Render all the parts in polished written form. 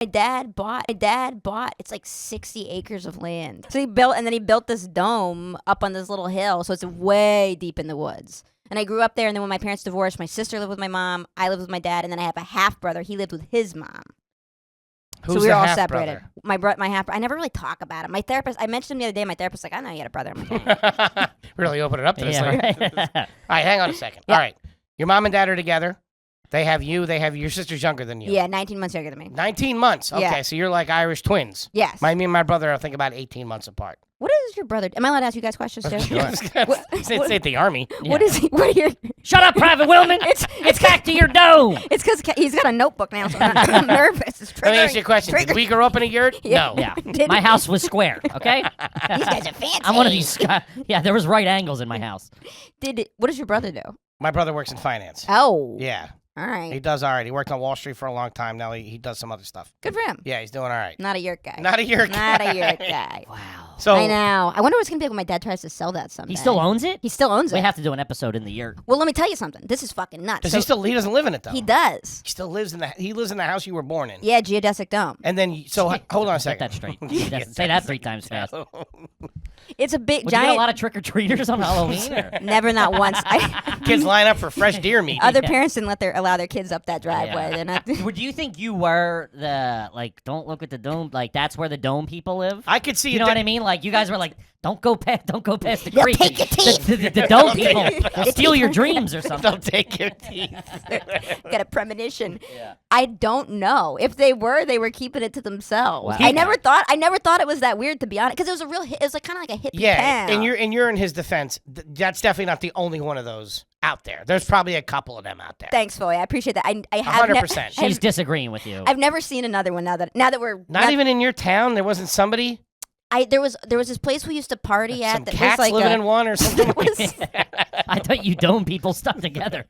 My dad bought it's like 60 acres of land. So he built this dome up on this little hill, so it's way deep in the woods. And I grew up there, and then when my parents divorced, my sister lived with my mom, I lived with my dad, and then I have a half brother. He lived with his mom. Who's so we were all separated. My half brother. I never really talk about him. My therapist, I mentioned him the other day. My therapist's like, I know you had a brother. I'm like, Really open it up to this. Yeah, Right. All right, hang on a second. Yeah. All right, your mom and dad are together. They have you. They have your sister's younger than you. yeah, 19 months younger than me. 19 months. Okay, Yeah. so you're like Irish twins. Yes. Me and my brother, I think, about 18 months apart. What is your brother? Am I allowed to ask you guys questions too? Say at the army. What is he? What are your? Shut up, Private Willman. It's back to your dome. It's because he's got a notebook now, so I'm nervous. It's Let me ask you a question. Did we grow up in a yurt? Yeah. No. Yeah, my house was square. Okay, These guys are fancy. I'm one of these. Yeah, there was right angles in my house. What does your brother do? My brother works in finance. Oh. Yeah. All right. He does all right. He worked on Wall Street for a long time. Now he does some other stuff. Good for him. Yeah, he's doing all right. Not a yurt guy. Not a yurt guy. Not a yurt guy. Wow. So I know. I wonder what's gonna be like when my dad tries to sell that someday. He still owns it? He still owns it. We have to do an episode in the yurt. Well, let me tell you something. This is fucking nuts. He doesn't live in it though. He does. He still lives in the house you were born in. Yeah, geodesic dome. And then hold on a Get second. that straight. Say that 3 times fast. It's a big Would you get giant. a lot of trick or treaters on Halloween? Or? Never, not once. Kids line up for fresh deer meat. Other parents didn't allow their kids up that driveway. Yeah. They're not. Would you think you were the don't look at the dome? Like that's where the dome people live? I could see You know what I mean? Like you guys were like, don't go past the They'll creek. take your teeth. The dome people will steal your dreams or something. Don't take your teeth. Got a premonition. Yeah. I don't know if they were keeping it to themselves. Wow. I never thought it was that weird, to be honest, because it was a real. It was like kind of like a hippie Yeah, town. and you're in his defense. That's definitely not the only one of those out there. There's probably a couple of them out there. Than's, Foley. I appreciate that. I have 100%. She's disagreeing with you. I've never seen another one. Now that we're Not even in your town. There wasn't somebody. There was this place we used to party at. Some that cats was like living in one or something. I thought you dome people stuck together.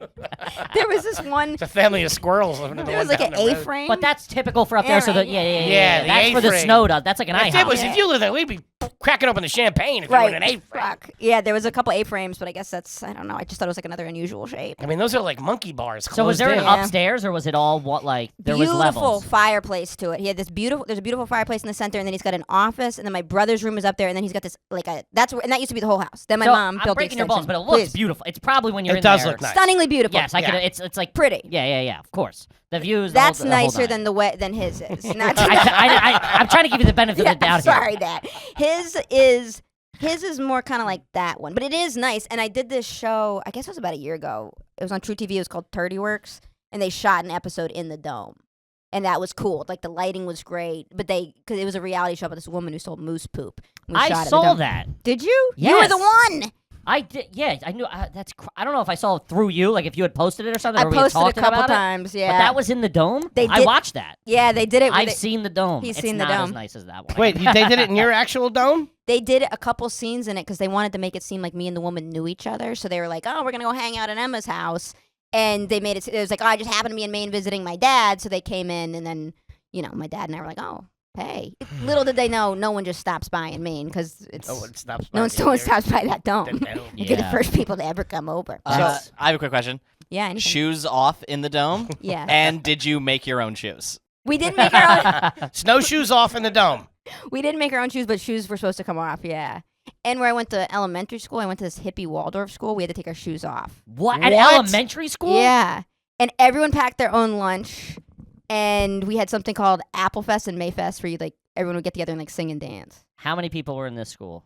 There was this one. It's a family of squirrels living in the There one was like down an the road. A-frame. But that's typical for up there. So right. Yeah, the that's for the A-frame. snow does. That's like an IHOP. If you lived there, we'd be cracking open the champagne if you were in an A-frame. Fuck. Yeah, there was a couple A-frames, but I guess I don't know. I just thought it was like another unusual shape. I mean, those are like monkey bars. So was there an Yeah. upstairs or was it all there was Beautiful levels? fireplace to it. He had there's a beautiful fireplace in the center, and then he's got an office, and then my brother's room is up there, and then he's got this and that used to be the whole house. Then my So, mom I'm built breaking the your balls, extension. but it looks Please. beautiful. It's probably when you're It in does there. look nice. Stunningly beautiful. Yes, I could. Yeah. It's like Pretty. Yeah. Of course, the views. That's the whole nicer nine. than his is. Not I'm trying to give you the benefit yeah, of the doubt sorry, Dad. His is more kind of like that one, but it is nice. And I did this show. I guess it was about a year ago. It was on True TV. It was called 30 Works, and they shot an episode in the dome, and that was cool. Like the lighting was great, but because it was a reality show about this woman who sold moose poop. We shot it I in the saw dome. that. Did you? Yes. You were the one. I did. Yeah, I knew. I don't know if I saw it through you, like if you had posted it or something. I or we had posted a talked couple about times. It, Yeah, but that was in the dome. They I did- watched that. Yeah, they did it. I've seen the dome. He's it's seen the not as dome. nice as that one. Wait, they did it in your actual dome? They did a couple scenes in it because they wanted to make it seem like me and the woman knew each other. So they were like, "Oh, we're gonna go hang out at Emma's house," and they made it. It was like, "Oh, I just happened to be in Maine visiting my dad," so they came in, and then my dad and I were like, "Oh, hey." Little did they know, no one just stops by in Maine because it's No one stops by. no one stops by that dome. The dome. You're the Yeah. first people to ever come over. I have a quick question. Yeah, anything. Shoes off in the dome? Yeah, And did you make your own shoes? we didn't make our own. Snowshoes off in the dome. We didn't make our own shoes, but shoes were supposed to come off. Yeah. And where I went to elementary school, I went to this hippie Waldorf school. We had to take our shoes off. What? At What? elementary school? Yeah. And everyone packed their own lunch. And we had something called Applefest and Mayfest where everyone would get together and sing and dance. How many people were in this school?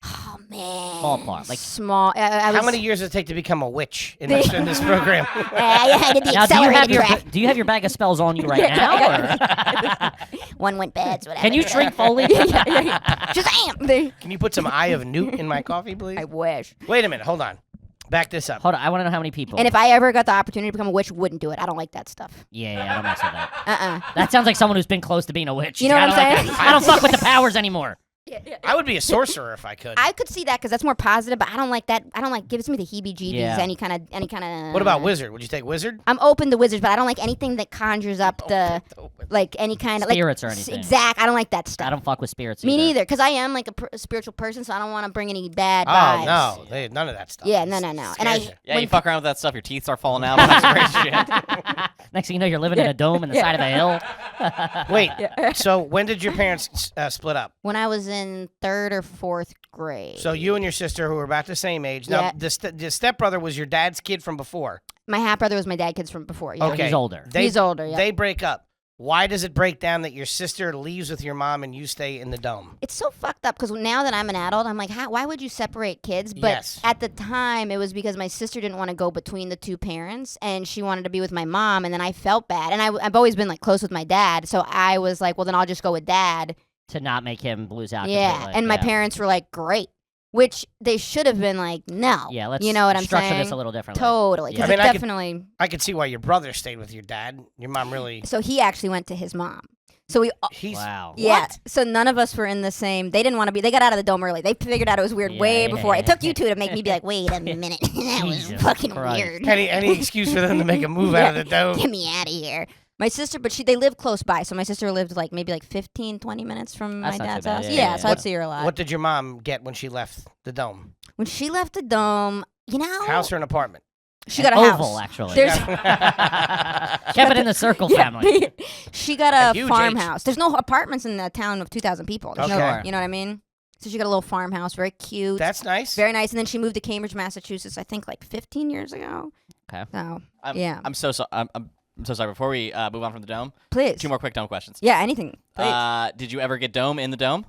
Oh, man. Ballpark, like- small. I was, How many years does it take to become a witch in this program? I had to be Now, accelerated do you have your bag of spells on you right now? Or? One went bad. So whatever. Can you shrink Foley? Shazam! Can you put some Eye of Newt in my coffee, please? I wish. Wait a minute. Hold on. Back this up. Hold on, I want to know how many people. And if I ever got the opportunity to become a witch, wouldn't do it. I don't like that stuff. Yeah, I don't mess with that. Uh-uh. That sounds like someone who's been close to being a witch. You know what I I'm don't like saying? that. I don't fuck with the powers anymore. I would be a sorcerer if I could. I could see that because that's more positive, but I don't like that. I don't like gives me the heebie-jeebies. Yeah. Any kind of. What about wizard? Would you take wizard? I'm open to wizards, but I don't like anything that conjures up Open. like any kind of Spirits or like anything. Exact. I don't like that stuff. I don't fuck with spirits. Me either. neither, because I am like a spiritual person, so I don't want to bring any bad Oh vibes. no, none of that stuff. Yeah, no. And I Scares you. Yeah, when you fuck around with that stuff, your teeth start falling out. That's great shit. Next thing you know, you're living in a dome in the side of a hill. Wait. So when did your parents split up? when I was in 3rd or 4th grade. So you and your sister, who were about the same age. Now, Yeah. the stepbrother was your dad's kid from before. My half brother was my dad kids from before. Yeah. Okay. He's older. He's older. Yeah. They break up. Why does it break down that your sister leaves with your mom and you stay in the dome? It's so fucked up because now that I'm an adult, I'm like, why would you separate kids? But Yes. at the time, it was because my sister didn't want to go between the two parents, and she wanted to be with my mom, and then I felt bad. And I've always been like close with my dad, so I was like, well, then I'll just go with dad. To not make him lose out. Yeah, completely. and my Yeah. parents were like, great, which they should have been like, no. Yeah, let's you know what I'm structure saying? this a little differently. Totally, Yeah. because I mean, it I could- definitely. I could see why your brother stayed with your dad. Your mom really. So he actually went to his mom. So we. He's. Wow. Yeah. What? So none of us were in the same. They didn't want to be. They got out of the dome early. They figured out it was weird way before. It took you two to make me be like, wait a minute, that was Jesus fucking Christ. weird. Any excuse for them to make a move out of the dome? Get me out of here. My sister, but they lived close by. So my sister lived like maybe like 15, 20 minutes from That's my not too dad's bad. house. Yeah, Yeah, yeah, so yeah. I'd see her a lot. What did your mom get when she left the dome? When she left the dome, you know, House or an apartment? she An got a oval, house. actually. There's Kept it in the circle Yeah, family. she got A a huge farmhouse. There's no apartments in the town of 2,000 people. There's no, Okay. you know what I mean? So she got a little farmhouse, very cute. That's nice. Very nice. And then she moved to Cambridge, Massachusetts, I think like 15 years ago. Okay. So, I'm, yeah. I'm so sorry. I'm so sorry. Before we move on from the dome, Please. 2 more quick dome questions. Yeah, anything. Please. Did you ever get dome in the dome?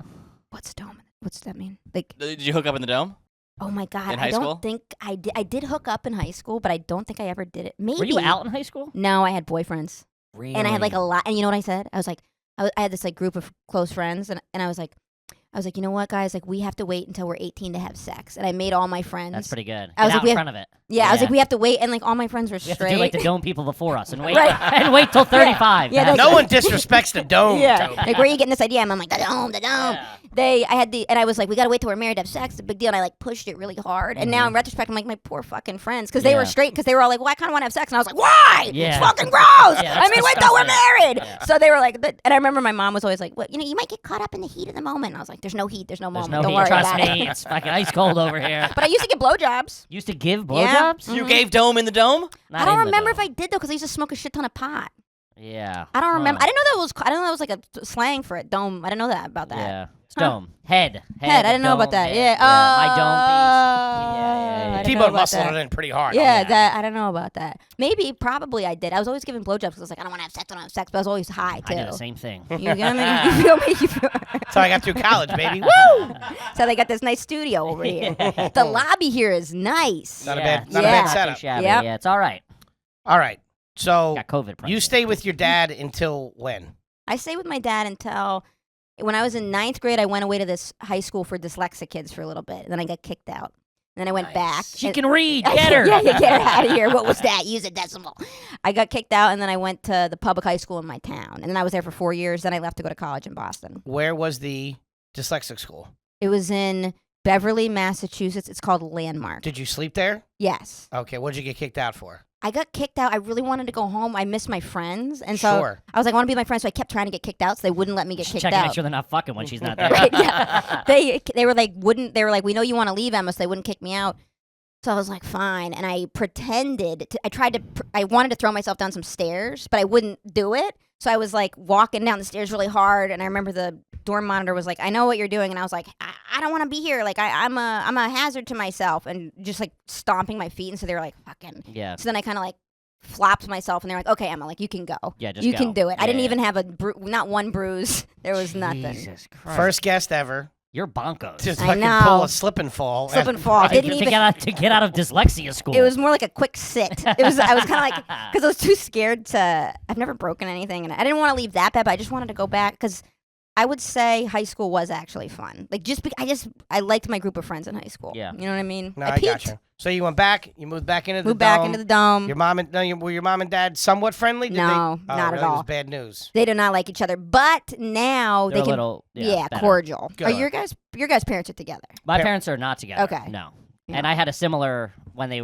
What's dome? What's that mean? Like, Did you hook up in the dome? oh my God. In I high don't school? think I did. I did hook up in high school, but I don't think I ever did it. Maybe. Were you out in high school? No, I had boyfriends. Really? And I had like a lot. And you know what I said? I was like, I had this like group of close friends, and I was like, you know what, guys? Like, we have to wait until we're 18 to have sex. And I made all my friends. That's pretty good. I was Get like, out we in have- front of it. Yeah, I was like, we have to wait, and like all my friends were We have straight. to do like the dome people before us and wait Right. and wait till 35. Yeah, That's- No one disrespects the dome. Yeah, Toby. like where are you getting this idea? And I'm like, the dome. Yeah. And I was like, we gotta wait till we're married to have sex. It's a big deal. And I like pushed it really hard. And now in retrospect, I'm like, my poor fucking friends, because they Yeah. were straight, because they were all like, well, I kind of want to have sex, and I was like, why? Yeah. It's fucking gross. Yeah, I that's mean, wait till we're disgusting. married. Yeah. So they were like, and I remember my mom was always like, well, you know, you might get caught up in the heat of the moment. And I was like, there's no heat, there's no There's moment. no Don't heat. worry Trust about me, it. it's fucking ice cold over here. But I used to get blowjobs. Used to give Yeah. blowjobs? You gave dome in the dome? Not I don't in the remember if dome. I did though, because I used to smoke a shit ton of pot. Yeah. I don't remember. Huh. I didn't know that was. I didn't know that was like a slang for it. Dome. I didn't know that about that. Yeah. It's Huh. dome. Head. Head. I didn't know about dome, that. head. Yeah. My dome piece. Yeah. I didn't know T-Bone about muscled that. it in pretty hard. Yeah, yeah. that I don't know about that. Maybe, probably I did. I was always giving blowjobs because I was like, I don't want to have sex, I don't have sex, but I was always high too. I do the same thing. You get me? You feel me? You feel That's how I got through college, baby. Woo! So they got this nice studio over here. The lobby here is nice. Not a Yeah. bad- not a bad Not too setup. shabby. Yep. Yeah, it's all right. All right. So Got COVID. you pricing. stay with your dad until when? I stayed with my dad until when I was in 9th grade. I went away to this high school for dyslexic kids for a little bit, and then I got kicked out. And then I went back. She and- can read. Get her. Yeah, get her out of here. What was that? Use a decimal. I got kicked out, and then I went to the public high school in my town, and then I was there for 4 years. Then I left to go to college in Boston. Where was the dyslexic school? It was in Beverly, Massachusetts. It's called Landmark. Did you sleep there? Yes. Okay. What did you get kicked out for? I got kicked out. I really wanted to go home. I missed my friends. And so Sure. I was like, I want to be my friends. So I kept trying to get kicked out, so they wouldn't let me get Just kicked checking to out. make sure they're not fucking when she's not there. Right, yeah. They were like, we know you want to leave, Emma, so they wouldn't kick me out. So I was like, fine. And I pretended I wanted to throw myself down some stairs, but I wouldn't do it. So I was like walking down the stairs really hard. And I remember the dorm monitor was like, I know what you're doing. And I was like, I don't want to be here. Like I'm a hazard to myself, and just like stomping my feet. And so they were like, fucking. Yeah. So then I kind of like flopped myself, and they're like, okay, Emma, like you can go. Yeah, just you go. can do it. I Yeah, didn't yeah. even have not one bruise. There was nothing. Jesus Christ. First guest ever. You're bonkos. Just I fucking know. pull a slip and fall. Slip and fall. to, Didn't even. to get out of dyslexia school. It was more like a quick sit. I was kind of like, because I was too scared to. I've never broken anything, and I didn't want to leave that bad, but I just wanted to go back because I would say high school was actually fun. Like I liked my group of friends in high school. Yeah. You know what I mean? No, I got you. So you went back. You moved back into the Moved dome. back into the dome. Your mom and were your mom and dad somewhat friendly? Did No, they? Oh, not at really? It all. was bad news. They do not like each other, but now They're they a can. little, better. Cordial. Good. Are your guys' parents are together? My parents are not together. Okay. No. Yeah. And I had a similar when they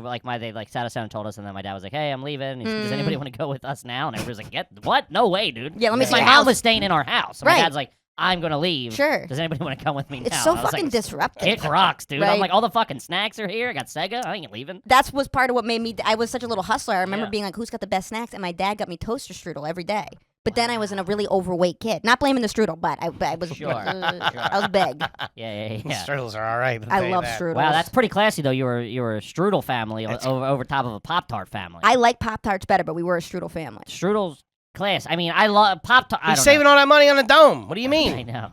sat us down and told us, and then my dad was like, "Hey, I'm leaving. He said, Does anybody want to go with us now?" And everybody was like, "Get what? No way, dude." Yeah, let me see My your mom house. was staying in our house. And Right. My dad's like, "I'm gonna leave. Sure. Does anybody want to come with me It's now?" so And I was fucking like, disruptive. Kick rocks, dude. Right. I'm like, all the fucking snacks are here. I got Sega. I ain't leaving. That's was part of what made me. I was such a little hustler. I remember Yeah. being like, "Who's got the best snacks?" And my dad got me toaster strudel every day. But then I was a really overweight kid. Not blaming the strudel, but I was. Sure. I was big. Yeah. Strudels are all right. I love strudels. Wow, that's pretty classy though. You were a strudel family over top of a Pop-Tart family. I like Pop Tarts better, but we were a strudel family. Strudel's class. I mean, I love Pop-Tart. He's saving all that money on the dome. What do you I mean? know.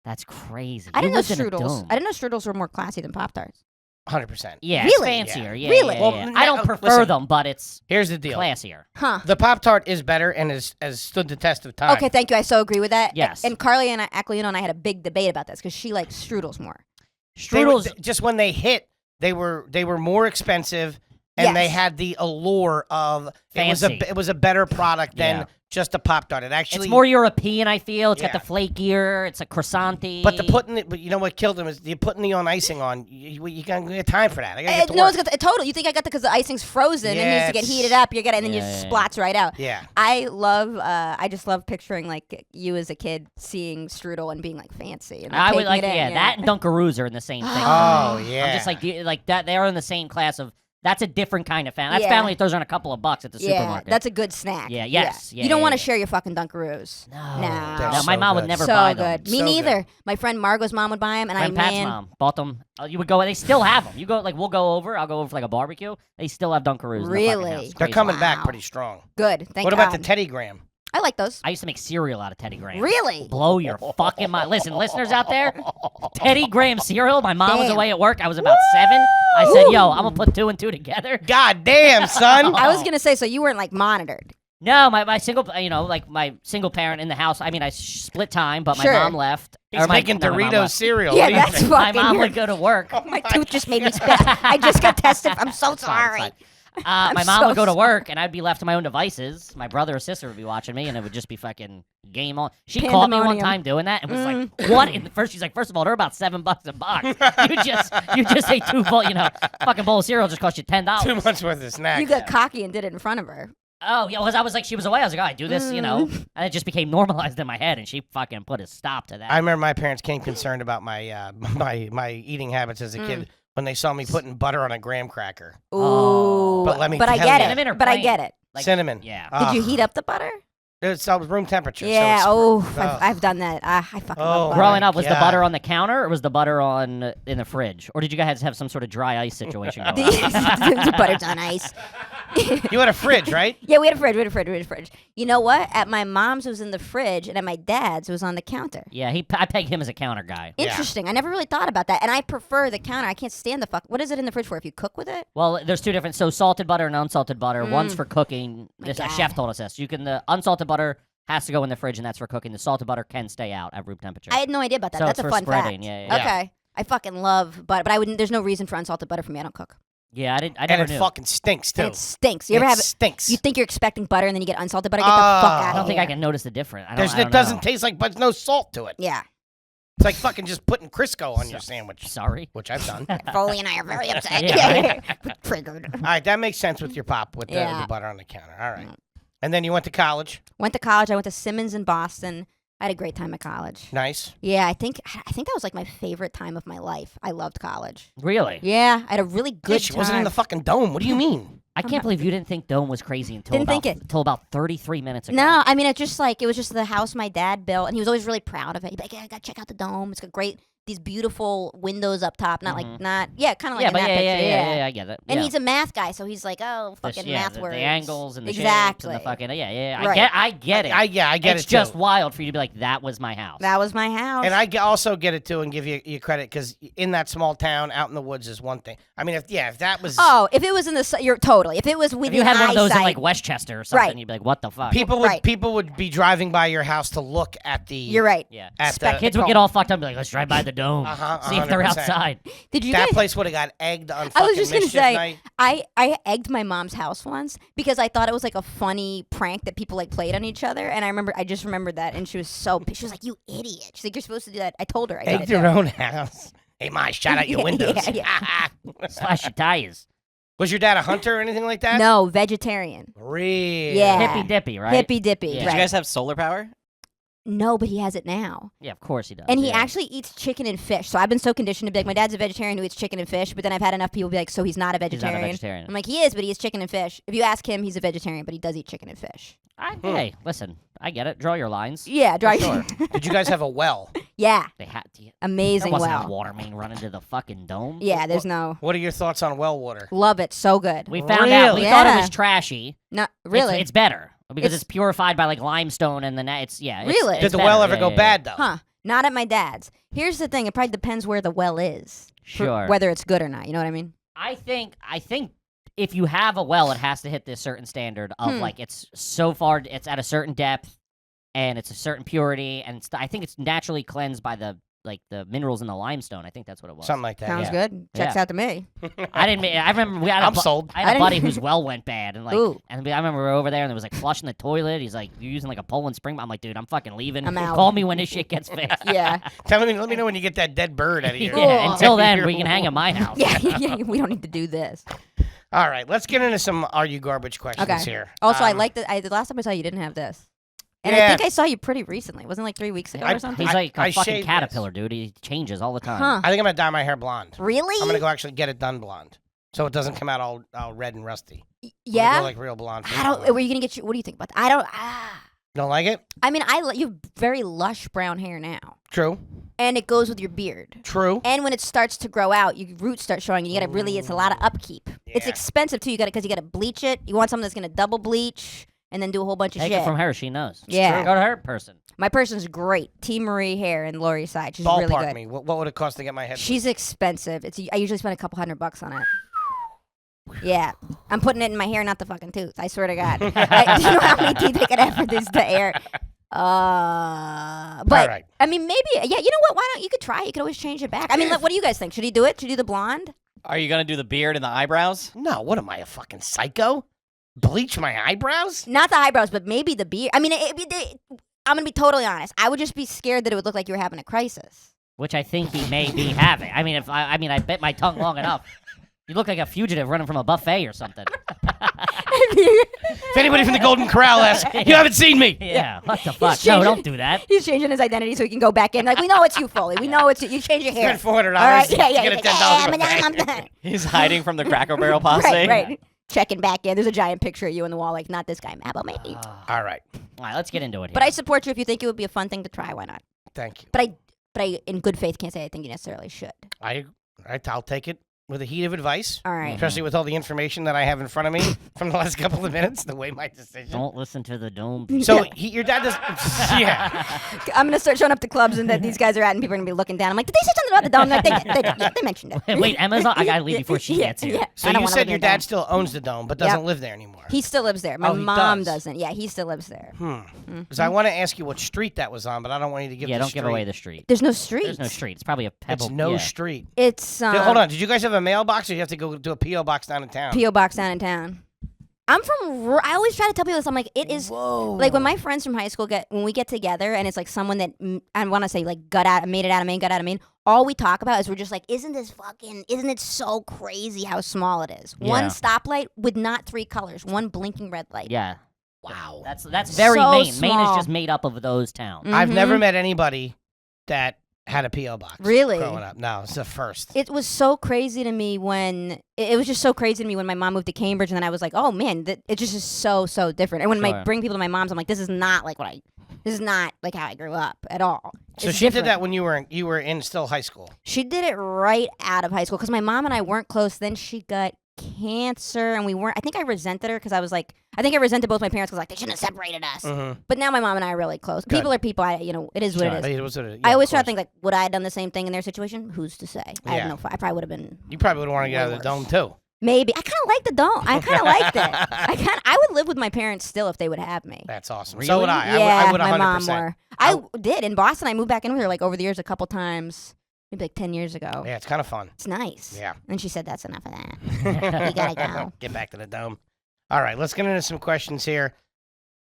That's crazy. I You didn't know lived in a strudels. dome. I didn't know strudels were more classy than Pop Tarts. 100%. Yeah, Really? it's fancier. Yeah, Really? yeah, Well, yeah. now- I don't prefer listen. them, but it's Here's the deal. classier. Huh. The Pop Tart is better and has stood the test of time. Okay, thank you. I so agree with that. Yes. And Carly and Aquilino and I had a big debate about this because she likes strudels more. Strudels. Just when they hit, they were more expensive, and they Yes. had the allure of Fancy. it was a better product than Yeah. just a Pop Tart. It actually It's more European, I feel. It's got Yeah. the flakier. It's a croissant-y. but you know what killed them is you putting the on icing on. You can't get time for that. I gotta get to No, work. it's got total. You think I got that because the icing's frozen and needs to get Yes. heated up? You get it, and then Yeah, you yeah, yeah. splats right out. Yeah. I just love picturing like you as a kid seeing strudel and being like fancy. And I would taking like, it in, that and Dunkaroos are in the same thing. Oh yeah. I'm just like that. They're in the same class of. That's a different kind of family. That's Yeah. family that throws around a couple of bucks at the Yeah, supermarket. that's a good snack. Yeah, yes, yeah, you don't yeah, want to yeah. share your fucking Dunkaroos. No. No. They're No, my so mom would good. never So buy them. good. Me So neither. good. My friend Margot's mom would buy them, and Friend I Pat's man. mom bought them. You would go. They still have them. You go we'll go over. I'll go over for like a barbecue. They still have Dunkaroos. In the fucking Really? house. It's They're crazy. coming back Wow. pretty strong. Good. Thank What God. about the Teddy Graham? I like those. I used to make cereal out of Teddy Graham. Really? Blow your fucking mind. Listen, listeners out there, Teddy Graham cereal. My mom was Damn. away at work. I was about 7. I said, "Yo, I'm gonna put 2 and 2 together." God damn, son. I was gonna say, so you weren't like monitored. No, my single, like my single parent in the house. I mean, I split time, but my Sure. mom left. He's Or my- making no, my mom Doritos left. cereal. Yeah, What do you that's think? My fucking mom weird. would go to work. My tooth just made me spit. I just got tested. I'm so It's fine, it's sorry. fine. My mom so would go to work, and I'd be left to my own devices. My brother or sister would be watching me, and it would just be fucking game on. She caught me one Pandemonium. time doing that, and was like, "What?" In the first, she's like, first of all, they're about $7 a box. You just ate 2 full, fucking bowl of cereal just cost you $10. Too much worth of snacks. You got cocky and did it in front of her. Oh, yeah, I was like, she was away. I was like, oh, I do this, and it just became normalized in my head, and she fucking put a stop to that. I remember my parents came concerned about my my eating habits as a kid when they saw me putting butter on a graham cracker. Ooh. Oh. But let me I tell get you- Cinnamon or it. But I plain? get it. Like, Cinnamon. Yeah. Did you Ugh. heat up the butter? It's room temperature. Yeah. So it's, I've done that. I fucking Oh, love butter. Growing my up, was the God. butter on the counter, or was the butter in the fridge? Or did you guys have some sort of dry ice situation going on? the butter's on ice. you had a fridge, right? Yeah, we had a fridge. You know what? At my mom's, it was in the fridge, and at my dad's, it was on the counter. Yeah, I peg him as a counter guy. Yeah. Interesting. I never really thought about that, and I prefer the counter. I can't stand the fuck. What is it in the fridge for? If you cook with it? Well, there's 2 different. So salted butter and unsalted butter. One's for cooking. My A God. chef told us this. The unsalted butter has to go in the fridge, and that's for cooking. The salted butter can stay out at room temperature. I had no idea about that. So That's it's a for fun spreading, fact. yeah, yeah. Okay. I fucking love butter, but I wouldn't. There's no reason for unsalted butter for me. I don't cook. Yeah, I And never it knew. fucking stinks too. And it stinks. You ever it have? stinks. You think you're expecting butter, and then you get unsalted butter? Get the fuck out I of don't think here. I can notice the difference. It doesn't taste like, but there's no salt to it. Yeah. It's like fucking just putting Crisco on your sandwich, Sorry. which I've done. Foley and I are very upset. Yeah, Triggered. All right, that makes sense with your pop with Yeah. the butter on the counter. All right. And then you went to college. Went to college. I went to Simmons in Boston. I had a great time at college. Nice. Yeah, I think that was like my favorite time of my life. I loved college. Really? Yeah, I had a really good Yeah, she time. wasn't in the fucking dome. What do you mean? I can't believe you didn't think Dome was crazy until Didn't about, think it. until about 33 minutes ago. No, I mean it was just the house my dad built, and he was always really proud of it. He'd be like, "Yeah, I gotta check out the dome. It's a great these beautiful windows up top, not kind of like yeah, in but that picture. yeah, I get it. And yeah. he's a math guy, so he's like, oh, fucking math the words. angles and the exactly. shapes and the fucking yeah. Right. I get it. I get it's it just too. wild for you to be like, that was my house. That was my house. And I also get it too, and give you credit because in that small town, out in the woods is one thing. I mean, if that was if it was in the you're totally. If it was within if you had one of those in eyesight- like Westchester or something, Right. you'd be like, what the fuck? people would be driving by your house to look at the. You're right. yeah. At the Kids would get all fucked up and be like, let's drive by the dome. See if they're 100%. outside. Did you That guys? place would have got egged on. I was fucking just gonna mischief say, night. I egged my mom's house once because I thought it was like a funny prank that people like played on each other, and I just remembered that, and she was like, "You idiot!" She's like, "You're supposed to do that." I told her. I Egged your own house. Hey, Ma, shot out your windows. Slash your tires. Was your dad a hunter or anything like that? No, vegetarian. Really? Yeah. Hippy dippy, right? Hippy dippy. Yeah. Did Right. you guys have solar power? No, but he has it now. Yeah, of course he does. And he yeah. actually eats chicken and fish. So I've been so conditioned to be like, my dad's a vegetarian who eats chicken and fish. But then I've had enough people be like, so he's not a He's not a vegetarian. vegetarian. I'm like, he is, but he eats chicken and fish. If you ask him, he's a vegetarian, but he does eat chicken and fish. Hey, listen, I get it. Draw your lines. Yeah, dry. Sure. Did you guys have a well? Yeah, They had amazing there wasn't a well. water main running to the fucking dome. Yeah, there's no. What are your thoughts on well water? Love it, so good. We found out. We Really? thought it Yeah. was trashy. No, really. It's better because It's- it's purified by like limestone and then it's Really? Did the well ever go bad though? Huh? Not at my dad's. Here's the thing. It probably depends where the well is. for Sure. Whether it's good or not. You know what I mean? I think if you have a well, it has to hit this certain standard of like it's so far, it's at a certain depth, and it's a certain purity, and I think it's naturally cleansed by the minerals in the limestone. I think that's what it was. Something like that. Sounds Yeah. good. Checks Yeah. out to me. I remember we had. I'm sold. I I had a didn't- buddy whose well went bad, and like, Ooh. and I remember we were over there, and there was like flushing the toilet. He's like, "You're using like a Poland spring." I'm like, "Dude, I'm fucking leaving. I'm out." Call me when this shit gets fixed." Yeah. Let me know when you get that dead bird out of your. Yeah, until then, your we can hang at my house. yeah. We don't need to do this. All right, let's get into some Are You Garbage questions Okay. here. Also, I like that. The last time I saw you, didn't have this. And I Yeah. think I saw you pretty recently. Wasn't it like 3 weeks ago or something? He's like a I fucking shaved caterpillar, dude. He changes all the time. Huh. I think I'm gonna dye my hair blonde. Really? I'm gonna go actually get it done blonde, so it doesn't come out all red and rusty. I'm gonna Yeah. go like real blonde. I don't. Were you gonna get you? What do you think about that? I don't. Don't like it? I mean, you have very lush brown hair now, True. and it goes with your beard. True. And when it starts to grow out, your roots start showing. And you gotta really. It's a lot of upkeep. It's Yeah. expensive too. Because you gotta bleach it. You want something that's gonna double bleach and then do a whole bunch of Take shit. it from her. She knows. Yeah. Go to her person. My person's great. T. Marie hair and Lori's side. She's really Ballpark good. me. What would it cost to get my head? She's expensive. I usually spend a couple $100 on it. Yeah, I'm putting it in my hair, not the fucking tooth. I swear to God. Do you know how many teeth they could have for this to air? But All right. I mean, maybe. Yeah, you know what? Why don't you could try? You could always change it back. I mean, what do you guys think? Should he do it? Should he do the blonde? Are you gonna do the beard and the eyebrows? No, what am I, a fucking psycho? Bleach my eyebrows? Not the eyebrows, but maybe the beard. I mean, I'm gonna be totally honest. I would just be scared that it would look like you were having a crisis. Which I think he may be having. I mean, I bit my tongue long enough. You look like a fugitive running from a buffet or something. If anybody from the Golden Corral asks, you haven't seen me. Yeah, what the fuck? changing- No, don't do that. He's changing his identity so he can go back in. Like, we know it's you, Foley. We know it's you. You change your hair. Spend $400 All right, to yeah, yeah. get a he's $10 like, buffet. Madame. He's hiding from the Cracker Barrel posse. Right. Checking back in. There's a giant picture of you on the wall. Like, not this guy, Mabo, maybe. All right. All right, let's get into it here. But I support you if you think it would be a fun thing to try. Why not? Thank you. But I, in good faith, can't say I think you necessarily should. I'll take it with a heat of advice. All right. Especially with all the information that I have in front of me from the last couple of minutes, the way my decision. Don't listen to the dome. So your dad does, yeah. I'm gonna start showing up to clubs and that these guys are at, and people are gonna be looking down. I'm like, did they say something about the dome? Like, they mentioned it. Wait, Emma's on? I gotta leave before she Yeah, gets here. yeah. So I don't you wanna said live your near dad dome. still owns the dome, but doesn't live there anymore. He still lives there. My Oh, he mom does? doesn't. Yeah, he still lives there. Because I want to ask you what street that was on, but I don't want you to give Yeah, the don't give street. away the street. There's no street. There's no street. It's probably a pebble. It's no yeah. street. It's Hold on. Did you guys have a mailbox, or you have to go to a P.O. box down in town? P.O. box down in town. I'm from. I always try to tell people this. I'm like, it is. Whoa. Like when my friends from high school when we get together, and it's like someone that I want to say like made it out of Maine, got out of Maine. All we talk about is we're just like, isn't it so crazy how small it is? Yeah. One stoplight with not 3 colors, one blinking red light. Yeah. Wow. That's very So Maine. Maine is small. just made up of those towns. I've Mhm. never met anybody that had a P.O. box. Really? Growing up. No, it's the first. It was so crazy to me when it was just so crazy to me when my mom moved to Cambridge, and then I was like, oh man, it just is so different. And when I Sure. bring people to my mom's, I'm like, this is not like how I grew up at all. So It's she did different. that when you were in still high school. She did it right out of high school because my mom and I weren't close. Then she got cancer, and we weren't. I think I resented her because I was like, I think I resented both my parents because like they shouldn't have separated us. Mm-hmm. But now my mom and I are really close. Good. People are people. It is what it is. It was a, I always try to think like, would I have done the same thing in their situation? Who's to say? I Yeah. have no. I probably would have been. You probably would want to get out of the dome too. Maybe I kind of like the dome. I kind of liked it. I would live with my parents still if they would have me. That's awesome. Really? So would I. Yeah, I would my 100%. mom more. I did in Boston. I moved back in with her like over the years a couple times, maybe like 10 years ago. Yeah, it's kind of fun. It's nice. Yeah. And she said that's enough of that. You gotta go. Get back to the dome. All right, let's get into some questions here.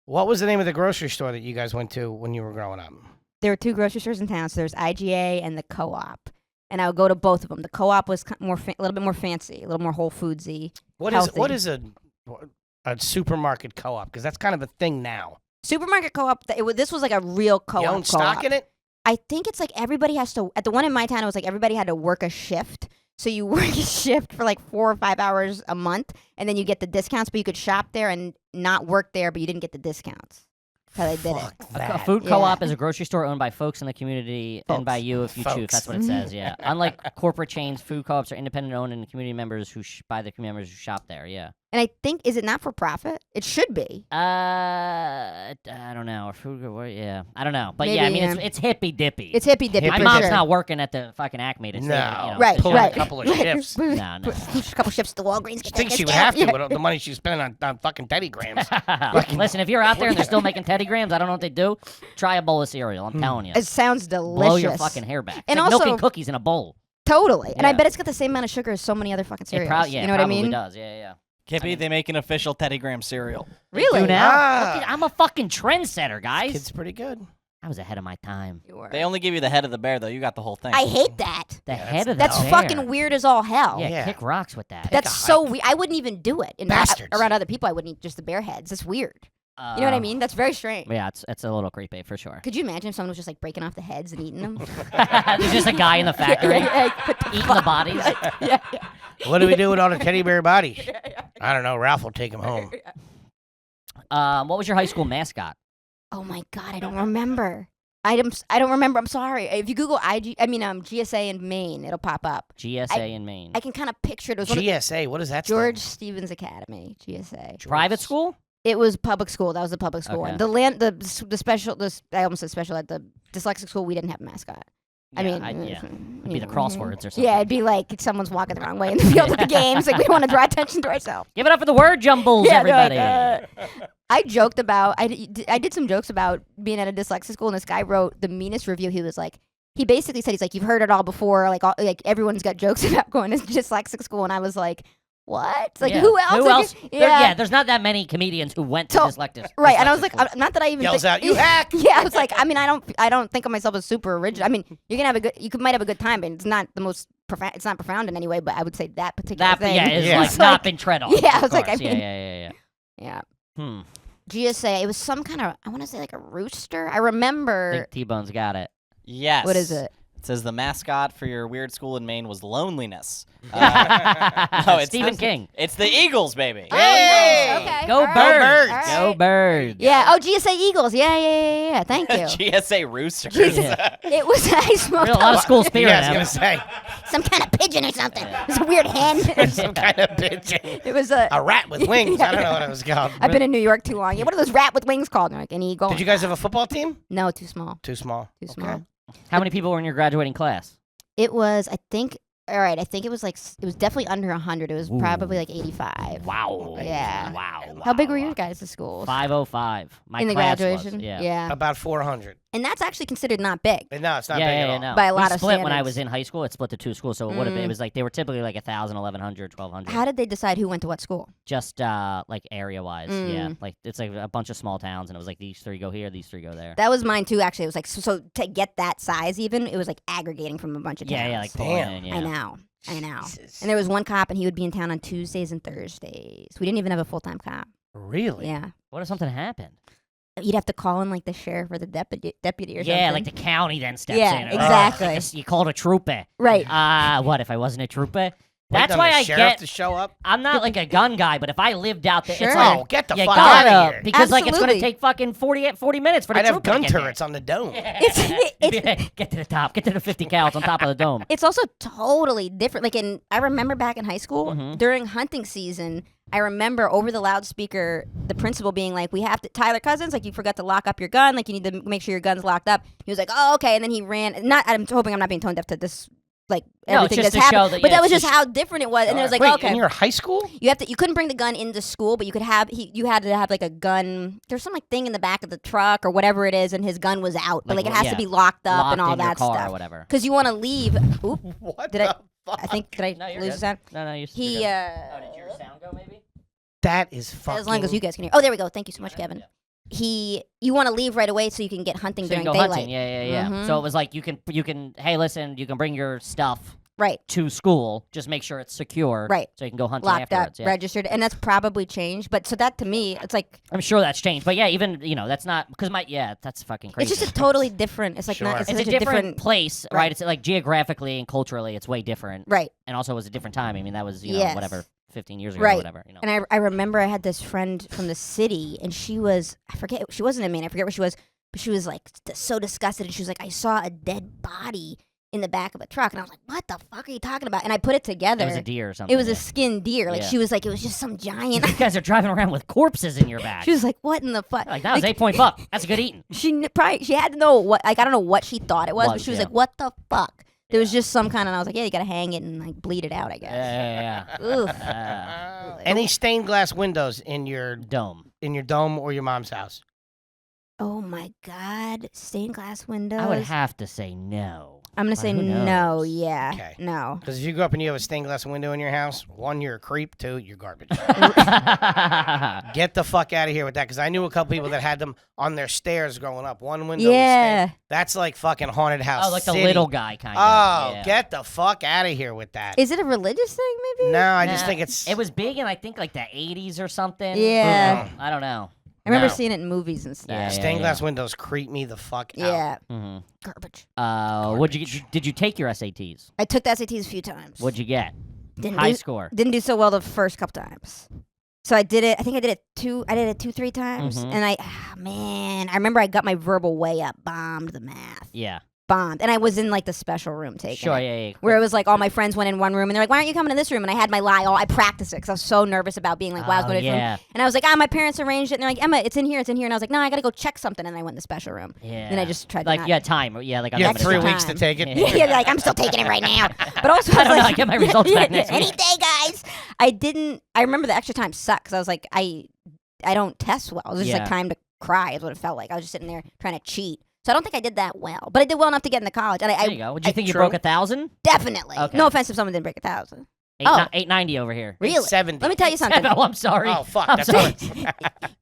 What was the name of the grocery store that you guys went to when you were growing up? There were two grocery stores in town. So there's IGA and the Co-op, and I would go to both of them. The Co-op was a little bit more fancy, a little more Whole Foodsy. What is a supermarket co-op? Because that's kind of a thing now. Supermarket Co-op. This was like a real Co-op. You own stock in it? I think it's like everybody has to. At the one in my town, it was like everybody had to work a shift. So you work a shift for like 4 or 5 hours a month, and then you get the discounts. But you could shop there and not work there, but you didn't get the discounts. How they did it. A food co-op is a grocery store owned by folks in the community and by you if you choose. Folks. That's what it says, yeah. Unlike corporate chains, food co-ops are independent owned and community members by the community members who shop there, yeah. And I think, is it not for profit? It should be. I don't know. Or food, yeah. I don't know. But Maybe, yeah, I mean, it's hippy dippy. It's hippy dippy. My for mom's sure. not working at the fucking Acme to No. Right, Pulling right. a couple of shifts. No, no. A couple shifts to Walgreens. I Get think that she would discount. have to Yeah. with the money she's spending on fucking Teddy Grams. Listen, if you're out there and they're still making Teddy Grams, I don't know what they do. Try a bowl of cereal. I'm telling you. It sounds delicious. Blow your fucking hair back. It's And like also- milking cookies in a bowl. Totally. And I Yeah. bet it's got the same amount of sugar as so many other fucking cereals. Yeah, you know what I probably mean? does. Yeah, yeah. Kippy, they make an official Teddy Graham cereal. Really? Do now? Ah. Look at- I'm a fucking trendsetter, guys. Kid's pretty good. I was ahead of my time. You were. They only give you the head of the bear, though. You got the whole thing. I hate that. The Yeah, head of the That's bear. fucking weird as all hell. Yeah, Yeah. kick rocks with that. That's a so hike. weird. I wouldn't even do it. Bastards. Around other people, I wouldn't eat just the bear heads. It's weird. You know what I mean? That's very strange. Yeah, it's a little creepy for sure. Could you imagine if someone was just like breaking off the heads and eating them? There's just a guy in the factory eating the bodies. yeah. What do we do with all the teddy bear bodies? I don't know. Ralph will take them home. What was your high school mascot? Oh my god, I don't remember. I don't remember. I'm sorry. If you Google GSA in Maine, it'll pop up. GSA in Maine. I can kind of picture it. It was one of- GSA. What is that? George Stevens Academy, GSA. Private school? It was public school. That was the public school Okay. one. The special. I almost said special at the dyslexic school. We didn't have a mascot. I mean, It'd be the crosswords or something. Yeah, it'd be like someone someone's walking the wrong way in the field at the games. Like we don't want to draw attention to ourselves. Give it up for the word jumbles, Yeah, they're like, everybody. I joked about. I did some jokes about being at a dyslexic school, and this guy wrote the meanest review. He was like, he basically said, he's like, you've heard it all before. Like everyone's got jokes about going to dyslexic school, and I was like, what? It's like Yeah. who else? Who Like, else? Yeah. There's not that many comedians who went to To- dyslexic. Right, and I was like, dyslexic school. not that I even Yells think- out, "You hack!" Yeah, I was like, I mean, I don't think of myself as super original. I mean, you can have a good, might have a good time, but it's not the most profound. It's not profound in any way. But I would say that particular that thing. is Yeah. like It's not like- been tread on. Yeah, I of was like, course. I mean- yeah. Yeah, Hmm. GSA. It was some kind of, I want to say like a rooster. I remember. Think T-Bone's got it. Yes. What is it? It says the mascot for your weird school in Maine was loneliness. No, it's Stephen the- King. It's the Eagles, baby. Hey! Okay. Go all right, Birds! all right. Go Birds! Yeah. Oh, GSA Eagles. Yeah. Thank you. GSA Roosters. It was I smoked A lot of school spirit. Yeah, I Em. was gonna say some kind of pigeon or something. It was a weird hen. some kind of pigeon. It was a. A rat with wings. I don't know what it was called. I've been in New York too long. Yeah, what are those rat with wings called? They're like an eagle. Did you guys have a football team? No, too small. Too small. Too Okay. small. How many people were in your graduating class? It was, I think. All right, I think it was like it was definitely under 100. It was probably like 85. Wow. Yeah. Wow. How big were your guys' schools? 505. My in the class graduation? Was, yeah. About 400. And that's actually considered not big. And no, it's not yeah, big yeah, at yeah, all. no. By a lot we of split when I standards. was in high school. It split to two schools, so it would have been. It was like they were typically like 1,000, 1,100, 1,200. How did they decide who went to what school? Just like area wise, yeah. Mm. Like it's like a bunch of small towns, and it was like these three go here, these three go there. That was mine too, actually. It was like, so to get that size even, it was like aggregating from a bunch of towns. Yeah, like pulling Damn. in, yeah. I know. Jesus. And there was one cop, and he would be in town on Tuesdays and Thursdays. We didn't even have a full-time cop. Really? Yeah. What if something happened? You'd have to call in like the sheriff or the deputy or something. Yeah, like the county then steps Yeah, in. exactly. You called a trooper. Right. What if I wasn't a trooper? That's on why the I sheriff get. to show up. I'm not like a gun guy, but if I lived out there, Sure. it's like, Oh, get the you fuck out gotta, of here. because like it's gonna Absolutely. take fucking 40 minutes for the I'd have trooper to gun get there. turrets on the dome. Get to the top. Get to the 50 cal on top of the dome. It's also totally different. Like I remember back in high school Mhm. during hunting season. I remember over the loudspeaker, the principal being like, "We have to, Tyler Cousins, like you forgot to lock up your gun. Like you need to make sure your gun's locked up." He was like, "Oh, okay," and then he ran. Not, I'm hoping I'm not being tone deaf to this, like No, it's everything just that's to show happened. that, But yeah, that was it's just just- how different it was, and it was like, Wait, okay, in your high school? you couldn't bring the gun into school, but you could have you had to have like a gun. There's some like thing in the back of the truck or whatever it is, and his gun was out, but Like, like it has yeah, to be locked up Locked and all in your that car stuff. or whatever. Because you want to leave. Oop, What Did the I- fuck? I think did I No, you're lose good. the sound? No, you're He good. Oh, did your sound go maybe? That is fucking... as long as you guys can hear. Oh, there we go. Thank you so much, Kevin. You want to leave right away so you can get hunting So you during can go daylight. hunting. Yeah. Mhm. So it was like you can. Hey, listen, you can bring your stuff Right, to school. Just make sure it's secure. Right. So you can go hunting locked up, afterwards. Yeah. registered, and that's probably changed. But so that to me, it's like I'm sure that's changed, but yeah, even that's not because that's fucking crazy. it's just a totally different. It's like Sure. not. It's, It's a such different place, right? Right. It's like geographically and culturally, it's way different, right. and also it was a different time. I mean, that was Yes. whatever 15 years ago, Right. or whatever. And I remember I had this friend from the city, and she was I forget she wasn't in Maine. I forget where she was, but she was like so disgusted, and she was like, I saw a dead body in the back of a truck, and I was like, what the fuck are you talking about? And I put it together. It was a deer or something. It was yeah. a skinned deer. Like Yeah. she was like, it was just some giant. You guys are driving around with corpses in your back. She was like, what in the fuck? Like that was 8 buck. That's a good eating. She had to know what, like I don't know what she thought it was, but Was, she was yeah. like, what the fuck? There was just some kind of, and I was like, yeah, you gotta hang it and like bleed it out, I guess. Yeah. Oof. Any stained glass windows in your Dome. dome or your mom's house? Oh my god, stained glass windows. I would have to say no. I'm gonna say who no. knows? Yeah, Okay. no. Because if you go up and you have a stained glass window in your house, one, you're a creep. Two, you're garbage. Get the fuck out of here with that. Because I knew a couple people that had them on their stairs growing up. One window was Yeah. stained. That's like fucking haunted house. Oh, like the city. little guy kind of. Oh, yeah. get the fuck out of here with that. Is it a religious thing, maybe? No, I just Nah, think it's. It was big in I think like the 80s or something. Yeah. I don't know. I remember No. seeing it in movies and stuff. Yeah. Stained glass windows creep me the fuck out. Yeah. Mm-hmm. Garbage. Did you take your SATs? I took the SATs a few times. What'd you get? Didn't High do, score. Didn't do so well the first couple times. So I did it. I think I did it 2-3 times, Mhm. and I remember I got my verbal way up, bombed the math, Yeah. bombed, and I was in like the special room taking Sure. it. Yeah. Where it was like all my friends went in one room and they're like, "Why aren't you coming in this room?" And I had my lie. I practiced it because I was so nervous about being like, "Wow, I was Oh, going to this room." yeah. And I was like, my parents arranged it." And they're like, "Emma, it's in here, it's in here." And I was like, "No, I got to go check something." And I went in the special room. Yeah. Then I just tried to like not. you had time. Yeah. Like You have Extra 3 time. weeks to take it. Yeah. Yeah, like I'm still taking it right now. But also, I I don't was know, like, I get my results back next any week. day, guys. I remember the extra time sucked because I was like, I don't test well. It was just Yeah. like time to cry is what it felt like. I was just sitting there trying to cheat. So I don't think I did that well, but I did well enough to get into college. And There you go. Would you think you true. broke 1,000? definitely. Okay. No offense if someone didn't break 1,000. 890 over here. Really? 70. Let me tell you something. Oh, I'm sorry. Oh, fuck. I'm That's sorry.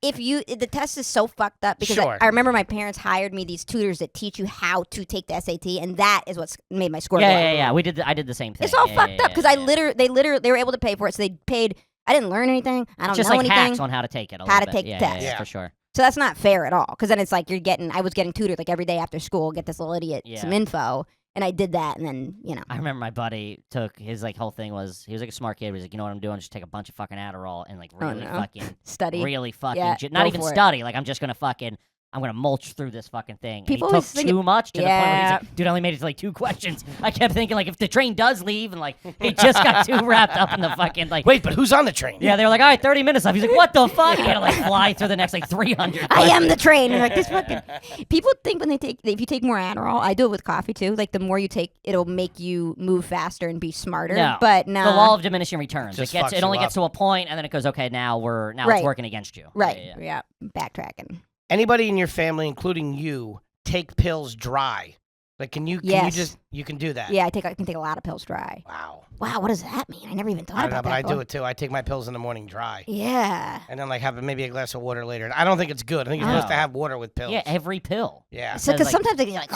The test is so fucked up because Sure. I remember my parents hired me these tutors that teach you how to take the SAT, and that is what's made my score go up. Yeah. We did. I did the same thing. It's all Yeah, fucked yeah, up because yeah. they were able to pay for it, so they paid. I didn't learn anything. I don't Just know like anything. hacks on how to take it. How to bit. take the Yeah, test. Yeah. for sure. So that's not fair at all. Because then it's like I was getting tutored like every day after school, get this little idiot some Yeah. info, and I did that, and then I remember my buddy took his like whole thing was he was like a smart kid. He was like, you know what I'm doing? Just take a bunch of fucking Adderall and like really no. fucking study. really fucking Yeah, not go even for it. study. Like I'm just gonna fucking I'm gonna mulch through this fucking thing. People and he always took think too much to the point where he's Yeah. like, dude, I only made it to like 2 questions. I kept thinking like if the train does leave and like he just got too wrapped up in the fucking like Wait, but who's on the train? yeah, they were like, all right, 30 minutes left. He's like, what the fuck? He had to like fly through the next like 300. I am the train. And like this fucking. People think if you take more Adderall, I do it with coffee too. Like the more you take, it'll make you move faster and be smarter. No, But no. the law of diminishing returns. Just It fucks only you gets to a point, and then it goes, okay, now it's Right. working against you. Right. Yeah, Yeah. Backtracking. Anybody in your family, including you, take pills dry? Like, can you Yes. you can do that? Yeah, I can take a lot of pills dry. Wow. Wow, what does that mean? I never even thought I don't know, about but that. I do it too. I take my pills in the morning dry. Yeah. And then like have maybe a glass of water later. I don't think it's good. I think you're supposed to No. have water with pills. Yeah, every pill. Yeah. So, because like- sometimes they get like,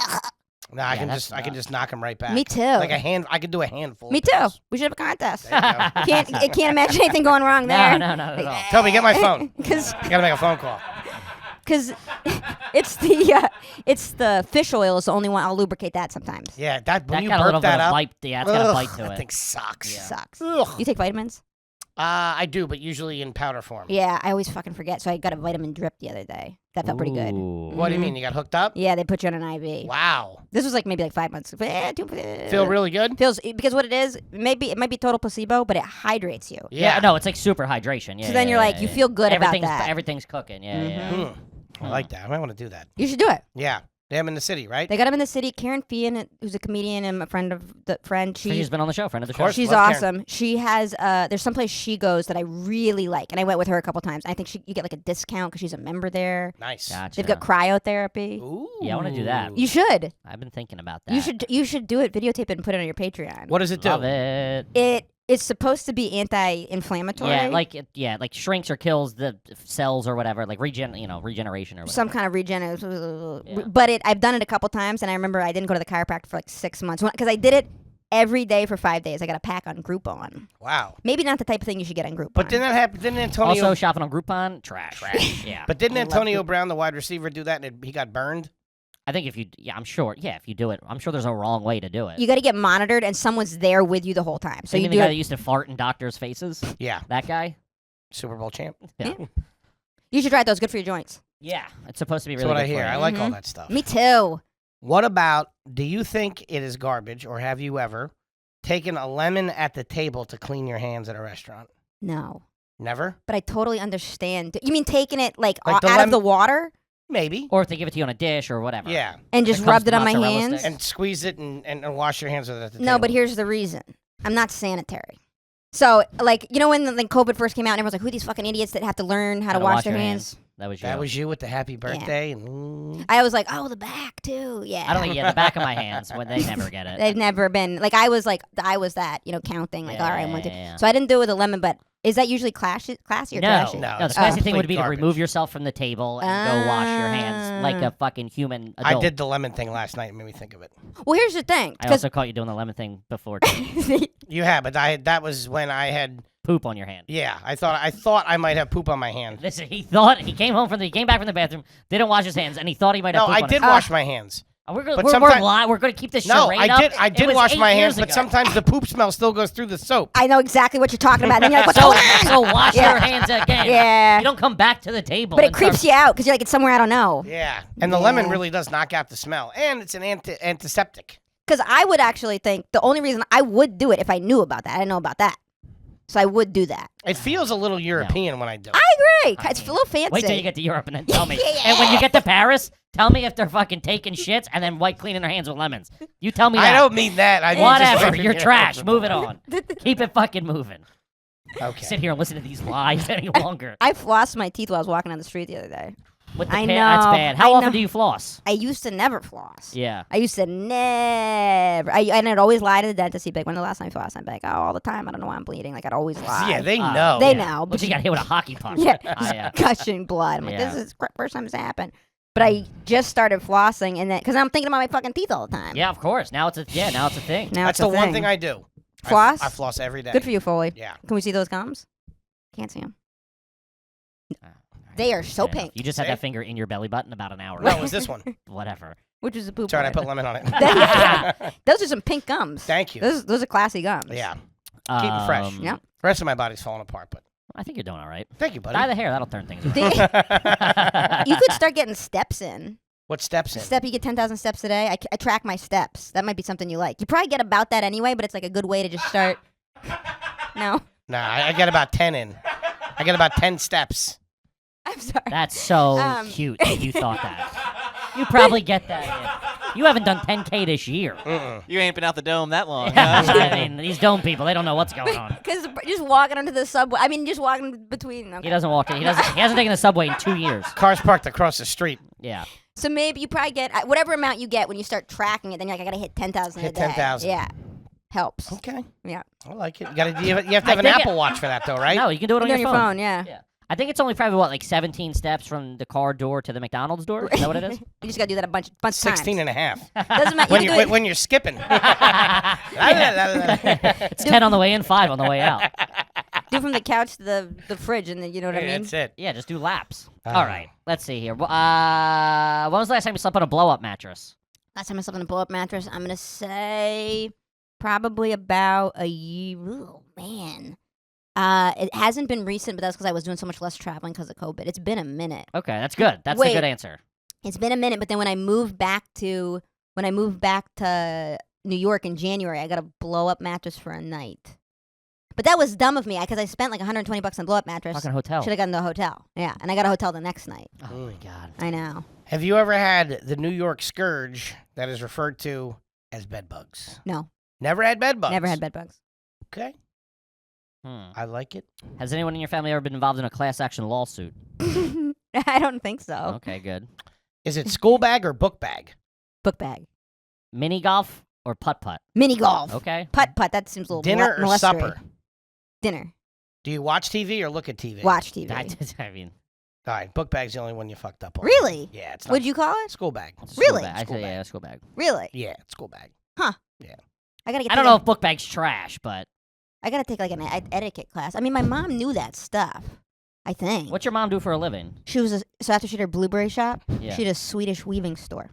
No, I Yeah, can that's just nuts. knock them right back. me too. Like I could do a handful. Me of too. pills. We should have a contest. There you go. Can't imagine anything going wrong there. No, not at all. Toby, get my phone. Because I gotta make a phone call. Because it's the fish oil is the only one I'll lubricate that sometimes. Yeah, when That you got a little burp bit that of up, bite. Yeah, it's got a bite to that it. thing sucks. Yeah. Sucks. Ugh. You take vitamins? I do, but usually in powder form. Yeah, I always fucking forget. So I got a vitamin drip the other day. That felt pretty good. Ooh. What do you mean? You got hooked up? Yeah, they put you on an IV. Wow. This was like maybe like 5 months. Feel really good? Feels because what it is, maybe it might be total placebo, but it hydrates you. Yeah, no, it's like super hydration. Yeah. So then yeah, you're yeah, like, yeah, you yeah. feel good about Everything's that. Everything's cooking. Yeah, yeah. Mhm. I like that. I might want to do that. You should do it. Yeah. They have 'em in the city, right? They got him in the city. Karen Fian, who's a comedian and a friend of the friend. She's been on the show, friend of the show. course. She's Love awesome. She has there's someplace she goes that I really like, and I went with her a couple times. I think you get like a discount because she's a member there. Nice. Gotcha. They've got cryotherapy. Ooh. Yeah, I wanna do that. You should. I've been thinking about that. You should do it. Videotape it and put it on your Patreon. What does it do? Love it. It's supposed to be anti-inflammatory. Yeah, like shrinks or kills the cells or whatever, like regeneration or whatever. some kind of regeneration. Yeah. But I've done it a couple times, and I remember I didn't go to the chiropractor for like 6 months because I did it every day for 5 days. I got a pack on Groupon. Wow. Maybe not the type of thing you should get on Groupon. But didn't that happen? Didn't Antonio? Also, shopping on Groupon, trash. Yeah. But didn't I love Antonio Brown, the wide receiver, do that and he got burned? I think if you do it, I'm sure there's no wrong way to do it. you got to get monitored, and someone's there with you the whole time. So You you mean the do guy it. that used to fart in doctors' faces? Yeah. That guy? Super Bowl champ. Yeah. You should try it. Though. It's good for your joints. Yeah. It's supposed to be That's really what good I hear. for I you. like all Mhm. that stuff. Me too. What about, do you think it is garbage, or have you ever taken a lemon at the table to clean your hands at a restaurant? No, Never? but I totally understand. You mean taking it like Like the out of lemon- the water Maybe. Or if they give it to you on a dish or whatever. Yeah. and just It comes rubbed it on my mozzarella hands? sticks. And squeeze it and wash your hands with it at the No, table. but here's the reason. I'm not sanitary. So, like, you know when COVID first came out and everyone's like, who are these fucking idiots that have to learn how to wash their your hands? That was you. That was you with the happy birthday. And I was like, oh, the back, too. Yeah. I don't think the back of my hands when they never get it. They've never been, like, I was that, counting, like, Yeah, all right, yeah, I'm to. yeah. So I didn't do it with a lemon, but is that usually classy or No, trashy? No, the it's classy thing complete would be garbage. to remove yourself from the table and go wash your hands like a fucking human I adult. did the lemon thing last night. It made me think of it. Well, here's the thing. I 'cause- also caught you doing the lemon thing before. Too. You have, but that was when I had. Poop on your hand. Yeah, I thought I might have poop on my hand. Listen, he came back from the bathroom, didn't wash his hands, and he thought he might have No, poop I on did his wash my hands. We're but gonna sometime- we're gonna keep this No, charade I up. did It was wash 8 my years hands, but ago. sometimes the poop smell still goes through the soap. I know exactly what you're talking about. Then you're like, what's so, going on? so wash Yeah. your hands again. Yeah. You don't come back to the table. But it and creeps start- you out because you're like, it's somewhere I don't know. Yeah, and the lemon Yeah. really does knock out the smell, and it's an antiseptic. Because I would actually think the only reason I would do it if I knew about that. I didn't know about that. So I would do that. It feels a little European when I do it. I agree. It's a little fancy. Wait till you get to Europe and then tell me. Yeah. And when you get to Paris, tell me if they're fucking taking shits and then cleaning their hands with lemons. You tell me I that. don't mean that. I mean just Whatever. like- You're trash. Move it on. Keep it fucking moving. Okay. Sit here and listen to these lies any longer. I flossed my teeth while I was walking down the street the other day. With the I That's know, bad. How I often know. do you floss? I used to never floss. Yeah. I used to never. And I'd always lie to the dentist. He'd be like, when the last time you flossed? I'd be like, oh, all the time. I don't know why I'm bleeding. Like, I'd always lie. Yeah, they know. They yeah. know. But you got hit with a hockey puck. Yeah, Yeah. gushing blood. I'm like, Yeah. this is the first time this happened. But I just started flossing, and then because I'm thinking about my fucking teeth all the time. Yeah, of course. Now it's a thing. Now That's it's a the one thing I do. Floss? I floss every day. Good for you, Foley. Yeah. Can we see those gums? Can't see them. All They are so Fair enough. pink. You just had See? that finger in your belly button about an hour No, ago. it was this one. Whatever. Which is a poop. Sorry, I one. put lemon on it. Yeah. Those are some pink gums. Thank you. Those are classy gums. Yeah. Keep it fresh. Yep. The rest of my body's falling apart, but I think you're doing all right. thank you, buddy. Dye the hair. That'll turn things Think- around. You could start getting steps in. What steps in? You get 10,000 steps a day. I track my steps. That might be something you like. You probably get about that anyway, but it's like a good way to just start. No? Nah, I get about 10 in. I get about 10 steps. I'm sorry. That's so cute that you thought that. You probably get that. In. You haven't done 10K this year. Mm-mm. You ain't been out the dome that long. huh? I mean, these dome people, they don't know what's going on. Because just walking onto the subway. I mean, just walking between them. He doesn't walk. He hasn't taken the subway in 2 years. Car's parked across the street. Yeah. So maybe you probably get whatever amount you get when you start tracking it. Then you're like, I gotta hit 10,000 a Hit day. 10,000. Yeah, helps. Okay. Yeah, I like it. You have to have an think Apple Watch for that, though, right? No, you can do it on on your your phone. Yeah. Yeah. I think it's only probably like 17 steps from the car door to the McDonald's door. Is that what it is? You just gotta do that a bunch of 16 times. and a half. Doesn't matter. when, You you, can do it. when you're skipping. It's 10 on the way in, 5 on the way out. Do from the couch to the fridge, and then you know what I mean. That's it. Yeah, just do laps. Uh, All right, let's see here. When was the last time you slept on a blow-up mattress? Last time I slept on a blow-up mattress, I'm gonna say probably about a year. Oh man, it hasn't been recent, but that's because I was doing so much less traveling because of COVID. It's been a minute. Okay, that's good. That's a Wait. good answer. It's been a minute, but then when I moved back to New York in January, I got a blow-up mattress for a night. But that was dumb of me because I spent like $120 on blow-up mattress. Fucking hotel. Should have gotten the hotel. Yeah, and I got a hotel the next night. Oh my god. I know. Have you ever had the New York scourge that is referred to as bed bugs? No, Never had bed bugs. never had bed bugs. Okay, I like it. Has anyone in your family ever been involved in a class action lawsuit? I don't think so. Okay, good. Is it school bag or book bag? Book bag. Mini golf or putt-putt? Mini golf. Okay. Putt-putt. That seems a little Dinner or molesterous. supper? Dinner. Do you watch TV or look at TV? Watch TV. I mean, All right, book bag's the only one you fucked up on. Really? Yeah, it's not. What'd you call it? School bag. it's a school Really? bag. I School say, bag. yeah, school bag. Really? Yeah, school bag. I gotta get. I don't know if book bag's trash, but I gotta take like an etiquette class. I mean, my mom knew that stuff. I think. what's your mom do for a living? She was so after she did her blueberry shop, Yeah. she did a Swedish weaving store.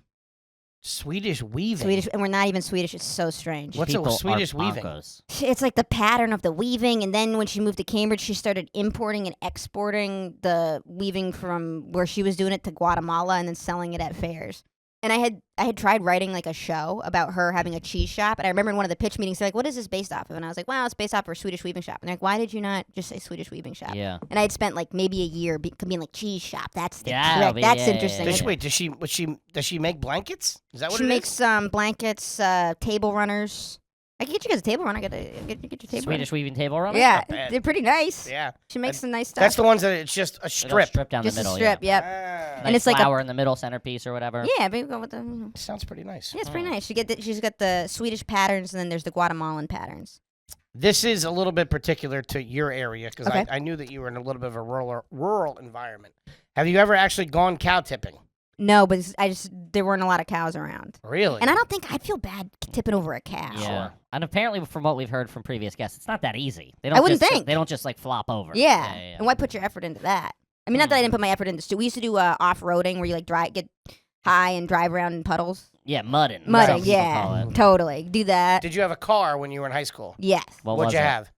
Swedish weaving. Swedish, and we're not even Swedish. It's so strange. What's People a Swedish are weaving? bonkers. It's like the pattern of the weaving, and then when she moved to Cambridge, she started importing and exporting the weaving from where she was doing it to Guatemala, and then selling it at fairs. And I had tried writing like a show about her having a cheese shop, and I remember in one of the pitch meetings, they're like, "What is this based off of?" And I was like, "Well, it's based off of a Swedish weaving shop." And they're like, "Why did you not just say Swedish weaving shop?" Yeah. And I had spent like maybe a year being like cheese shop. That's the Yeah, trick. but That's yeah, interesting. yeah, Does yeah. she, wait, does she make blankets? Is that what She it makes is? blankets, table runners. I can get you guys a table runner. Get your table Swedish weaving table runner? runner. Yeah, Not bad. they're pretty nice. Yeah. She makes some nice stuff. That's the ones that it's just a Little strip. strip down Just the middle. a strip. Yeah. Yep. Ah, And it's like a- flower in the middle, centerpiece or whatever. Yeah, maybe go with the. sounds pretty nice. Yeah, it's pretty nice. She's got the Swedish patterns, and then there's the Guatemalan patterns. This is a little bit particular to your area because Okay. I knew that you were in a little bit of a rural environment. Have you ever actually gone cow tipping? No, but there weren't a lot of cows around, Really? and I don't think I'd feel bad tipping over a cow. Yeah. And apparently, from what we've heard from previous guests, it's not that easy. They I wouldn't just, think. They don't just like flop over. Yeah. yeah. And why put your effort into that? I mean, not that I didn't put my effort into. We used to do off-roading where you like get high and drive around in puddles. Yeah, mudding. Mudding, some people yeah, call it. totally. Do that. Did you have a car when you were in high school? Yes. What What'd was you it? have?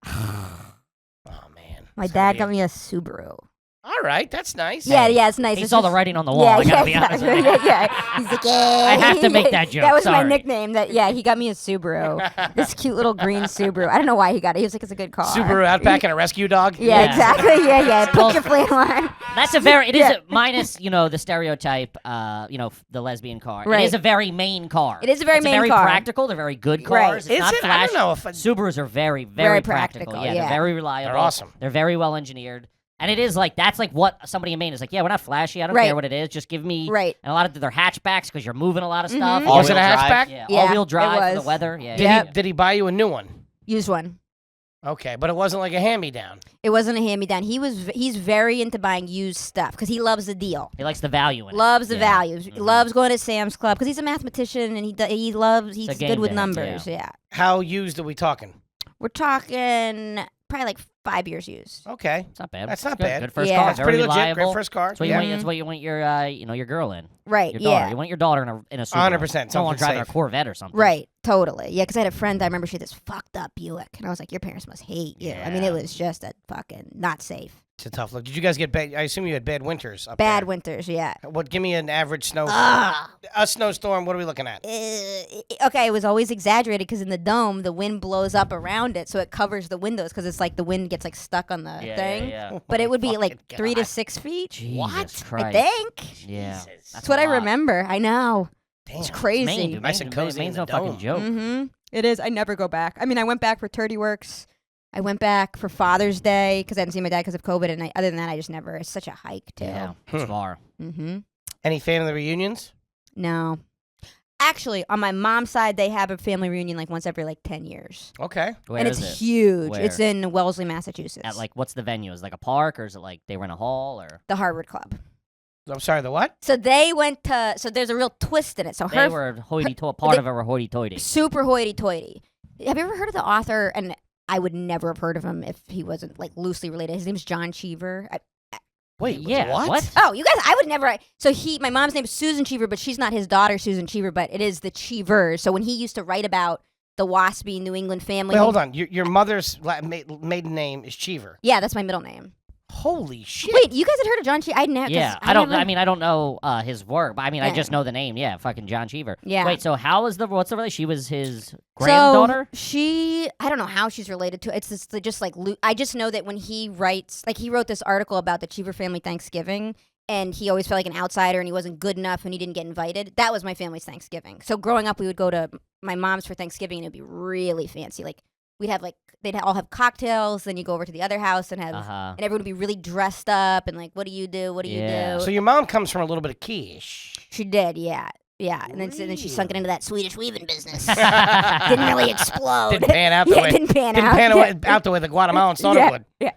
Oh man. My It's dad gotta got be me a Subaru. All right, that's nice. Yeah, it's nice. He It's saw the just- writing on the wall. Yeah, I gotta be honest. exactly. with you. yeah. He's like, yeah. I have to make that joke, That was my sorry. nickname. He got me a Subaru. This cute little green Subaru. I don't know why he got it. He was like, it's a good car. Subaru Outback and a rescue dog. Yeah, Yeah. exactly. Yeah. Well, Put your flame on. That's a very. It is Yeah. minus, the stereotype. The lesbian car. It Right. is a very main car. It is a very it's main very car. practical. They're very good cars. Right. It's Is not it? I flash. don't know if Subarus are very, Very very practical, Yeah, yeah. they're very reliable. They're awesome. They're very well engineered. And it is like that's like what somebody in Maine is like. Yeah, we're not flashy. I don't Right. care what it is. Just give me. Right. And a lot of their hatchbacks because you're moving a lot of stuff. Mhm. Was it a All-wheel drive? hatchback? Yeah, Yeah, all-wheel it drive for the was. weather. Yeah. Did Yep. he did he buy you a new one? Use one. Okay, but it wasn't like a hand-me-down. It wasn't a hand-me-down. He's very into buying used stuff because he loves the deal. He likes the value in it. Loves the Yeah. values. Mhm. Loves going to Sam's Club because he's a mathematician and he's a game good with day, numbers. Yeah. How used are we talking? We're talking probably like 5 years used. Okay, It's not bad. That's It's not good. bad. Good first Yeah. car. that's Very pretty legit. reliable. Great first car. That's what, Yeah. that's what you want your your girl in. Right. Your daughter. Yeah. You want your daughter in a Subaru. 100%, You don't want to something drive in a safe. Corvette or something. Right. Totally. Yeah. Because I had a friend. I remember she had this fucked up Buick, and I was like, "Your parents must hate you." I mean, Yeah. it was just a fucking not safe. It's a tough look. Did you guys get bad? I assume you had bad winters up Bad there. winters. Yeah. What? Give me an average snow. Ah. A snowstorm. What are we looking at? Okay, it was always exaggerated because in the dome the wind blows up around it, so it covers the windows because it's like the wind gets like stuck on the Yeah, thing. yeah. But it would be Fucking like 3 to God. 6 feet. Jesus Christ. I think. Yeah. Jesus. That's what a I lot. remember. I know. Damn. It's crazy. Maine, dude. Nice and cozy Maine's in no the fucking dome. joke. Mm-hmm. It is. I never go back. I mean, I went back for 30 Works. I went back for Father's Day because I hadn't seen my dad because of COVID. And other than that, I just never. It's such a hike, too. Yeah, it's far. Mm-hmm. Any family reunions? No. Actually, on my mom's side, they have a family reunion like once every like 10 years. Okay. Where and is it's it? huge. Where? It's in Wellesley, Massachusetts. At like, what's the venue? Is it like a park or is it like they rent a hall or? the Harvard Club. I'm sorry. The what? So they went to. So there's a real twist in it. So They her were hoity-toity. Part of it were hoity-toity. super hoity-toity. Have you ever heard of the author? And I would never have heard of him if he wasn't like loosely related. His name's John Cheever. Wait, Yeah, what? Oh, you guys, I would never. So my mom's name is Susan Cheever, but she's not his daughter, Susan Cheever, but it is the Cheevers. So when he used to write about the waspy New England family. Wait, hold on. Your mother's maiden name is Cheever. Yeah, that's my middle name. Holy shit. Wait, you guys had heard of John Cheever? I never. Yeah, I don't know his work, but I mean, I just know the name. Yeah, fucking John Cheever. Yeah. Wait, so what's the relation? She was his granddaughter? So I don't know how she's related to it. It's just like, I just know that when he writes, like he wrote this article about the Cheever family Thanksgiving, and he always felt like an outsider and he wasn't good enough and he didn't get invited. That was my family's Thanksgiving. So growing up, we would go to my mom's for Thanksgiving and it'd be really fancy. Like we'd have they'd all have cocktails, then you go over to the other house and have, and everyone would be really dressed up and like, what do you do? What do you do? So your mom comes from a little bit of quiche. She did, yeah. Yeah, and then she sunk it into that Swedish weaving business. Didn't really explode. Didn't pan out the way. Didn't pan out the way the Guatemalan thought it would. Yeah.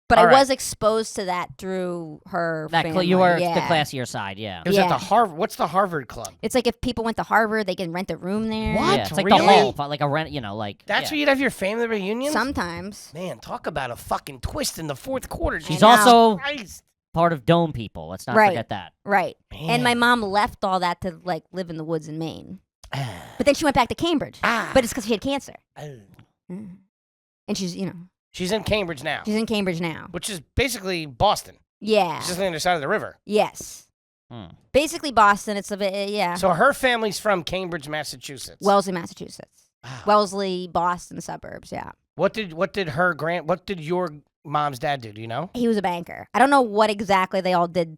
But All I right. was exposed to that through her family. You were yeah. the classier side, yeah. It was at the Harvard. What's the Harvard Club? It's like if people went to Harvard, they can rent a room there. What? Yeah, it's like Really? the hall, like a rent, like. That's where you'd have your family reunions? Sometimes. Man, talk about a fucking twist in the fourth quarter. She's Jesus also Christ. part of Dome People. Let's not Right. forget that. Right. Man. And my mom left all that to like live in the woods in Maine. But then she went back to Cambridge. But it's because she had cancer. And she's, She's in Cambridge now, she's in Cambridge now. which is basically Boston. Yeah. It's just on the other side of the river. Yes. Hmm. Basically Boston. It's a bit, yeah. So her family's from Cambridge, Massachusetts. Wellesley, Massachusetts. Wow. Wellesley, Boston suburbs, yeah. What did your mom's dad do? Do you know? He was a banker. I don't know what exactly they all did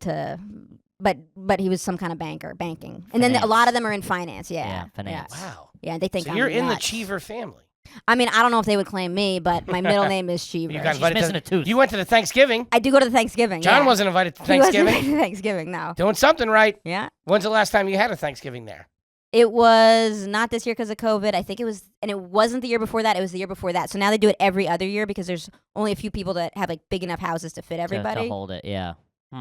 but he was some kind of banking. And then a lot of them are in finance, yeah. Yeah, finance. Wow. Yeah, they think So I'm you're in the nuts. Cheever family. I mean, I don't know if they would claim me, but my middle name is Cheever. You got She's invited missing to, a tooth. You went to the Thanksgiving. I do go to the Thanksgiving. John yeah. wasn't invited to He wasn't Thanksgiving. invited to Thanksgiving, no. Doing something right. Yeah. When's the last time you had a Thanksgiving there? It was not this year because of COVID. I think it was, and it wasn't the year before that. It was the year before that. So now they do it every other year because there's only a few people that have like big enough houses to fit everybody. To hold it, yeah.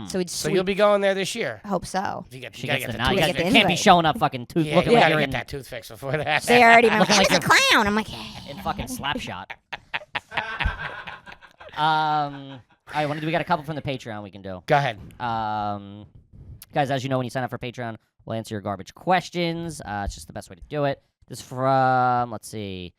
So you'll be going there this year. Hope so. You She gotta gets get the the nod. tooth get the fixed. Can't be invite. showing up fucking tooth. Yeah, looking you like gotta you're get in, that tooth fixed before that. They already Looking like the you're- clown. I'm like, in fucking Slapshot. All right, we got a couple from the Patreon we can do. Go ahead. Guys, as you know, when you sign up for Patreon, we'll answer your garbage questions. It's just the best way to do it. This is from, let's see.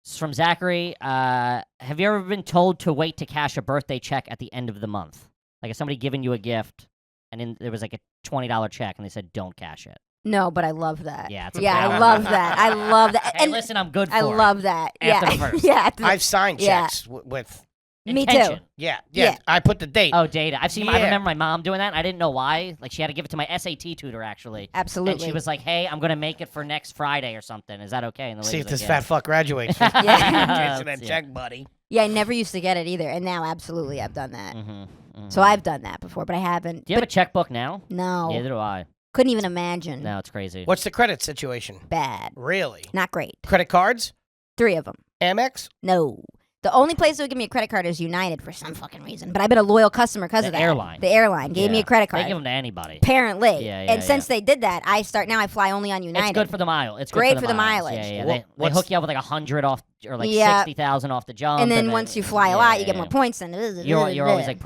This is from Zachary. Have you ever been told to wait to cash a birthday check at the end of the month? Like if somebody giving you a gift, and there was like a $20 check, and they said, don't cash it. no, but I love that. Yeah, it's a yeah, great I one. love that. I love that. Hey, And listen, I'm good for I it. love that. After yeah. the first. yeah. I've signed Yeah. checks with. Me Intention. too. Yeah. Yeah. I put the date. Oh, data. I Yeah. remember my mom doing that. And I didn't know why. Like she had to give it to my SAT tutor actually. Absolutely. And she was like, "Hey, I'm gonna make it for next Friday or something. Is that okay?" And the See lady if was this like, fat fuck graduates. Yeah. Answer that Yeah. check, buddy. Yeah, I never used to get it either, and now absolutely I've done that. Mm-hmm. So I've done that before, but I haven't. Do you have a checkbook now? No, Neither do I. couldn't even imagine. No, it's crazy. What's the credit situation? Bad, Really? not great. Credit cards? 3 of them. Amex? No. The only place that would give me a credit card is United for some fucking reason. But I've been a loyal customer because The of that. airline. The airline gave me Yeah. a credit They card. give them to anybody. Apparently. Yeah, yeah, and since they did that, I fly only on United. It's good for the mile. It's Great good for the miles. mileage. Yeah, yeah. What- They what's- hook you up with like 100 off or like Yeah. 60,000 off the jump. and then once you fly a lot, you get more points. And You're always like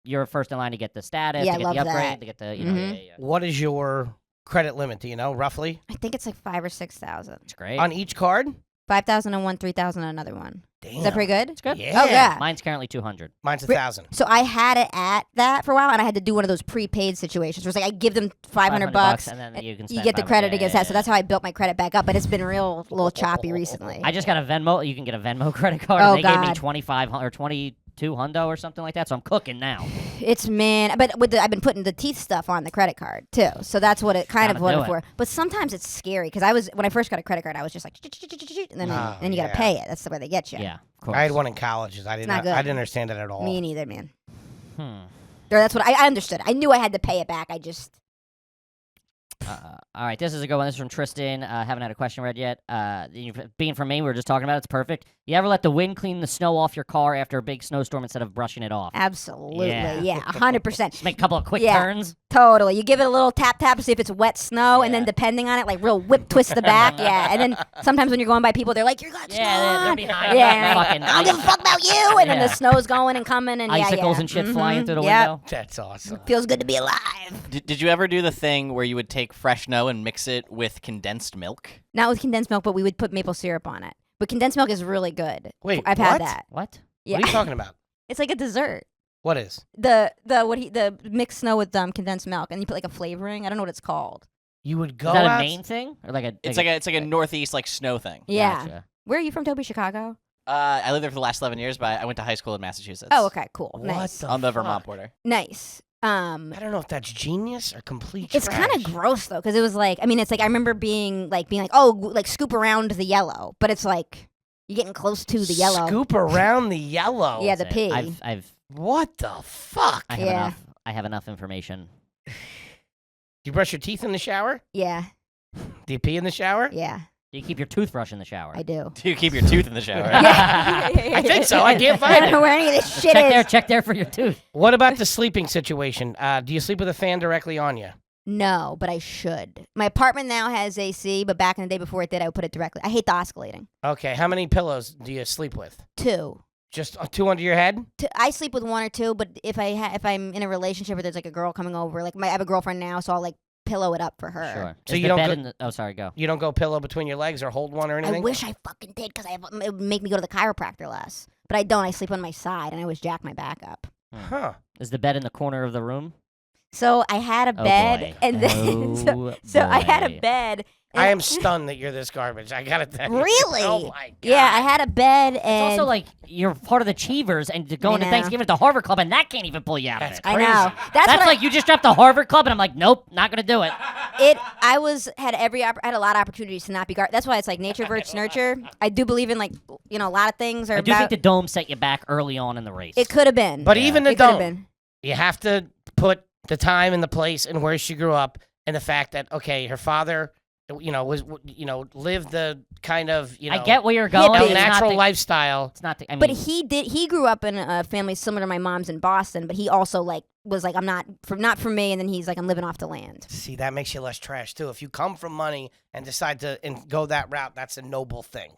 you're first in line to get the status, Yeah, to I get love the upgrade, that. to get the Mhm. yeah. What is your credit limit? Do you know roughly? I think it's like 5,000 or 6,000. It's great. On each card? 5,000 on one, 3,000 on another one. Damn. Is that pretty good? It's good. Yeah. Oh yeah. Mine's currently 200. Mine's 1,000. So I had it at that for a while, and I had to do one of those prepaid situations where it's like I give them 500 bucks, and then you can you spend get the 500. credit Yeah, against yeah, that. So that's how I built my credit back up. But it's been a little choppy recently. I just got a Venmo. You can get a Venmo credit card. Oh, and they gave me God. 2,500 or 22 hundo or something like that. So I'm cooking now. It's but I've been putting the teeth stuff on the credit card too. So that's what it kind of Gotta what do it's for. But sometimes it's scary because when I first got a credit card, I was just like, and then Oh, then you got to yeah. pay it. That's the way they get you. Yeah, of course. I had one in college. I not good. didn't understand it at all. Me neither, man. Hmm. Or that's what I understood. I knew I had to pay it back. I just All right, this is a good one. This is from Tristan. Haven't had a question read yet. Being from Maine, we were just talking about it. It's perfect. You ever let the wind clean the snow off your car after a big snowstorm instead of brushing it off? Absolutely, Yeah. yeah, 100%. Just make a couple of quick Yeah. turns. Totally. You give it a little tap to see if it's wet snow, and then Yeah. depending on it, like real whip twist the back. Yeah, and then sometimes when you're going by people, they're like, "You got snow." Yeah, they're behind Yeah, you. like, Fucking I don't give a fuck about you. And then Yeah. the snow's going and coming, and icicles yeah. and shit flying through the Yep. window. That's awesome. Feels good to be alive. Did you ever do the thing where you would take fresh snow and mix it with condensed milk? Not with condensed milk, but we would put maple syrup on it. But condensed milk is really good. Wait, I've what? had that. What? Yeah, What are you talking about? it's like a dessert. What is? The mixed snow with condensed milk, and you put like a flavoring. I don't know what it's called. You would go Is that out. a main thing or like a? It's like a northeast like snow thing. Yeah. Gotcha. Where are you from, Toby? Chicago? I lived there for the last 11 years, but I went to high school in Massachusetts. Oh, okay, cool, What nice, the On the fuck? Vermont border. nice. I don't know if that's genius or complete. It's kind of gross though, because it was like, I mean, it's like I remember being like, oh, like scoop around the yellow, but it's like you're getting close to the yellow. Scoop around the yellow. Yeah, the That's it. pea. I've What the fuck? I have Yeah. enough. I have enough information. Do you brush your teeth in the shower? Yeah, Do you pee in the shower? yeah, Do you keep your toothbrush in the shower? I do. Do you keep your tooth in the shower? Yeah. I think so. I can't I find don't know it. where any of this shit Check there. is. Check there for your tooth. What about the sleeping situation? Do you sleep with a fan directly on you? No, but I should. My apartment now has AC, but back in the day before it did, I would put it directly. I hate the oscillating. Okay. How many pillows do you sleep with? 2. Just two under your head? I sleep with 1 or 2, but if I'm in a relationship where there's like a girl coming over, like I have a girlfriend now, so I'll like pillow it up for her. Sure. So Is you the don't bed go- in the? Oh, sorry. Go. You don't go pillow between your legs or hold one or anything? I wish I fucking did because it would make me go to the chiropractor less. But I don't. I sleep on my side, and I always jack my back up. Huh. Is the bed in the corner of the room? So I had a Oh, bed, boy. and then Oh, so I had a boy. bed. and I am stunned that you're this garbage. I gotta tell you. Really? Oh my god. Yeah, I had a bed, It's and also like you're part of the Cheevers and going to know. Thanksgiving at the Harvard Club, and that can't even pull you out That's of it. I crazy. know that's That's what like you just dropped the Harvard Club, and I'm like, nope, not gonna do it. I had a lot of opportunities to not be That's why it's like nature versus nurture. I do believe in like a lot of things are I do about. think the dome set you back early on in the race. It could have been, But Yeah. even the it could have dome, been. you have to put the time and the place and where she grew up and the fact that, okay, her father, lived the kind of, I get where you're going. Hippie. It's not natural the- lifestyle. It's not. I mean, But he grew up in a family similar to my mom's in Boston. But he also was like, I'm not for me. And then he's like, I'm living off the land. See, that makes you less trash, too. If you come from money and decide to go that route, that's a noble thing.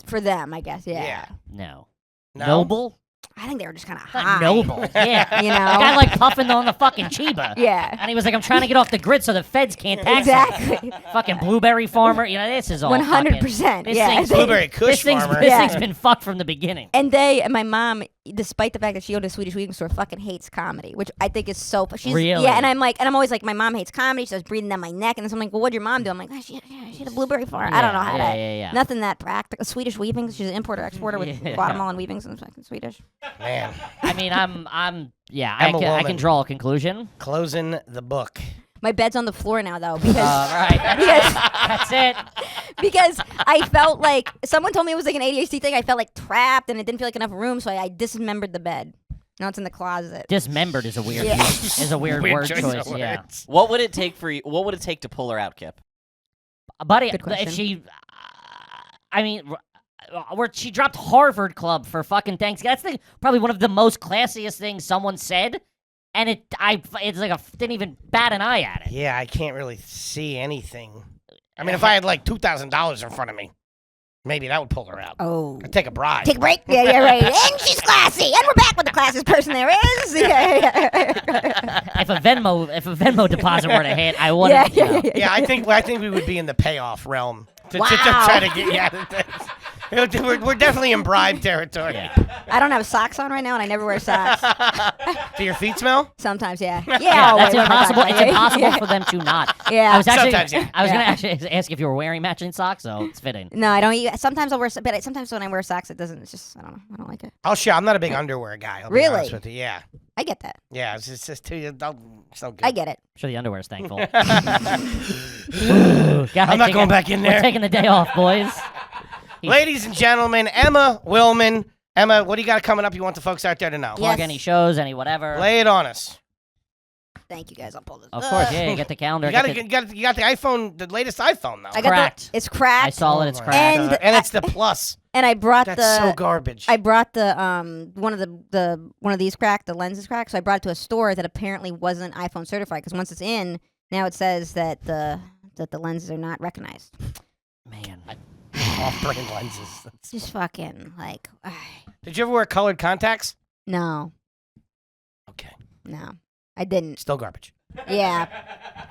For them, I guess. Yeah. no. No? Noble. I think they were just kind of Not high. noble. Yeah. You The know. guy like puffing on the fucking Chiba. Yeah. And he was like, I'm trying to get off the grid so the feds can't tax me. Exactly. Fucking blueberry farmer. You know, this is all 100%. This Yeah. thing's- Blueberry Kush farmer. This Yeah. thing's been fucked from the beginning. And my mom, despite the fact that she owned a Swedish weaving store, fucking hates comedy, which I think is so. She's, Really? Yeah, and I'm always like, my mom hates comedy. She starts breathing down my neck, and then I'm like, well, what'd your mom do? I'm like, she had a blueberry farm. I don't know how yeah, to. yeah. Nothing that practical. Swedish weavings. She's an importer exporter with Yeah. Guatemalan weavings and fucking Swedish. Man, I mean, I I'm a can woman. draw a conclusion. closing the book. My bed's on the floor now though because Right. That's it. because I felt like someone told me it was like an ADHD thing. I felt like trapped and it didn't feel like enough room, so I dismembered the bed. Now it's in the closet. Dismembered is a weird Yeah. is a weird word choice. of Yeah. words. What would it take for you? What would it take to pull her out, Kip? Buddy, Good question. if she, I mean, where she dropped Harvard Club for fucking Thanksgiving. That's probably one of the most classiest things someone said, and it's like didn't even bat an eye at it. Yeah, I can't really see anything. I mean, if I had like $2,000 in front of me, maybe that would pull her out. Oh. I'd take a bribe. Take a break. Yeah, right. And she's classy. And we're back with the classiest person there is. Yeah. If a Venmo deposit were to hit, I would. Yeah, I think we would be in the payoff realm to Wow. try to get you out of this. We're definitely in bribe territory. Yeah. I don't have socks on right now, and I never wear socks. Do your feet smell? Sometimes, yeah. Yeah, I'll that's wear my impossible. socks. It's impossible Yeah. for them to not. Yeah. I was actually, Sometimes, yeah. I was gonna Yeah. actually ask if you were wearing matching socks, so it's fitting. No, I don't. Sometimes I'll wear, but sometimes when I wear socks, it doesn't. It's just I don't know. I don't like it. Oh, shit, I'm not a big underwear guy. I'll be Really? honest with you. Yeah. I get that. Yeah, it's just too, it's no good. I get it. I'm sure the underwear's thankful. I'm not going back in We're there. taking the day off, boys. Ladies and gentlemen, Emma Willman. Emma, what do you got coming up you want the folks out there to know? Plug Yes. any shows, any whatever. Lay it on us. Thank you guys. I'll pull this. Of course, yeah. You get the calendar. You got the iPhone, the latest iPhone though. I got Cracked. it's cracked. I saw it. It's my cracked. God. And it's the Plus. And I brought That's the. so garbage. I brought the one of these cracked. The lens is cracked. So I brought it to a store that apparently wasn't iPhone certified. Because once it's in, now it says that the lenses are not recognized. Man. Off-brand lenses. It's just fucking like. Did you ever wear colored contacts? No, Okay. no, I didn't. Still garbage. Yeah,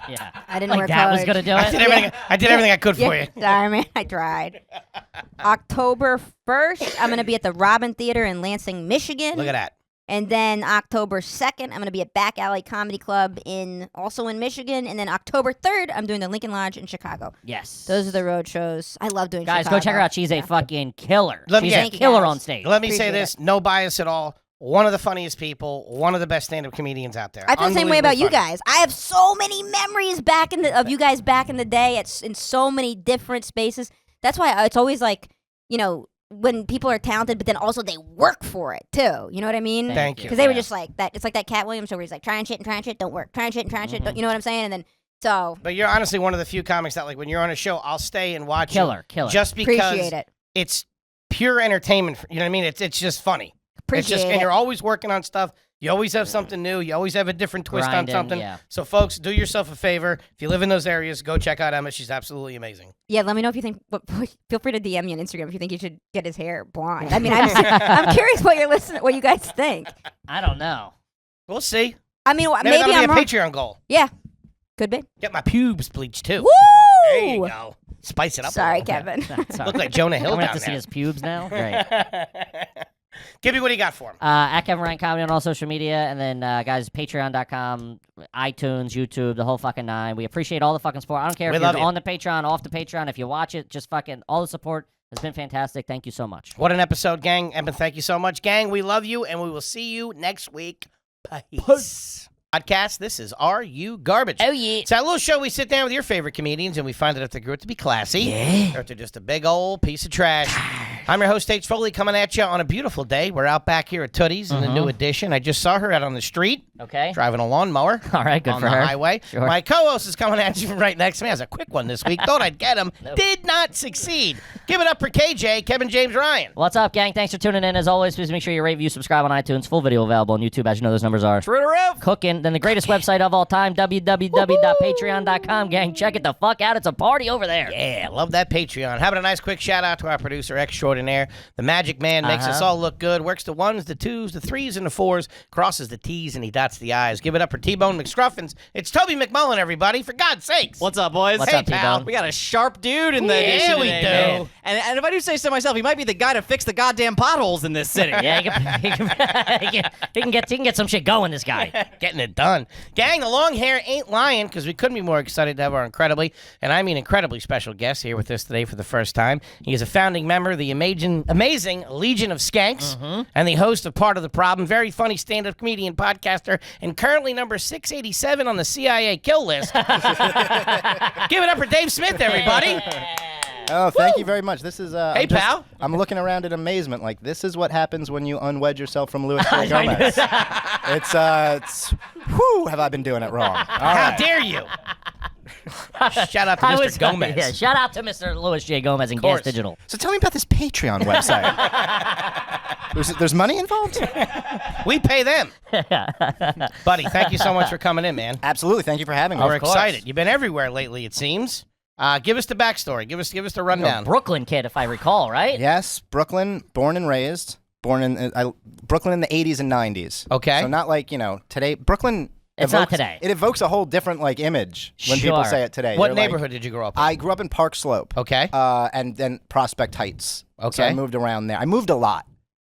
Yeah. I didn't Like wear that colored. was gonna do I did it. everything. I did everything I could for you. Sorry, man. I tried. October 1st, I'm gonna be at the Robin Theater in Lansing, Michigan. Look at that. And then October 2nd, I'm going to be at Back Alley Comedy Club also in Michigan. And then October 3rd, I'm doing the Lincoln Lodge in Chicago. Yes. Those are the road shows. I love doing Guys, Chicago. go check her out. She's a fucking killer. Let me She's get- a Thank you, killer guys. on stage. Let me say Appreciate this: no bias at all. One of the funniest people, one of the best stand-up comedians out there. I feel the same way about you Unbelievably guys. I have so many memories of you guys back in the day in so many different spaces. That's why it's always like, when people are talented, but then also they work for it too. You know what I mean? Thank you. Because they were Yeah. just like that. It's like that Cat Williams show where he's like trying shit, don't work, trying shit, don't, you know what I'm saying? And then so But you're honestly one of the few comics that, like, when you're on a show, I'll stay and watch Killer. just because appreciate it. it's pure entertainment. You know what I mean? It's just funny. Appreciate And it. you're always working on stuff. You always have something new. You always have a different twist Grinding, on something. yeah. So, folks, do yourself a favor. If you live in those areas, go check out Emma. She's absolutely amazing. Yeah, let me know if you think. Feel free to DM me on Instagram if you think you should get his hair blonde. I mean, I'm curious what what you guys think. I don't know. We'll see. I mean, Maybe maybe that'll I'm be a wrong. Patreon goal. Yeah, could be. Get my pubes bleached too. Woo! There you go. Spice it up. Sorry, a little bit. Kevin. Sorry. Look like Jonah Hill I'm gonna down have to see there. his pubes now. Great. Gibby, what do you got for him? At Kevin Ryan Comedy on all social media, and then guys, Patreon.com, iTunes, YouTube, the whole fucking nine. We appreciate all the fucking support. I don't care We if love you're you. on the Patreon, off the Patreon. If you watch it, just fucking all the support has been fantastic. Thank you so much. What an episode, gang. Emma, thank you so much. Gang, we love you, and we will see you next week. Peace. Podcast, this is Are You Garbage? Oh yeah. It's that little show we sit down with your favorite comedians, and we find out if they grew up to be classy, or if they're just a big old piece of trash. I'm your host, H. Foley, coming at you on a beautiful day. We're out back here at Tootie's in the new edition. I just saw her out on the street, Okay. driving a lawnmower. All right. Good on for the her. highway. Sure. My co-host is coming at you from right next to me. Has a quick one this week. Thought I'd get him. Nope. Did not succeed. Give it up for KJ, Kevin James Ryan. What's up, gang? Thanks for tuning in. As always, please make sure you rate, review, subscribe on iTunes. Full video available on YouTube. As you know, those numbers are cooking. Then the greatest website of all time, www.patreon.com, gang. Check it the fuck out. It's a party over there. Yeah, love that Patreon. Having a nice quick shout out to our producer extraordinaire, the Magic Man. Makes us all look good. Works the ones, the twos, the threes, and the fours. Crosses the T's and he dots the I's. Give it up for T-Bone McScruffins. It's Toby McMullen, everybody. For God's sakes. What's up, boys? What's Hey, up, pal. T-Bone? We got a sharp dude in the Yeah, edition we today, do. man. And if I do say so myself, he might be the guy to fix the goddamn potholes in this city. Yeah, he can get some shit going, this guy. Getting it done. Gang, the long hair ain't lying because we couldn't be more excited to have our incredibly, and I mean incredibly special guest here with us today for the first time. He is a founding member of the amazing Legion of Skanks and the host of Part of the Problem, very funny stand-up comedian, podcaster, and currently number 687 on the CIA kill list. Give it up for Dave Smith, everybody. Oh, thank you very much. This is Hey, pal. I'm looking around in amazement. Like, this is what happens when you unwed yourself from Louis J. Gomez. it's whew, have I been doing it wrong? All How right. dare you? Shout out to Mr. Gomez. Yeah, shout out to Mr. Louis J. Gomez and course. Gas Digital. So tell me about this Patreon website. there's money involved? We pay them. Buddy, thank you so much for coming in, man. Absolutely. Thank you for having me. We're excited. You've been everywhere lately, it seems. Give us the backstory. Give us the rundown. Brooklyn kid, if I recall, right? Yes, Brooklyn, born and raised. Born in Brooklyn in the 80s and 90s. Okay. So not like, today. Brooklyn. It's not evokes- today. It evokes a whole different image when people Sure. say it today. What They're like- neighborhood did you grow up in? I grew up in Park Slope. Okay. And then Prospect Heights. So Okay. I moved around there. I moved a lot.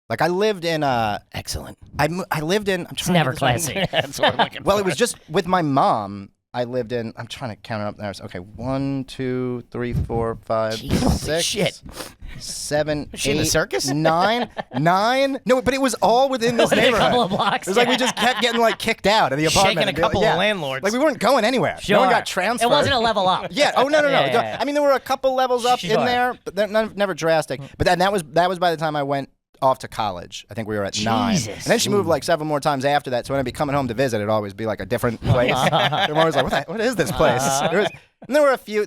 Like I lived in Excellent. I lived in. I'm It's trying never to get this right. classy. That's what I'm looking Well, for. it was just with my mom. I lived in. I'm trying to count it up there. Okay, 1, 2, 3, 4, 5, Jeez, 6, shit. 7, Was she in the 8, circus? 9. No, but it was all within this Within a neighborhood. couple of blocks, It was like we yeah. just kept getting kicked out of the apartment. Shaking a and be like- couple yeah. of landlords. Like we weren't going anywhere. Sure. No one got transferred. It wasn't a level up. Yeah. Oh no. Yeah. I mean, there were a couple levels up Sure. in there, but they're never drastic. But then that was by the time I went off to college. I think we were at 9. And then she moved like several more times after that. So when I'd be coming home to visit, it'd always be like a different place. I'm always like, what is this place? And there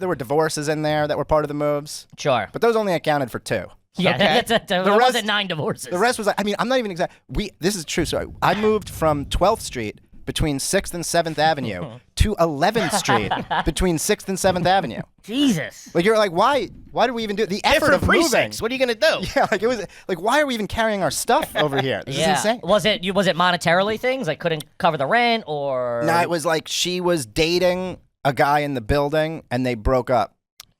were divorces in there that were part of the moves. Sure. But those only accounted for 2. Yeah, Okay. there wasn't 9 divorces. The rest was like, I mean, I'm not even exact. This is true. So I moved from 12th Street between 6th and 7th Avenue to 11th Street between 6th and 7th Avenue. Jesus. Like, you're like, why did we even do it? The effort Different of moving. precincts. What are you gonna do? Yeah, like it was like, why are we even carrying our stuff over here? This is insane. Was it monetarily things like couldn't cover the rent or? No, it was like she was dating a guy in the building and they broke up.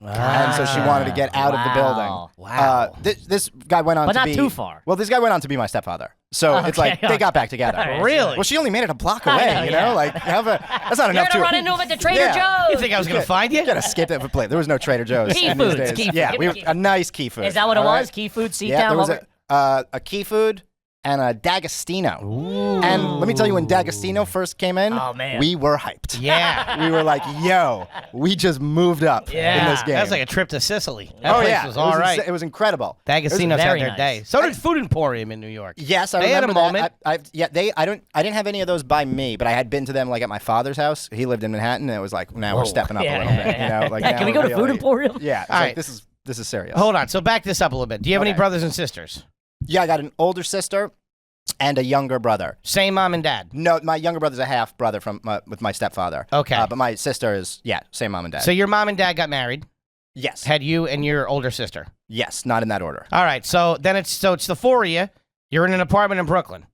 And so she wanted to get out of the building. Wow. This guy went on But to not be too far. Well, this guy went on to be my stepfather. So it's like they got back together. Really? Well, she only made it a block away, you know? Like that's not enough You're to gonna run into him at the Trader Joe's. You think I was gonna find you? You gotta skip that for play. There was no Trader Joe's. Key in these Foods, days. Key Yeah, Food. we were a nice Key Food. Is that what it all was? right? Key Food, seat Yeah, down. there was over- a Key Food and a D'Agostino. And let me tell you, when D'Agostino first came in, Oh, man. we were hyped. Yeah. We were like, yo, we just moved up in this game. That's like a trip to Sicily. That place was it all right. It was incredible. D'Agostino's had very their nice. day. So did Food Emporium in New York. Yes, I They had a remember moment. that. I didn't have any of those by me, but I had been to them like at my father's house. He lived in Manhattan, and it was like, now we're stepping up a little bit. You know, like Yeah, now can we we're go to Food really- Emporium? Yeah, it's All like, right. this is serious. Hold on. So back this up a little bit. Do you have any Okay. brothers and sisters? Yeah, I got an older sister and a younger brother. Same mom and dad. No, my younger brother's a half brother with my stepfather. Okay. But my sister is same mom and dad. So your mom and dad got married. yes, Had you and your older sister. yes, not in that order. All right. So then it's the 4 of you. You're in an apartment in Brooklyn.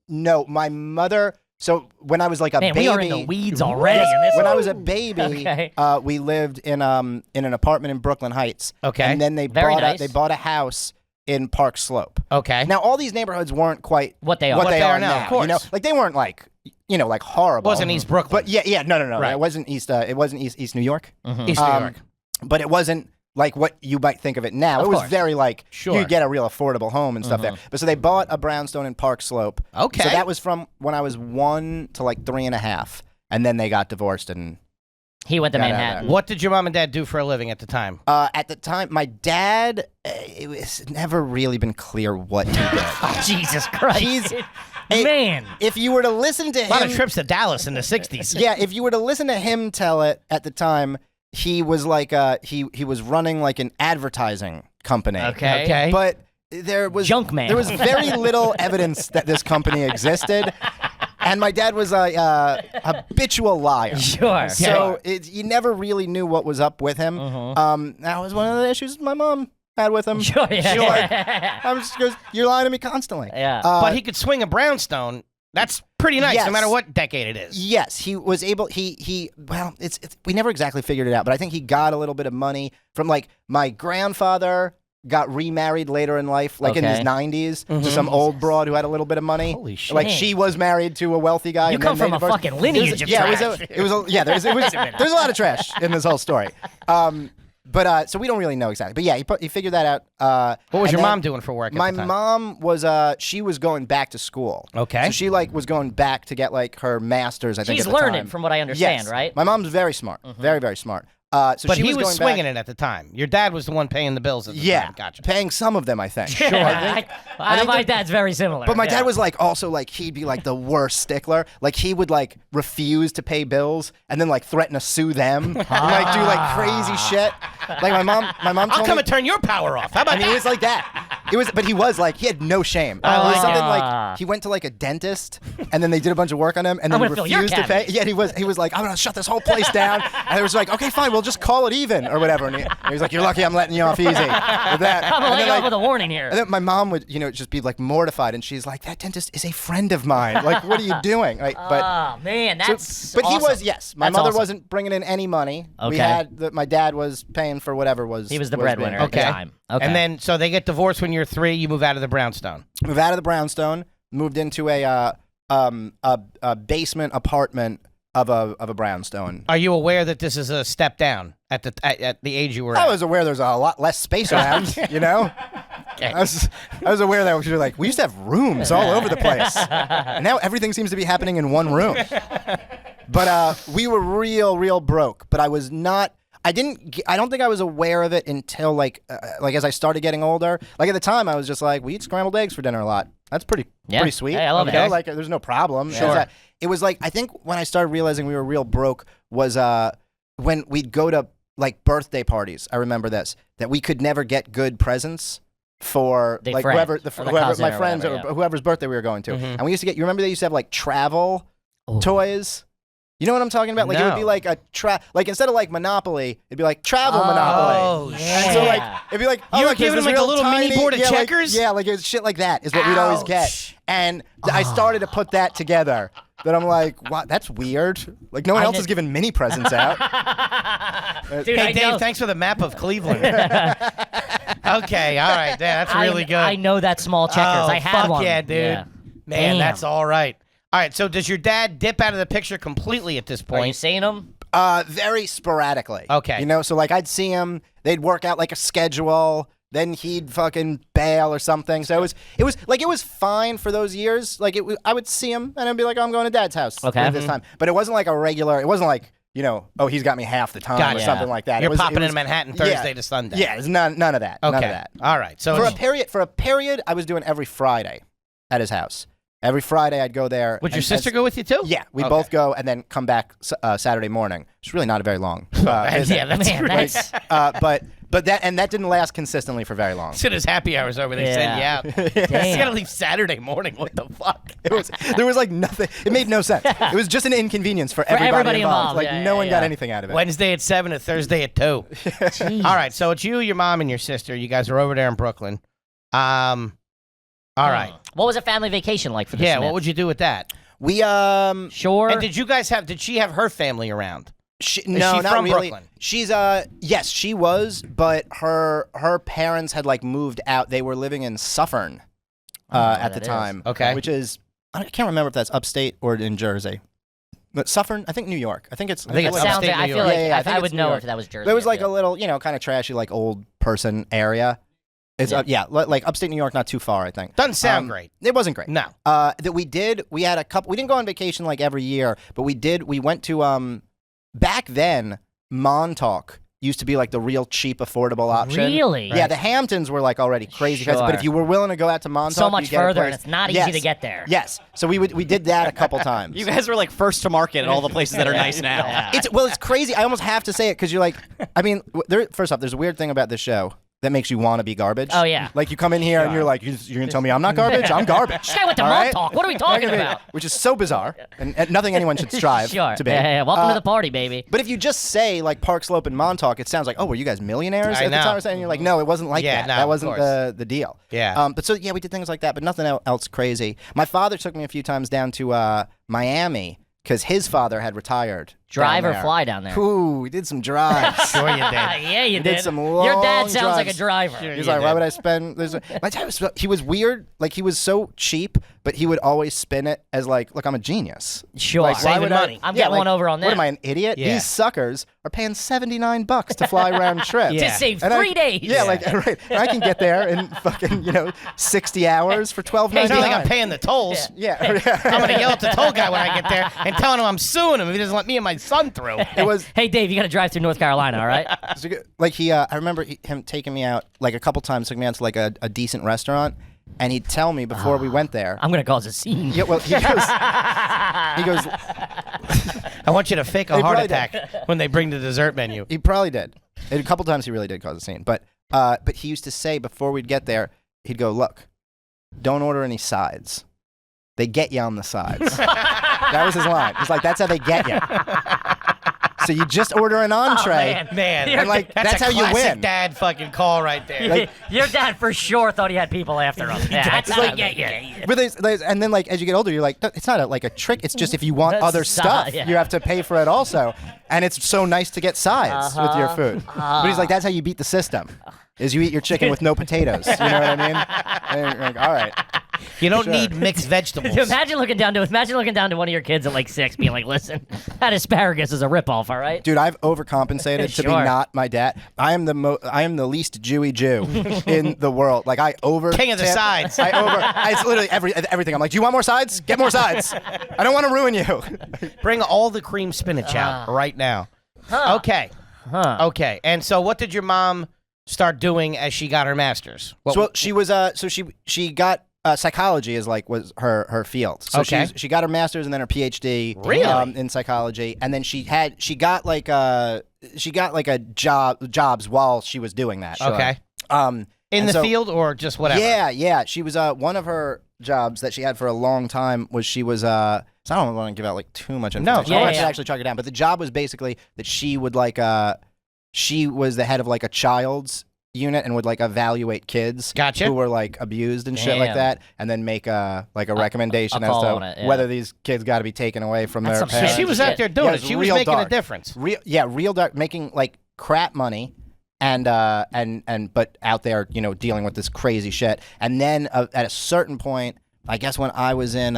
No, my mother. So when I was like a Man, baby, we are in the weeds already. In this when I one. was a baby, Okay. we lived in an apartment in Brooklyn Heights. Okay. And then they Very bought nice. they bought a house in Park Slope. Okay. Now all these neighborhoods weren't quite What they are. what they are now, now. of course. You know, like they weren't like like horrible. Wasn't East Brooklyn. But yeah, no. Right. It wasn't East. It wasn't East New York. East New York. But it wasn't like what you might think of it now. Of It was course. very like Sure. you could get a real affordable home and stuff there. But so they bought a brownstone in Park Slope. Okay. So that was from when I was 1 to like 3.5, and then they got divorced. And He went to Got out of Manhattan. What did your mom and dad do for a living at the time? at the time, my dad, it was never really been clear what he did. Jesus Christ. He's Man. If you were to listen to A lot him, of trips to Dallas in the 60s. yeah, if you were to listen to him tell it at the time, he was like he was running like an advertising company. Okay. Okay. But there was Junk mail. There was very little evidence that this company existed, and my dad was a habitual liar. Sure. So you never really knew what was up with him. That was one of the issues my mom had with him. Sure, yeah. She like, I was just goes, you're lying to me constantly. Yeah. But he could swing a brownstone. That's pretty nice, no Yes. matter what decade it is. Yes, he was able. Well, it's we never exactly figured it out, but I think he got a little bit of money from like my grandfather got remarried later in life, like in his Okay. 90s, to some old broad who had a little bit of money. Holy shit. Like she was married to a wealthy guy. You and come then from they a divorced. fucking lineage of yeah, trash. it was there's a lot of trash in this whole story. But so we don't really know exactly. But yeah, he figured that out. What was and your then mom doing for work at My the time? mom was she was going back to school. Okay. So she like was going back to get like her master's. I think She's at the learning, time. from what I understand, Yes. right? My mom's very smart, very very smart. So But she he was going swinging back, it at the time. Your dad was the one paying the bills at the Yeah, time. Gotcha. paying some of them, I think. Sure. I think My dad's very similar. But my yeah. dad was like also like he'd be like the worst stickler. Like he would like refuse to pay bills and then like threaten to sue them and like do like crazy shit. Like my mom I'll told come me. and turn your power off. How about I mean, it was like that. But he was like, he had no shame. It was like something it. like he went to like a dentist, and then they did a bunch of work on him, and then I'm he gonna fill your refused to pay. cavities. Yeah, he was like, I'm gonna shut this whole place down. And they was like, okay, fine, we'll just call it even or whatever. And he was like, you're lucky I'm letting you off easy with that. I'm gonna And let then, you off like, with a warning here. and then my mom would, just be like mortified, and she's like, that dentist is a friend of mine. Like, what are you doing? Like, but. Oh man, that's. But he awesome. was, yes. My That's mother awesome. wasn't bringing in any money. Okay. We had my dad was paying for whatever was. He was the being breadwinner paid. at the Okay. time. Okay. And then, so they get divorced when you're 3. You move out of the brownstone. Move out of the brownstone, moved into a basement apartment of a brownstone. Are you aware that this is a step down at the age you were I at? was aware there's a lot less space around, Okay. I was aware that we were like, we used to have rooms all over the place. And now everything seems to be happening in one room. But we were real broke. But I was not. I don't think I was aware of it until like as I started getting older. Like at the time, I was just like, we eat scrambled eggs for dinner a lot. That's pretty sweet. Hey, I love you know, it. like there's no problem. Sure. It was like, I think when I started realizing we were real broke was when we'd go to like birthday parties. I remember this, that we could never get good presents for The like friend, whoever or the whoever cousin my or friends whatever, or whoever's birthday we were going to. Mhm. And we used to get, you remember they used to have like travel Oh. toys? You know what I'm talking about? Like it would be No. like like instead of like Monopoly, it'd be like travel Monopoly. Oh, And so like it'd be like, oh, You were look, there's giving this them, like, a real little mini tiny- board of yeah, checkers? Like it was shit like that is what we'd always get. Ouch. And I started to put that together. That I'm like, wow, that's weird. Like no one else is giving mini presents out. Dude, Hey, I Dave, know. thanks for the map of Cleveland. Okay, all right. Yeah, that's really good. I know that small checkers. Oh, I had fuck one. yeah, dude. Yeah. Man, Damn. that's all right. All right, so does your dad dip out of the picture completely at this Are you point? seeing them? Very sporadically. Okay. You know, so like I'd see him, they'd work out like a schedule, then he'd fucking bail or something. So it was fine for those years. Like I would see him and I'd be like, oh, I'm going to Dad's house at this time. But it wasn't like a regular. It wasn't like, you know, oh, he's got me half the time Gotcha. or something like that. You're It was, popping it was, in Manhattan Thursday to Sunday. Yeah, it's none of that. Okay. None of that. All right. So For a period, I was doing every Friday at his house. Every Friday, I'd go there. would your and- sister go with you too? Yeah, we Okay. both go and then come back Saturday morning. It's really not a very long. visit. Yeah, man, that's But that didn't last consistently for very long. Sit his happy hours over. They send you out. You Damn. gotta leave Saturday morning. What the fuck? There was like nothing. It made no sense. It was just an inconvenience for everybody involved. Like Yeah, no one got yeah. anything out of it. Wednesday at 7 and Thursday at 2. All right, so it's you, your mom, and your sister. You guys are over there in Brooklyn. All right. What was a family vacation like for the Yeah, Smiths? what would you do with that? We Sure. And did she have her family around? no, she not from really. Brooklyn? She's yes, she was, but her parents had like moved out. They were living in Suffern at the that is. time. Okay. Which is I can't remember if that's upstate or in Jersey. But Suffern, I think New York. I think it's I think it's like- Sounds upstate like, I New feel York. like Yeah, I think I it's would New know York. if that was Jersey. There was like yeah. a little, you know, kind of trashy, like old person area. It's like upstate New York, not too far, I think. Doesn't sound great. It wasn't great. No. That we had a couple. We didn't go on vacation like every year, but we did. We went to back then. Montauk used to be like the real cheap, affordable option. Really? Yeah, the Hamptons were like already crazy expensive, but Sure. if you were willing to go out to Montauk, so much you'd get a further, and place. it's not easy Yes. to get there. Yes, so we did that a couple times. You guys were like first to market at all the places that are nice now. It's crazy. I almost have to say it because you're like, I mean, first off, there's a weird thing about this show that makes you want to be garbage. Oh, yeah. Like you come in here and you're like, you're gonna tell me I'm not garbage? I'm garbage. This guy went to All right? Montauk. What are we talking about? Which is so bizarre, and nothing anyone should strive Sure. to be. Yeah. Welcome to the party, baby. But if you just say like Park Slope and Montauk, it sounds like, oh, were you guys millionaires I at the know. time? And you're like, no, it wasn't like Yeah, that. no, That of wasn't course. the deal. Yeah. But so yeah, we did things like that, but nothing else crazy. My father took me a few times down to Miami because his father had retired. Drive down or there. fly down there? Ooh, we did some drives. Sure you did. Yeah, you did did. some Your dad long sounds like a drives. driver. He's you like, why did. would I spend? My dad he was weird. Like he was so cheap, but he would always spin it as like, look, I'm a genius. Sure. Like, why Saving would money. I'm getting one over on What that. am I, an idiot? Yeah. These suckers are paying $79 to fly round trip. Yeah. To save And 3 days. Yeah, like right. And I can get there in fucking 60 hours for $12.99. It's not like I'm paying the tolls. Yeah, I'm gonna yell at the toll guy when I get there and telling him I'm suing him if he doesn't let me and my son through. it was Hey, Dave, you got to drive through North Carolina, all right? like he. I remember him taking me out like a couple times, took me out to like a decent restaurant, and he'd tell me before we went there. I'm going to cause a scene. Yeah, well, he goes. I want you to fake a They heart probably attack when they bring the dessert menu. He probably did. And a couple times he really did cause a scene. But he used to say before we'd get there, he'd go, look, don't order any sides. They get you on the sides. That was his line. He's like, that's how they get you. So you just order an entree. Man, And like that's a how you classic win. dad fucking call right there. Like- Your dad for sure thought he had people after him. Yeah, that's how like- they get you. But and then like as you get older, you're like, it's not like a trick. It's just if you want That's other stuff, yeah. you have to pay for it also. And it's so nice to get sides with your food. But he's like, that's how you beat the system. Is you eat your chicken with no potatoes. You know what I mean? And you're like, all right. You don't Sure. need mixed vegetables. Imagine looking down to one of your kids at like 6 being like, listen, that asparagus is a ripoff, all right? Dude, I've overcompensated to be Sure. not my dad. I am the least Jewy Jew in the world. Like I over King of the sides. It's literally everything. I'm like, do you want more sides? Get more sides. I don't want to ruin you. Bring all the cream spinach out right now. Okay. Huh. Okay. And so what did your mom start doing as she got her master's? So she was she got psychology was her field. So Okay. she got her master's and then her PhD Really? in psychology, and then she got a jobs while she was doing that. Okay. In the field or just whatever? Yeah. She was one of her jobs that she had for a long time was she was so I don't want to give out like too much information. No, I want to actually track it down. But the job was basically that she would she was the head of like a child's unit and would like evaluate kids Gotcha. who were like abused and shit like Damn. that, and then make a recommendation a as call to on it, yeah. whether these kids got to be taken away from That's their some So parents. she was Shit. out there doing Yeah, it. it was She was real making a dark. difference. real dark, making like crap money. And but out there, dealing with this crazy shit. And then at a certain point, I guess when I was in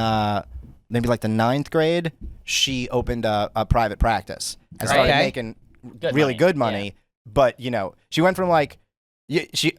maybe like the 9th grade, she opened a private practice and started Okay. making Good really money, good money. But she went from like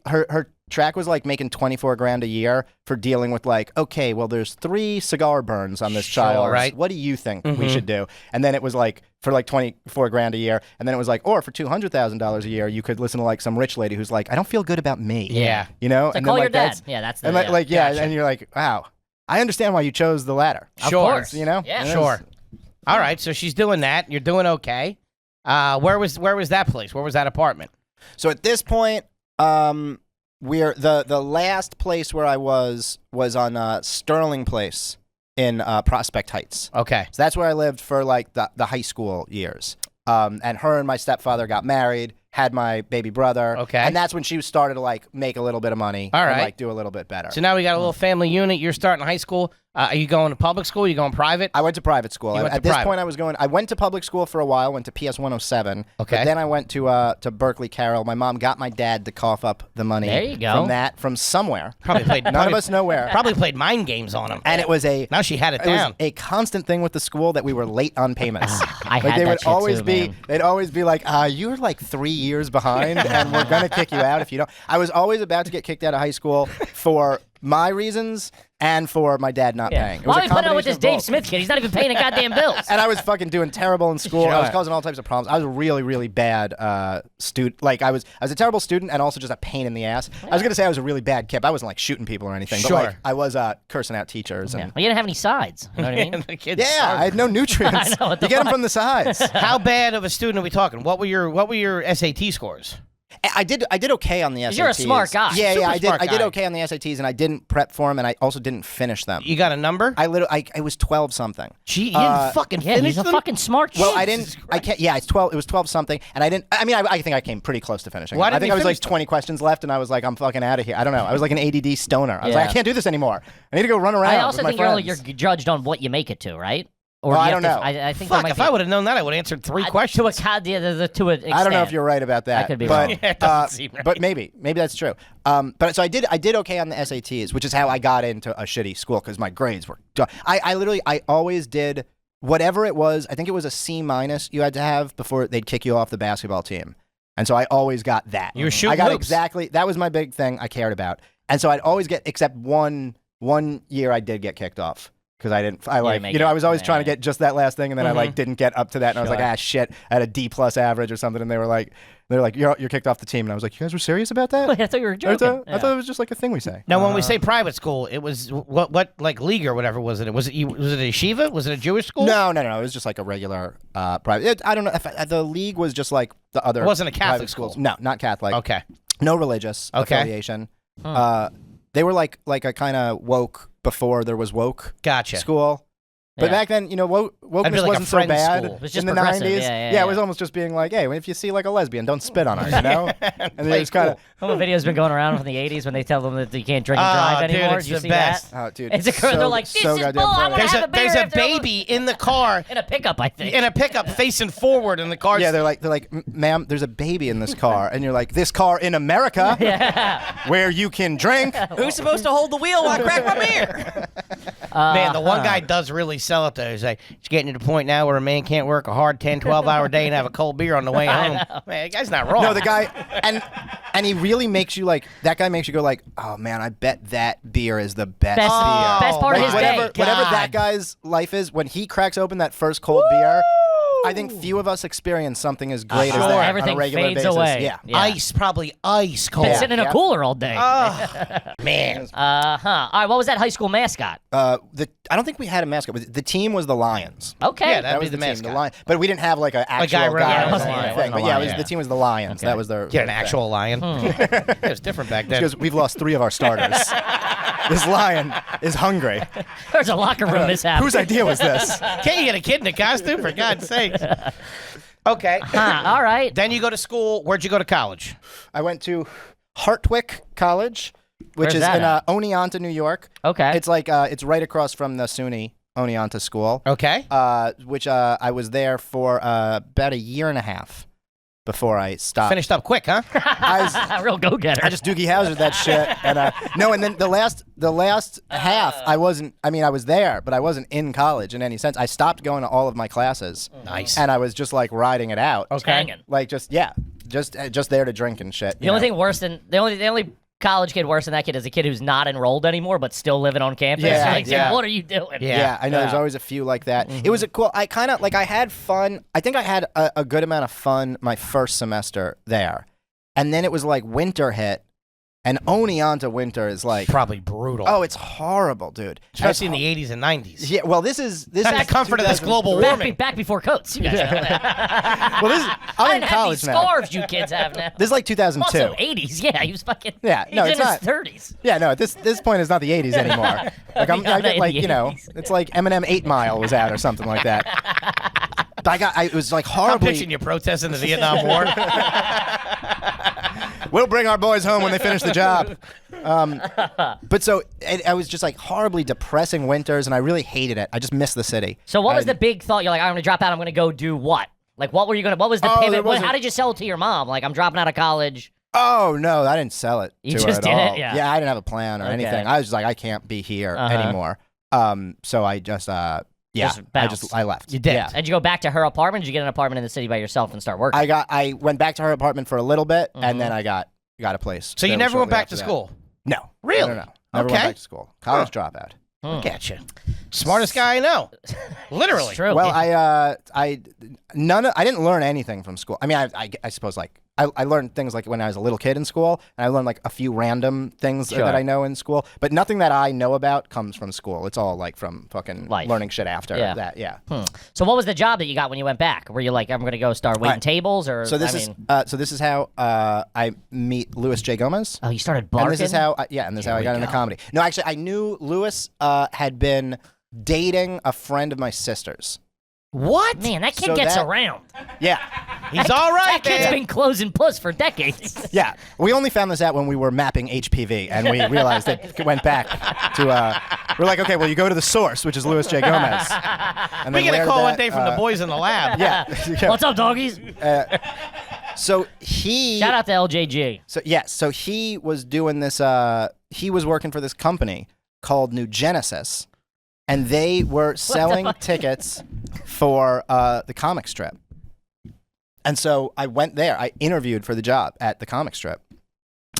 her track was like making $24,000 a year for dealing with like, okay, well, there's 3 cigar burns on this child. right. What do you think we should do? And then it was like for like $24,000 a year, and then it was like, or for $200,000 a year, you could listen to like some rich lady who's like, I don't feel good about me. Yeah. And So then call like your dad. that's Yeah, that's the and like Gotcha. and you're like, wow, I understand why you chose the latter. Of Sure. course. Yeah. Yeah. Sure. All right. So she's doing that. You're doing okay. Where was that place? Where was that apartment? So at this point, we're the last place where I was on Sterling Place in Prospect Heights. Okay. So that's where I lived for like the high school years. And her and my stepfather got married, had my baby brother. Okay. And that's when she started to like make a little bit of money. All and, right. like do a little bit better. So now we got a little family unit. You're starting high school. Are you going to public school? Are you going private? I went to private school. You went At to this private. point, I went to public school for a while. Went to PS 107. Okay. But then I went to Berkeley Carroll. My mom got my dad to cough up the money. There you go. From somewhere. Probably played. None of us know where. Probably played mind games on him. And it was a Now she had it it was down. a constant thing with the school that we were late on payments. I Like had they that would shit always too, be, man. they'd always be like, "You're like 3 years behind, and we're gonna kick you out if you don't." I was always about to get kicked out of high school for my reasons and for my dad not paying. It was Why a are we putting up with combination this of Dave both. Smith kid? He's not even paying the goddamn bills. And I was fucking doing terrible in school. I was Sure. causing all types of problems. I was a really, really bad student. Like I was a terrible student and also just a pain in the ass. I was gonna say I was a really bad kid. I wasn't like shooting people or anything. Sure. But like I was cursing out teachers Yeah. and Well, you didn't have any sides. You know what I mean? The kids yeah, starved. I had no nutrients. I know, what You the get them fuck? from the sides. How bad of a student are we talking? What were your SAT scores? I did okay on the SATs. 'Cause you're a smart guy. Yeah, Super I did. smart I did guy. okay on the SATs, and I didn't prep for them, and I also didn't finish them. You got a number? I was 12 something. Gee, you didn't fucking Yeah, finish he's a them? fucking smart Well, shit. I didn't. I can't. Yeah, it's 12. It was 12 something, and I didn't. I mean, I think I came pretty close to finishing. Why them. I didn't think you I was like finish them? 20 questions left, and I was like, I'm fucking out of here. I don't know. I was like an ADD stoner. I was Yeah. like, I can't do this anymore. I need to go run around. I also with my think you're friends. judged on what you make it to, right? Or Well, do I you have don't to- know. I think there Fuck, might if be, I would have known that, I would have answered 3 questions. to an extent. I don't know if you're right about that. I could be but, wrong. Yeah, it doesn't seem right. But maybe that's true. But so I did okay on the SATs, which is how I got into a shitty school because my grades were. I always did whatever it was. I think it was a C- you had to have before they'd kick you off the basketball team, and so I always got that. You were shooting I got hoops. exactly that was my big thing I cared about, and so I'd always get except one year I did get kicked off. Because I didn't, make I it. was always Yeah. trying to get just that last thing, and then I like didn't get up to that, and I was like, Sure. ah, shit, I had a D+ average or something, and they were like, you're kicked off the team, and I was like, you guys were serious about that? I thought you were I joking. thought, Yeah. I thought it was just like a thing we say. Now, when we say private school, it was what like league or whatever was it? Was it a yeshiva? Was it a Jewish school? No, it was just like a regular private. I don't know if the league was just like the other. It wasn't a Catholic private schools. school. No, not Catholic. Okay. No religious Okay. affiliation. They were like a kind of woke before there was woke Gotcha. school. But Yeah. back then, wokeness be like a wasn't so friend's bad school. It was just in the progressive, 90s. yeah, It was almost just being like, hey, if you see like a lesbian, don't spit on her, you know? And Play they just kind of, cool. Some video's been going around from the 80s when they tell them that you can't drink and Oh, drive dude, anymore. it's Did you the see best. that? oh, dude. It's a girl. They're like, this so is goddamn bull. I funny. wanna have a beer There's a after all." baby in the car In a pickup, I think. in a pickup facing forward, and the car's Yeah, they're like, ma'am, there's a baby in this car, and you're like, this car in America, where you can drink. Who's supposed to hold the wheel while I crack my beer? Man, the one guy does really sell it, though. He's like, it's getting to the point now where a man can't work a hard 10, 12-hour day and have a cold beer on the way home. Man, the guy's not wrong. No, the guy, and he really makes you like, that guy makes you go like, oh man, I bet that beer is the best beer. Best part of Like, his whatever, day. whatever God. that guy's life is, when he cracks open that first cold beer, I think few of us experience something as great as Sure. that Everything on a regular fades basis. away. Yeah. Ice, probably ice cold. Been sitting in a cooler all day. Man. All right, what was that high school mascot? I don't think we had a mascot. But the team was the Lions. Okay. Yeah, That be was the the team, mascot. the Lion. But we didn't have like an actual guy running guy. around or the something, lion. I It wasn't think. a But yeah, lion. the team was the Lions. Okay. That was their. Get an actual lion. It was different back then. Because we've lost 3 of our starters. This lion is hungry. There's a locker room mishap. Whose idea was this? Can't you get a kid in a costume, for God's sake? Okay. All right. Then you go to school. Where'd you go to college? I went to Hartwick College, which Where's is that in at? Oneonta, New York. Okay. It's like it's right across from the SUNY Oneonta School. Okay. Which I was there for about a year and a half before I stopped. Finished up quick, huh? Real go-getter. I just Doogie Howser'd that shit, and no, and then the last half, I wasn't. I mean, I was there, but I wasn't in college in any sense. I stopped going to all of my classes. Nice. And I was just like riding it out. Okay. Hanging. Like just there to drink and shit. The only thing worse than the only college kid worse than that kid is a kid who's not enrolled anymore but still living on campus. Yeah, Like, yeah. what are you doing? Yeah. Yeah, I know. There's always a few like that. It was a cool. I kind of like. I had fun. I think I had a good amount of fun my first semester there, and then it was like winter hit, and Oneonta winter is like. Probably brutal. Oh, it's horrible, dude. Especially in the 80s and 90s. Yeah. Well, this is Not the comfort of this global 2003. warming. Back before coats. You guys know that. Well, this is. I'm I in didn't have college these now. scarves you kids have now. This is like 2002. Also 80s. Yeah, he was fucking. Yeah, no, he's it's in not. his 30s. Yeah, no. At this point, it's not the 80s anymore. Like I Not get in like the 80s. it's like Eminem 8 Mile was out or something like that. But it was like I'm horribly. picturing you protesting the Vietnam War. We'll bring our boys home when they finish the job. But so I was just like horribly depressing winters, and I really hated it. I just missed the city. So what was the big thought? You're like, I'm going to drop out. I'm going to go do what? Like, what were you going to? What was the Oh, there pivot? wasn't- How did you sell it to your mom? Like, I'm dropping out of college. Oh no, I didn't sell it. You to just her at did it? all. Yeah. I didn't have a plan or Okay. anything. I was just like, I can't be here Uh-huh. anymore. So I just Just bounced. I left. You did. Yeah. Did you go back to her apartment? Did you get an apartment in the city by yourself and start working? I went back to her apartment for a little bit, and then I got a place. So you fairly never went shortly back after to that. school? No. Really? No. Never Okay. went back to school. College dropout. Look at you. Smartest guy I know. Literally. It's true. Well, I didn't learn anything from school. I mean, I suppose like I learned things like when I was a little kid in school, and I learned like a few random things Sure. that I know in school, but nothing that I know about comes from school. It's all like from fucking Life. learning shit after Yeah. that. Yeah. So what was the job that you got when you went back? Were you like, I'm going to go start waiting Right. tables, or So this is how I meet Louis J. Gomez. Oh, you started And barking. this is how I got into comedy. No, actually, I knew Louis had been dating a friend of my sister's. What? Man, that kid So gets that- around. Yeah. He's all right, That kid's man. been closing puss for decades. Yeah, we only found this out when we were mapping HPV, and we realized it went back to. We're like, okay, well, you go to the source, which is Louis J. Gomez. And We then get a where call that, one day from the boys in the lab. Yeah. What's up, doggies? So he. Shout out to LJG. So he was doing this. He was working for this company called New Genesis, and they were selling tickets for the comic strip. And so I went there. I interviewed for the job at the comic strip.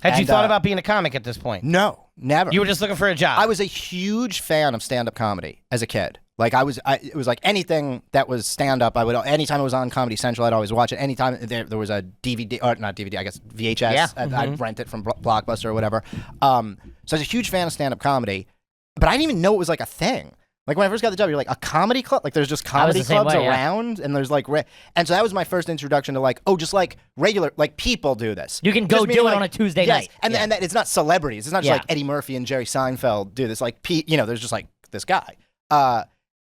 Had you And, thought about being a comic at this point? No, never. You were just looking for a job. I was a huge fan of stand-up comedy as a kid. Like it was like anything that was stand-up. Anytime it was on Comedy Central, I'd always watch it. Anytime there was a DVD, or not DVD, I guess VHS, Yeah. I'd rent it from Blockbuster or whatever. So I was a huge fan of stand-up comedy, but I didn't even know it was like a thing. Like when I first got the job, you're like, a comedy club? Like there's just comedy the same clubs way, yeah. around, and there's like, and so that was my first introduction to like, just like regular, like people do this. You can Just go meaning, do it like, on a Tuesday yes, night. and Yeah. and that it's not celebrities. It's not just Yeah. like Eddie Murphy and Jerry Seinfeld do this. Like there's just like this guy.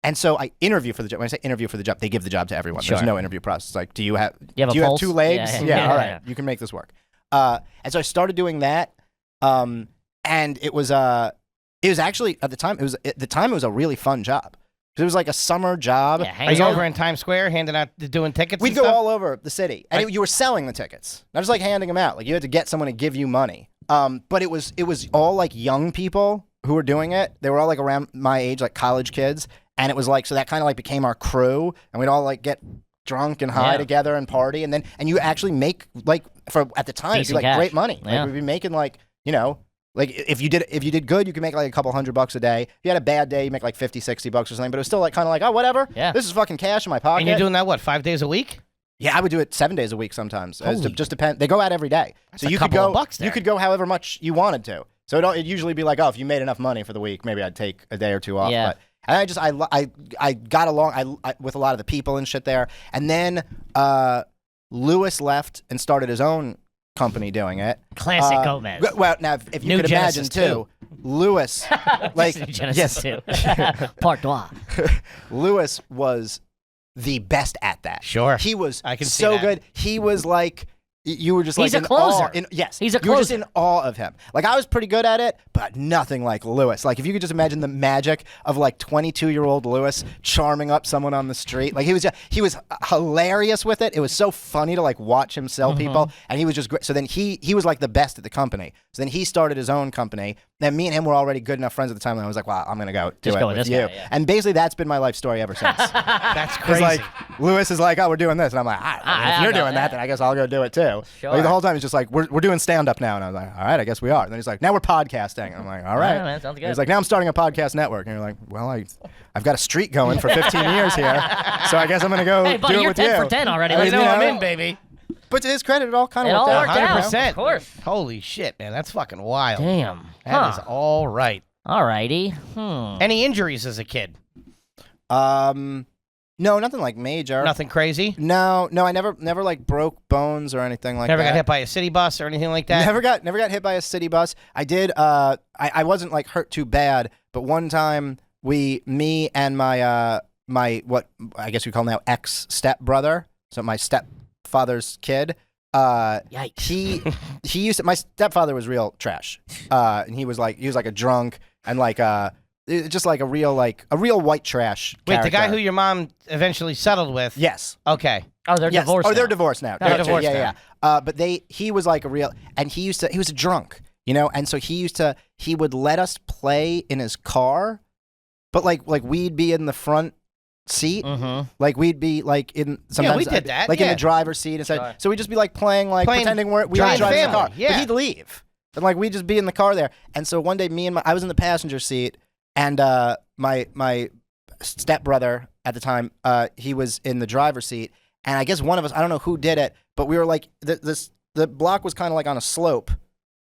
And so I interview for the job. When I say interview for the job, they give the job to everyone. Sure. There's no interview process. It's like, do you have You have a pulse? 2 legs? Yeah, Yeah, yeah. all right. Yeah. You can make this work. And so I started doing that. And it was actually at the time it was a really fun job. It was like a summer job. Yeah, Are you out. over in Times Square handing out, doing tickets? We'd and go stuff? all over the city, and you were selling the tickets, not just like handing them out. Like you had to get someone to give you money. But it was all like young people who were doing it. They were all like around my age, like college kids, and it was like so that kind of like became our crew, and we'd all like get drunk and high Yeah. together and party, and you actually make like for at the time it'd be Decent like cash. great money. Yeah. Like we'd be making like Like if you did good, you could make like a couple $100 a day. If you had a bad day, you make like $50-$60 or something. But it was still like kind of like, oh, whatever. Yeah. This is fucking cash in my pocket. And you're doing that what, 5 days a week? Yeah, I would do it 7 days a week sometimes. It Holy- just depend. They go out every day, That's so a you could couple of go. bucks there. You could go however much you wanted to. So it'd usually be like, oh, if you made enough money for the week, maybe I'd take a day or two off. Yeah. But and I got along with a lot of the people and shit there. And then Lewis left and started his own company doing it. Classic Gomez. Well, now if you New could imagine Genesis too, Lewis, like Genesis 2. Part 2. Lewis was the best at that. Sure. He was I can see so that. good. He was like, you were just He's like a in awe. closer. Yes. He's a You were just closer. in awe of him. Like I was pretty good at it, but nothing like Lewis. Like if you could just imagine the magic of like 22-year-old Lewis charming up someone on the street. Like he was hilarious with it. It was so funny to like watch him sell people, and he was just great. So then he was like the best at the company. So then he started his own company. Then me and him were already good enough friends at the time, and I was like, wow, I'm gonna go do Just it go with with this you. guy, yeah. And basically that's been my life story ever since. That's It's crazy. like Lewis is like, oh, we're doing this, and I'm like, all right, Ah, if I'll you're go, doing that, yeah. then I guess I'll go do it too. Sure. Like the whole time he's just like, we're doing stand up now, and I was like, all right, I guess we are. And then he's like, now we're podcasting, and I'm like, all right. Yeah, man, sounds And he's good. like, now I'm starting a podcast network, and you're like, well, I've got a streak going for 15 years here, so I guess I'm gonna go Hey, buddy, do it you're with 10 you. for 10 already. I Let's mean, know you I'm know, in, baby. But to his credit, it all kind It of all worked worked out. out. 100%. Of course. Holy shit, man. That's fucking wild. Damn. That is Huh. all right. Alrighty. Any injuries as a kid? No, nothing like major. Nothing crazy? No, I never like broke bones or anything like Never that. got hit by a city bus or anything like that? Never got hit by a city bus. I did. I wasn't like hurt too bad, but one time me and my what I guess we call now ex stepbrother, so my stepfather's kid. Yikes. He used to. My stepfather was real trash, and he was like a drunk and like just like a real white trash. Wait, the guy character. who your mom eventually settled with? Yes. Okay. Oh, they're Yes. divorced. Oh, they're now. divorced now. They're Gotcha. divorced Yeah. now. But he was like a real, and he was a drunk, you know, and so he would let us play in his car, but like we'd be in the front seat, like we'd be like in sometimes we did that, like in yeah. the driver's seat instead. Sure. So we'd just be like playing pretending we were driving the family, car, yeah. but he'd leave, and like we'd just be in the car there. And so one day, I was in the passenger seat, and my stepbrother at the time, he was in the driver's seat, and I guess one of us, I don't know who did it, but we were like the block was kind of like on a slope,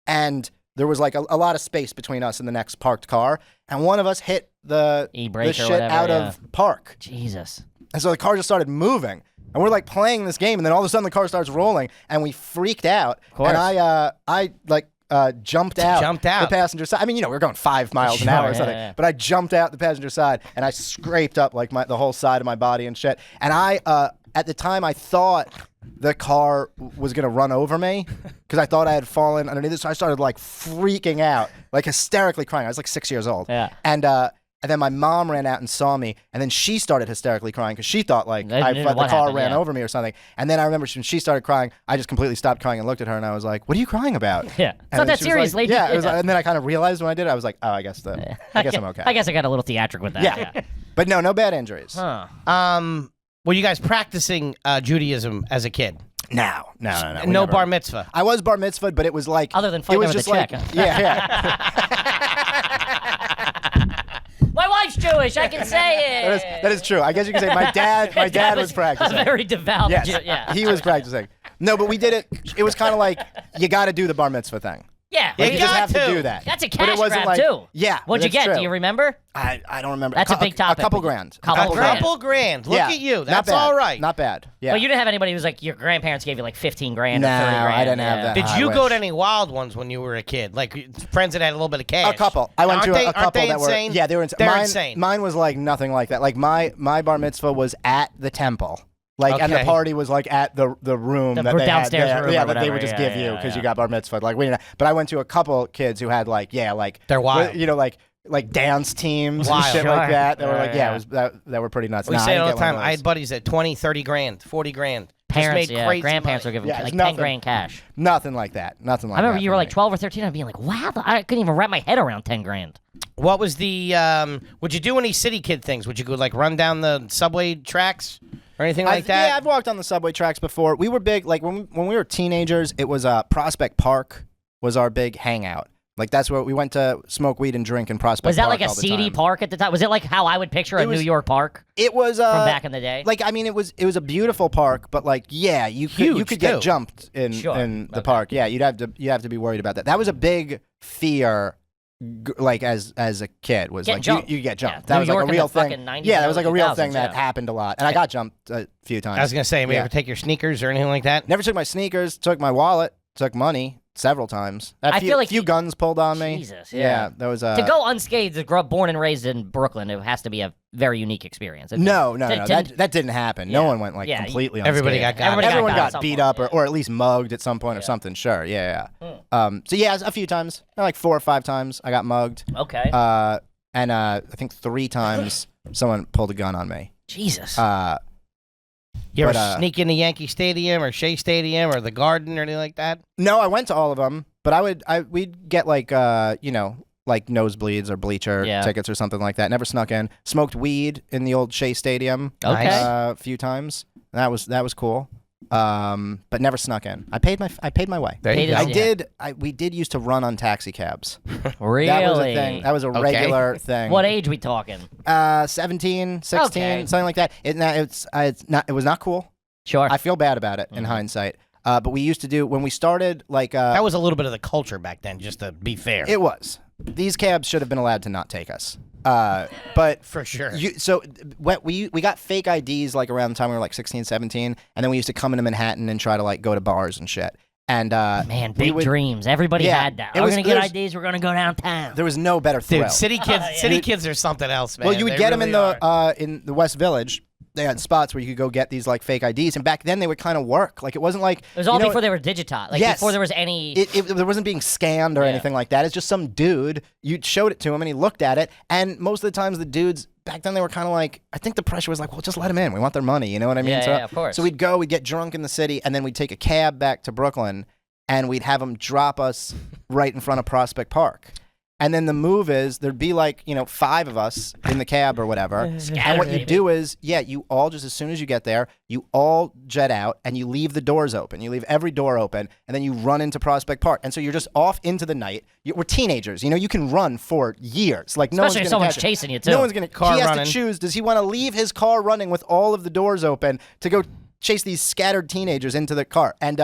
and there was like a lot of space between us and the next parked car, and one of us hit the E-brake or shit whatever, out yeah. of park, Jesus. and so the car just started moving, and we're like playing this game, and then all of a sudden the car starts rolling, and we freaked out, course. and I jumped out Jumped out. the passenger side. I mean, you know, we were going 5 miles an Sure, hour or yeah, something, yeah. but I jumped out the passenger side, and I scraped up like the whole side of my body and shit, and at the time I thought the car was gonna run over me because I thought I had fallen underneath it. So I started like freaking out, like hysterically crying. I was like 6 years old. Yeah. And then my mom ran out and saw me, and then she started hysterically crying because she thought like They knew the what car happened, ran yeah. over me or something. And then I remember when she started crying, I just completely stopped crying and looked at her, and I was like, "What are you crying about?" Yeah. And It's not then that she was serious, like, lady. Yeah. It was, Yeah. and then I kind of realized when I did it, I was like, "Oh, I guess I'm okay." I guess I got a little theatric with that. Yeah. But no bad injuries. Huh. Were you guys practicing Judaism as a kid? No. We No never- bar mitzvah. I was bar mitzvahed, but it was like Other than it fighting was with just the like check, huh? yeah. My wife's Jewish. I can say it. That is true. I guess you can say my dad was practicing. A very devout Yes, Jew. Yeah. he was practicing. No, but we did it. It was kind of like you got to do the bar mitzvah thing. Yeah. Yeah, Like, you just got have to to. do that. That's a But cash it wasn't grab like, too. Yeah. What'd you that's get? true. Do you remember? I don't remember. That's a big topic, A couple but- grand. Couple A grand. couple grand. Look Yeah, at you. not That's bad. all right. Not bad. Yeah. Well, you didn't have anybody who's like your grandparents gave you like 15 grand No, or 30 grand. I didn't have yeah. that. Did I you go wish. to any wild ones when you were a kid? Like friends that had a little bit of cash? A couple. I went Aren't to they- a couple aren't they that insane? were. Yeah, they were insane. They're Mine, insane. Mine was like nothing like that. Like my bar mitzvah was at the temple. Like and the Okay. party was like at the room The that they downstairs had. room Yeah, or that they whatever. would just Yeah, give you yeah, because yeah. you got bar mitzvah. Like we didn't. But I went to a couple kids who had like They're wild. you know like dance teams and Wild. shit like Sure. that. That were like Yeah, it was that were pretty nuts. We Nah, say I it all didn't the get one time. of I those. had buddies that 20, 30 grand, 40 grand. Parents, Just made yeah, crazy grandparents money. were giving Yeah, like it's 10 nothing. grand cash. Nothing like that. Nothing like I remember that you for were like me. 12 or 13 and being like, wow, I couldn't even wrap my head around 10 grand. What was the, would you do any city kid things? Would you go like run down the subway tracks or anything like that? Yeah, I've walked on the subway tracks before. We were big, like when we were teenagers, it was Prospect Park was our big hangout. Like that's where we went to smoke weed and drink in Prospect Was that Park like a all the seedy time. park at the time? Was it like how I would picture a New York park It was from back in the day? Like I mean, it was a beautiful park, but like yeah, you Huge, could too. get jumped in the park. Yeah, you'd have to be worried about that. That was a big fear. Like as a kid was Getting like jumped. you get jumped. Yeah. That New was York like a in real the thing. fucking 90s Yeah, that and was like a early real 2000s, thing that yeah. happened a lot, and I got jumped a few times. I was gonna say, we Yeah. ever take your sneakers or anything like that? Never took my sneakers. Took my wallet. Took money several times. I feel like few guns pulled on me. Jesus, Yeah, that was to go unscathed, to grow up born and raised in Brooklyn, it has to be a very unique experience. No. To- That didn't happen. No Yeah. one went like Yeah, completely unscathed. Everybody got Everyone at got some beat point, up yeah. or at least mugged at some point or something. Sure. Yeah. So yeah, a few times. Like 4 or 5 times I got mugged. Okay. And I think 3 times someone pulled a gun on me. Jesus. You ever But, sneak into Yankee Stadium or Shea Stadium or the Garden or anything like that? No, I went to all of them, but we'd get like like nosebleeds or bleacher Yeah. tickets or something like that. Never snuck in. Smoked weed in the old Shea Stadium. Okay. A few times. That was cool. But never snuck in. I paid my way. There you Paid go. his- We did used to run on taxi cabs. Really? That was a thing. That was a regular thing. What age we talking? 17, 16, Okay. something like that. It was not cool. Sure. I feel bad about it in hindsight. But we used to do when we started like That was a little bit of the culture back then, just to be fair. it was. These cabs should have been allowed to not take us. But For sure. we got fake IDs like around the time we were like 16, 17, and then we used to come into Manhattan and try to like go to bars and shit. And Man, big would- dreams. Everybody Yeah, had that. it We're was- gonna get there's- IDs. We're gonna go downtown. there was no better thrill. Dude, city kids are something else, man. Well, you would They get them really are. in the West Village. They had spots where you could go get these like fake IDs, and back then they would kind of work. Like it wasn't like It was all you know, before they were digitized. Like Yes. before there was any. there wasn't being scanned or anything like that. It's just some dude. You showed it to him and he looked at it. And most of the times the dudes back then they were kind of like, I think the pressure was like, well, just let them in. We want their money. You know what I mean? Yeah, yeah, of course. So we'd get drunk in the city, and then we'd take a cab back to Brooklyn, and we'd have them drop us right in front of Prospect Park. And then the move is there'd be like, 5 of us in the cab or whatever. And what you do is, you all just as soon as you get there, you all jet out and you leave the doors open. You leave every door open and then you run into Prospect Park. And so you're just off into the night. We're teenagers, you can run for years. Like no Especially if one's someone's catch you. chasing you, too. No one's going to. Car He has running. to choose. Does he want to leave his car running with all of the doors open to go chase these scattered teenagers into the car? And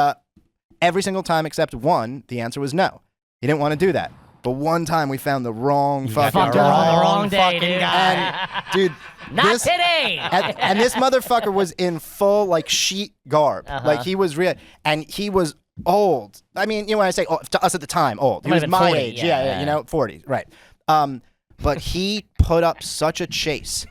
every single time except one, the answer was no. He didn't want to do that. But one time we found the wrong fucking Fucker guy. on the wrong day, fucking dude. And dude, Not this, today. and this motherfucker was in full like sheet garb. Uh-huh. Like he was real, and he was old. I mean, when I say old, to us at the time, old. He Might was have been my 40, age. yeah. 40s, right. But he put up such a chase.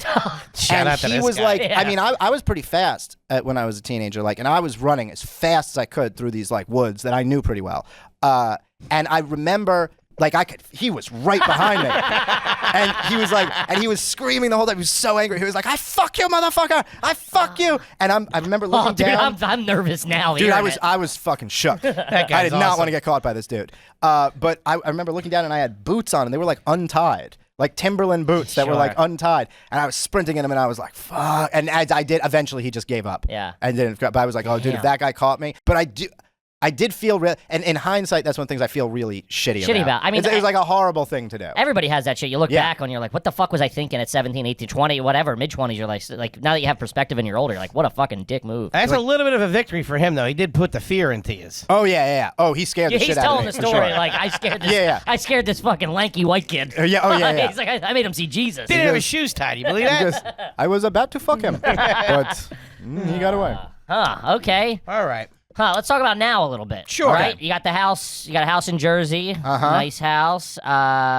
Shout And out to he this was guy. like, Yeah. I mean, I was pretty fast when I was a teenager, like, and I was running as fast as I could through these like woods that I knew pretty well. And I remember, like, he was right behind me, and he was like, and he was screaming the whole time. He was so angry. He was like, "I fuck you, motherfucker! I fuck you!" And I remember looking Oh, dude, down. I'm nervous now. Dude, hearing it. I was fucking shook. I guy's did not awesome. want to get caught by this dude. But I remember looking down and I had boots on and they were like untied. Like Timberland boots that were like Sure. untied. And I was sprinting in them and I was like, fuck. And as I did, eventually he just gave up. Yeah. And didn't, but I was like, oh, dude, if Damn. that guy caught me. But I did feel real, and in hindsight, that's one of the things I feel really shitty about. I mean, it was like a horrible thing to do. Everybody has that shit. You look Yeah. back on, you're like, what the fuck was I thinking at 17, 18, 20, whatever, mid-20s, you're like, now that you have perspective and you're older, you're like, what a fucking dick move. That's a little bit of a victory for him, though. He did put the fear into you. Oh, yeah. Oh, he scared the He's shit out of telling me. the for story, sure. like, I scared this, Yeah. I scared this fucking lanky white kid. Yeah. He's like, I made him see Jesus. Didn't have his shoes tied. You believe that? Because I was about to fuck him, but he got away. Huh, okay. All right. Huh, let's talk about now a little bit. Sure. All right, you got the house, you got a house in Jersey. Nice house.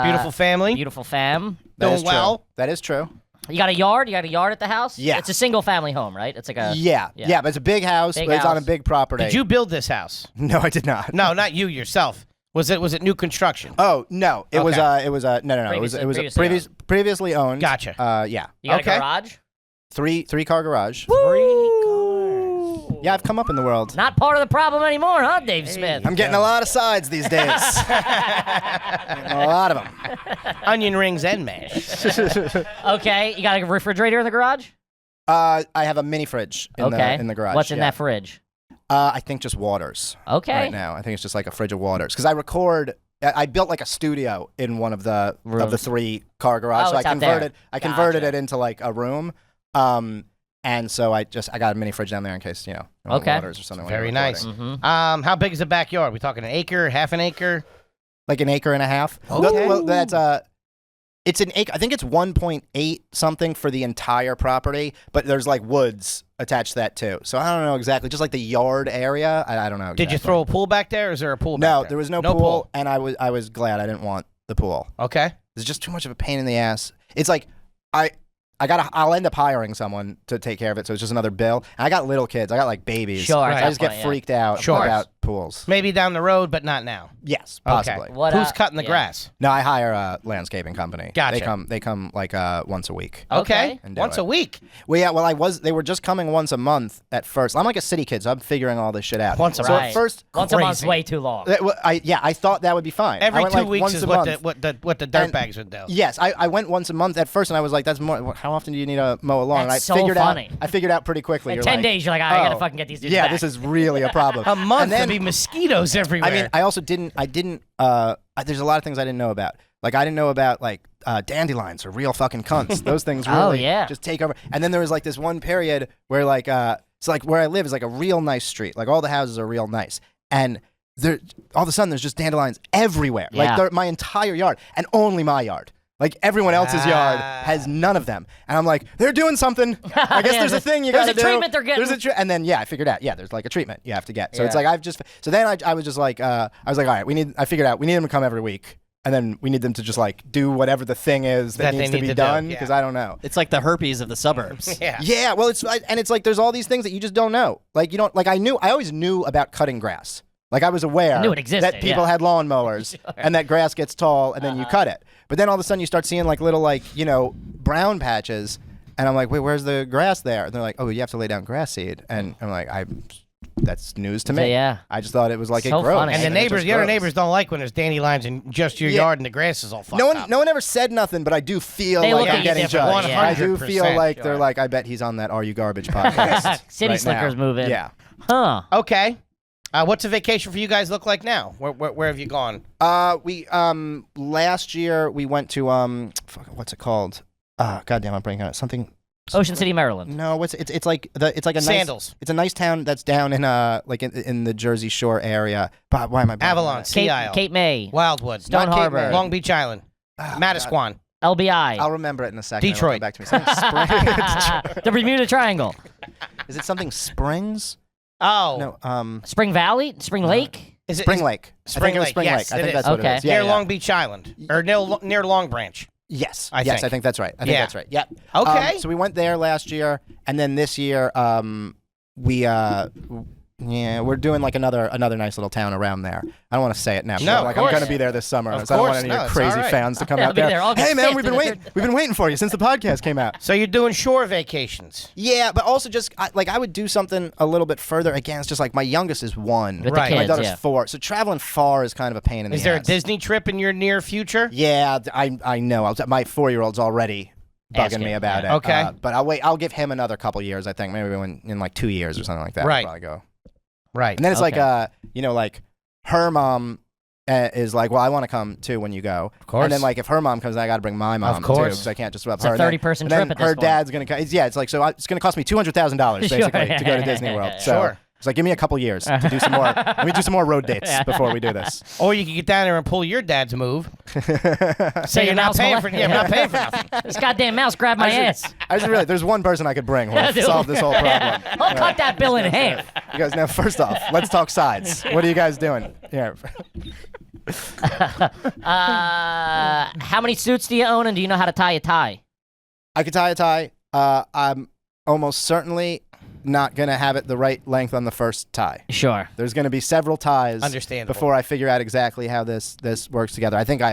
Beautiful family. Beautiful fam. That Doing is true. well. That is true. You got a yard? You got a yard at the house? Yeah. It's a single family home, right? It's like a Yeah, but it's a big house. Big but it's on a house. big property. Did you build this house? No, I did not. No, not you yourself. Was it new construction? Oh no, it was Okay. no. It was Previously previously owned. Gotcha. Yeah, You got Okay. a garage? three car garage. 3 cars. Yeah, I've come up in the world. Not part of the problem anymore, huh, Dave Smith? I'm getting a lot of sides these days. a lot of them. Onion rings and mash. Okay, you got a refrigerator in the garage? I have a mini fridge in the garage. What's in yeah. that fridge? I think just waters. Okay. Right now, I think it's just like a fridge of waters because I record I built like a studio in one of the 3-car garage. Oh, So it's out there. I converted it into like a room. And so I got a mini fridge down there in case, Okay. waters or something. when Very you're nice. recording. How big is the backyard? We talking an acre, half an acre? Like an acre and a half. Oh. Well, that's it's an acre. I think it's 1.8 something for the entire property, but there's like woods attached to that too. So I don't know exactly. Just like the yard area, I don't know. Did you exactly. throw a pool back there, or is there a pool back No, there? there was no pool, and I was glad I didn't want the pool. Okay. It's just too much of a pain in the ass. It's like I'll end up hiring someone to take care of it, so it's just another bill. And I got little kids. I got like babies. Sure, Right. I just get definitely, freaked out Sure. about pools. Maybe down the road, but not now. Yes, possibly. What, Who's cutting the yeah. grass? No, I hire a landscaping company. Gotcha. They come like once a week. Okay. And do Once it. a week. Well, yeah. Well, they were just coming once a month at first. I'm like a city kid, so I'm figuring all this shit out. Once a so month. at first, Once a month's Crazy. way too long. I thought that would be fine. Every I went, 2 like, weeks once is a what month. the dirtbags would do. Yes, I went once a month at first, and I was like, "That's more. How often do you need to mow a lawn?" And That's I so figured funny. I figured out pretty quickly. In You're 10 like, days, you're like, I gotta oh, fucking get these dudes yeah, back. this is really a problem. A month And then, would be mosquitoes everywhere. I mean, I also didn't. There's a lot of things I didn't know about. Like I didn't know about like dandelions are real fucking cunts. Those things really Oh, yeah. just take over. And then there was like this one period where like so like where I live is like a real nice street. Like all the houses are real nice, and there all of a sudden there's just dandelions everywhere. Yeah. Like my entire yard, and only my yard. Like everyone else's yard has none of them, and I'm like, they're doing something. I guess Yeah, there's a thing you there's gotta a do. treatment they're getting. And then I figured out, there's like a treatment you have to get. So it's Yeah. like so then I was just like, I was like, all right, I figured out we need them to come every week, and then we need them to just like do whatever the thing is that That needs they to need be to do, done yeah. because I don't know. It's like the herpes of the suburbs. yeah. Yeah, well, it's like there's all these things that you just don't know. Like you don't like I always knew about cutting grass. Like I was aware I knew it existed, that people yeah. had lawnmowers and that grass gets tall and then you cut it. But then all of a sudden you start seeing like little like brown patches, and I'm like, wait, where's the grass there? And they're like, oh, you have to lay down grass seed, and I'm like, that's news to me. Yeah. I just thought it was like So it grows. funny. And the it neighbors, just the other grows. neighbors don't like when there's dandelions in just your Yeah. yard and the grass is all fucked No up. one ever said nothing, but I do feel They like look at I'm you getting differently, judged. yeah. I do feel 100%, like they're sure. like, I bet he's on that Are You Garbage podcast. City right Slickers now. move in. Yeah. Huh. Okay. What's a vacation for you guys look like now? Where have you gone? We last year we went to what's it called? Goddamn, I'm blanking on it. Something. Ocean City, Maryland. No, it's like a Sandals. nice. It's a nice town that's down in like in the Jersey Shore area. But why am I blanking on Avalon, it? Sea Isle, Cape May, Wildwood, Stone Not Cape Harbor, May. Long Beach Island, God. Matisquan. LBI, I'll remember it in a second. It'll Detroit. come back to me. Something Springs. the Bermuda Triangle, Is it something Springs? Oh, No. Spring Valley, Spring Lake. is it Spring Lake. Spring I think it was Lake, Spring yes, Lake. I it think is. that's what Okay. it is. near Yeah, yeah. Long Beach Island or near Long Branch? Yes. I yes, think. I think that's right. I think Yeah. that's right. Yep. Okay. So we went there last year, and then this year, we're doing like another nice little town around there. I don't want to say it now. but No, of like course. I'm going to be there this summer, Of so I don't want course. any No, of your it's crazy all right. fans to come I'll out be there. there August Hey man, 5th we've been to the waiting. We've been waiting for you since the podcast came out. So you're doing shore vacations. Yeah, but also just I would do something a little bit further. Again, it's just like my youngest is 1, With Right. the my kids, daughter's yeah. 4, so traveling far is kind of a pain in the Is there a ass. Disney trip in your near future? Yeah, I know. My 4-year-old's already bugging Asking, me about yeah. it. Okay. But I'll wait. I'll give him another couple years. I think maybe in like 2 years or something like that. Right. I'll probably go. Right. And then it's Okay. like her mom is like, well, I want to come too when you go. Of course. And then like if her mom comes, I got to bring my mom Of course. too, because I can't just swap It's her. a And then- 30-person and then trip at this her point. dad's gonna come. It's like so it's gonna cost me $200,000 basically Sure. to go to Disney World. So Sure. it's like give me a couple years to do some more. Let me do some more road dates before we do this. Or you could get down there and pull your dad's move. Say Say you're not paying for. molest- Yeah, I'm not paying for nothing. This goddamn mouse grabbed my ass. I just realized there's one person I could bring who will Dude. solve this whole problem. I'll cut that bill in half. You guys, now first off, let's talk sides. What are you guys doing? Yeah. How many suits do you own, and do you know how to tie a tie? I could tie a tie. I'm almost certainly not gonna have it the right length on the first tie. Sure. There's gonna be several ties Understandable. before I figure out exactly how this works together. I think I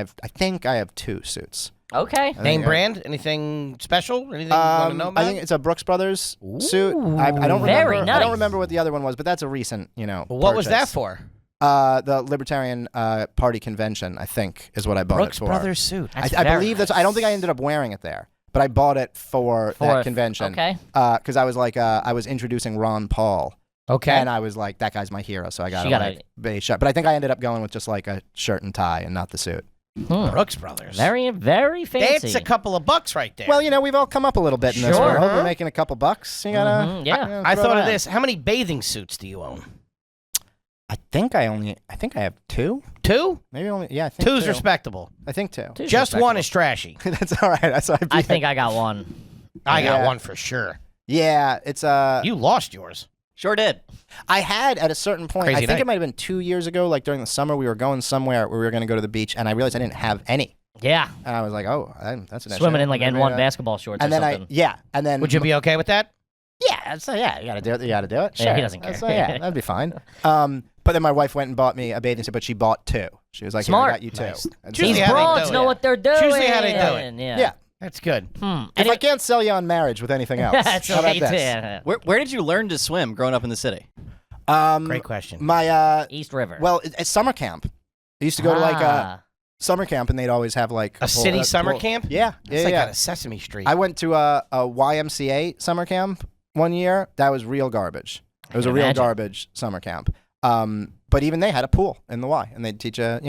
have 2 suits. Okay. I think Name I- brand? Anything special? Anything you want to know about? I think it's a Brooks Brothers suit. I don't remember. Very I nice. don't remember what the other one was, but that's a recent, What was that purchase. for? The Libertarian Party convention, I think, is what I bought Brooks it for. Brothers suit. That's I very believe that's. I don't think I ended up wearing it there, but I bought it for that convention. Okay. Because I was like, I was introducing Ron Paul Okay. And I was like, that guy's my hero, so I got She to gotta- like base shot. But I think I ended up going with just like a shirt and tie and not the suit. Brooks Brothers. Very, very fancy. That's a couple of bucks right there. Well, we've all come up a little bit in this Sure. world. We're making a couple bucks. You gotta. Yeah. I throw thought it of on. this. How many bathing suits do you own? I think I have 2. 2? Maybe only. Yeah, I think Two's 2. respectable. I think 2. Two's Just one respectable. is trashy. That's all right. That's what I think I got one. I got Yeah. one for sure. Yeah, it's You lost yours. Sure did. I had at a certain point. Crazy I think night. it might have been 2 years ago. Like during the summer, we were going somewhere where we were going to go to the beach, and I realized I didn't have any. Yeah. And I was like, oh, that's an issue. Swimming in like Maybe, N1 basketball shorts And or then something. and then Would you be okay with that? Yeah, so yeah, you gotta do it. You gotta do it. Sure. Yeah, he doesn't care. So, yeah, that'd be fine. But then my wife went and bought me a bathing suit, but she bought 2. She was like, Smart. "Here, I got you 2." Nice. And Choose These how they broads do know it. what they're doing. Usually how they do it. Yeah. yeah. That's good. If I can't sell you on marriage with anything else, That's how about right. this? Yeah. Where did you learn to swim growing up in the city? Great question. My East River. well, it's summer camp. I used to go to like Ah. summer camp, and they'd always have like A city summer pool. camp? Yeah, It's yeah, like yeah. out of Sesame Street. I went to a YMCA summer camp one year. That was real garbage. It was a can real imagine. garbage summer camp. But even they had a pool in the Y, and they'd teach you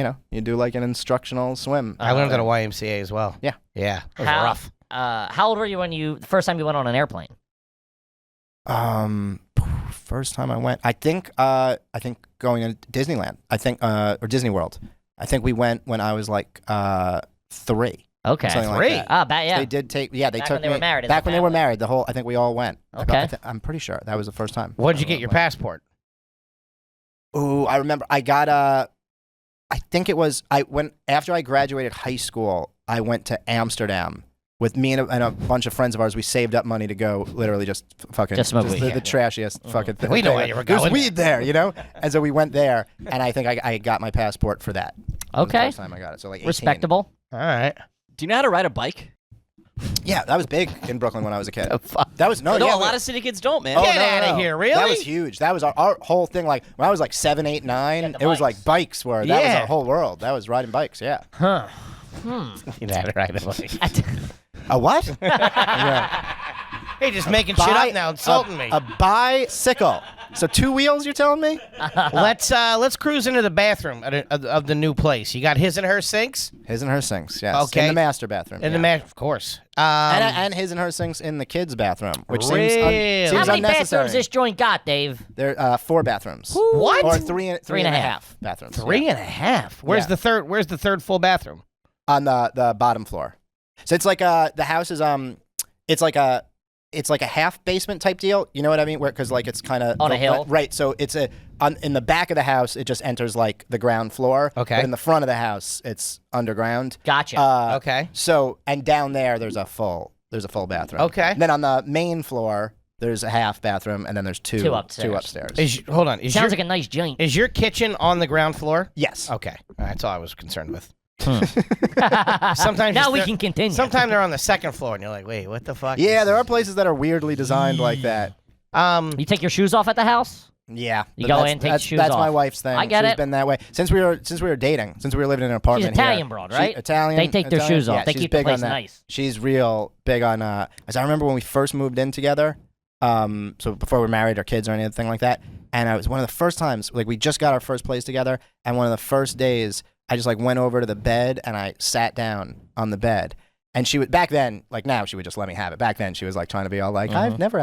do like an instructional swim. I learned at a YMCA as well. Yeah. Yeah. It was How- rough. How old were you when the first time you went on an airplane? First time I went, I think going to Disneyland. I think or Disney World. I think we went when I was like 3. Okay. Something like 3? that. Ah, yeah. They did take. Yeah, they Back took when they me were married as back a when they were family. married. The whole. I think we all went. Okay. I'm pretty sure that was the first time. What'd you get your passport? Ooh, I remember. I got I think it was. I went after I graduated high school. I went to Amsterdam with me and a bunch of friends of ours. We saved up money to go. Literally, just fucking Just smoke weed. the trashiest fucking thing. We know why you were There's going weed there, And so we went there, and I think I got my passport for that. That was the Okay. first time I got it. So like 18. Respectable. All right. Do you know how to ride a bike? Yeah, that was big in Brooklyn when I was a kid. Fuck. That was No, yeah, a lot of city kids don't, man. Oh, Get no, outta no. here, really? That was huge. That was our whole thing. Like when I was like 7, 8, 9, the it was bikes. like bikes were. That was Yeah. our whole world. That was riding bikes. Yeah. Huh. You had it right away. A what? Yeah. Hey, just making shit up now, insulting me. A bicycle. So 2 wheels, you're telling me? Let's cruise into the bathroom of the new place. You got his and her sinks His and her sinks, yes. Okay. In the master bathroom. in the yeah. of course. and his and her sinks in the kids' bathroom, which Really? How seems many unnecessary. bathrooms this joint got, Dave? There are 4 bathrooms. What? Or three and and a a half. half bathrooms. Three yeah. and a half. Where's Yeah. the third? Where's the third full bathroom? On the bottom floor. So it's like the house is it's like a half basement type deal. You know what I mean? Because like it's kind of On a hill? right? So it's in the back of the house. It just enters like the ground floor. Okay. But in the front of the house, it's underground. Gotcha. Okay. So and down there, there's a full bathroom. Okay. And then on the main floor, there's a half bathroom, and then there's two upstairs. Hold on. Sounds like a nice joint. Is your kitchen on the ground floor? Yes. Okay. That's all I was concerned with. now Sometimes we can continue. Sometimes they're on the second floor, and you're like, wait, what the fuck? Yeah, This there is- are places that are weirdly designed like that. You take your shoes off at the house? Yeah, You but go that's- in, take your that's, shoes That's off. my wife's thing. I get She's it. been that way since we were dating. Since we were living in an apartment. Italian here. broad, She- right? Italian. They take their Italian- shoes off. yeah, They she's keep the big on place that. nice. She's real big on. As I remember when we first moved in together. So before we were married or kids or anything like that, and it was one of the first times. Like we just got our first place together, and one of the first days, I just like went over to the bed and I sat down on the bed. And she would back then, like now, she would just let me have it. Back then, she was like trying to be all like, I'm never